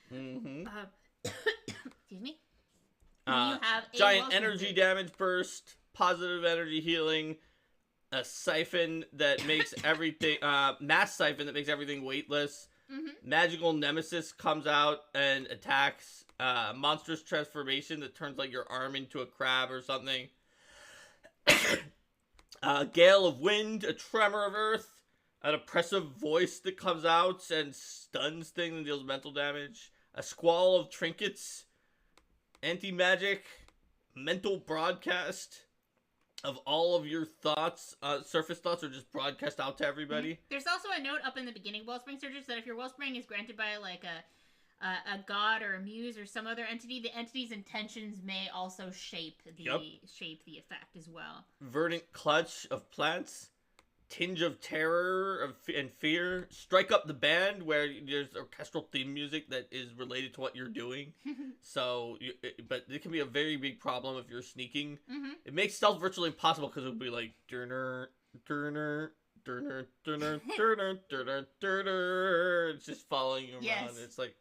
Excuse me. When you have giant energy damage burst, positive energy healing, a siphon that makes everything, mass siphon that makes everything weightless. Magical nemesis comes out and attacks. Monstrous transformation that turns like your arm into a crab or something. Gale of wind, a tremor of earth, an oppressive voice that comes out and stuns things and deals mental damage. A squall of trinkets, anti-magic, mental broadcast of all of your thoughts, surface thoughts, are just broadcast out to everybody. There's also a note up in the beginning of Wellspring Surges that if your Wellspring is granted by like a god or a muse or some other entity, the entity's intentions may also shape the effect as well. Verdant clutch of plants, tinge of terror and fear. Strike up the band, where there's orchestral theme music that is related to what you're doing. But it can be a very big problem if you're sneaking. It makes stealth virtually impossible because it would be like durner, durner, durner, durner, durner, durner, durner. It's just following you around. Yes. It's like,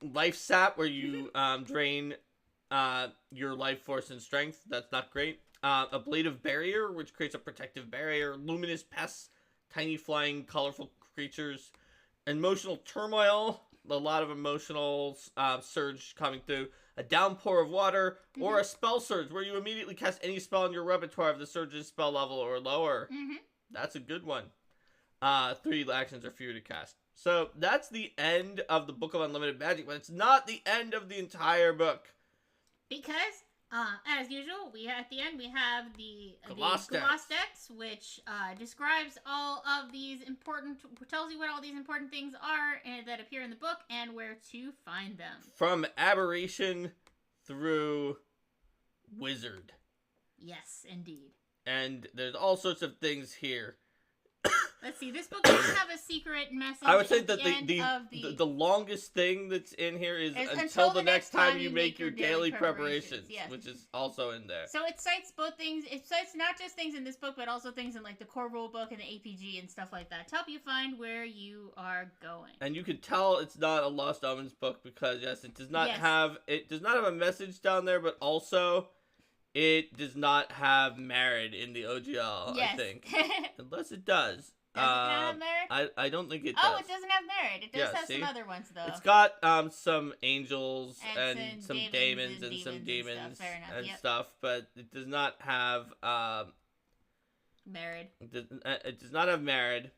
life sap, where you drain your life force and strength. That's not great. Ablative barrier, which creates a protective barrier. Luminous pests, tiny flying colorful creatures. Emotional turmoil, a lot of emotional surge coming through. A downpour of water, or a spell surge, where you immediately cast any spell in your repertoire if the surge's spell level or lower. That's a good one. 3 actions are fewer to cast. So that's the end of the Book of Unlimited Magic, but it's not the end of the entire book. Because, as usual, at the end we have the Gloss-Dex, which describes all of these tells you what all these important things are that appear in the book and where to find them. From Aberration through Wizard. Yes, indeed. And there's all sorts of things here. Let's see, this book doesn't have a secret message. I would say that the longest thing that's in here is until the next time you make your daily preparations, yes. Which is also in there. So it cites both things. It cites not just things in this book, but also things in like the core rule book and the APG and stuff like that to help you find where you are going. And you can tell it's not a Lost Omens book because it does not have a message down there, but also it does not have Married in the OGL. Yes. I think, unless it does. Does it have Married? I don't think it does. Oh, it doesn't have Married. It does have some other ones, though. It's got some angels and some daemons and some demons and stuff, but it does not have Married. It does not have Married.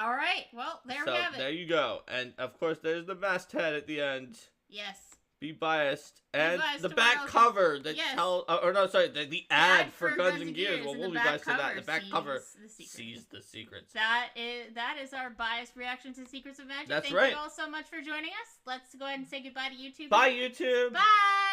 All right. Well, we have it. There you go. And, of course, there's the masthead at the end. Yes. Be biased. And the back cover that tells... the ad for Guns and Gears. Well, we'll be biased to that. The back cover sees the secrets. That is our biased reaction to Secrets of Magic. That's right. Thank you all so much for joining us. Let's go ahead and say goodbye to YouTube. Bye, YouTube. Bye.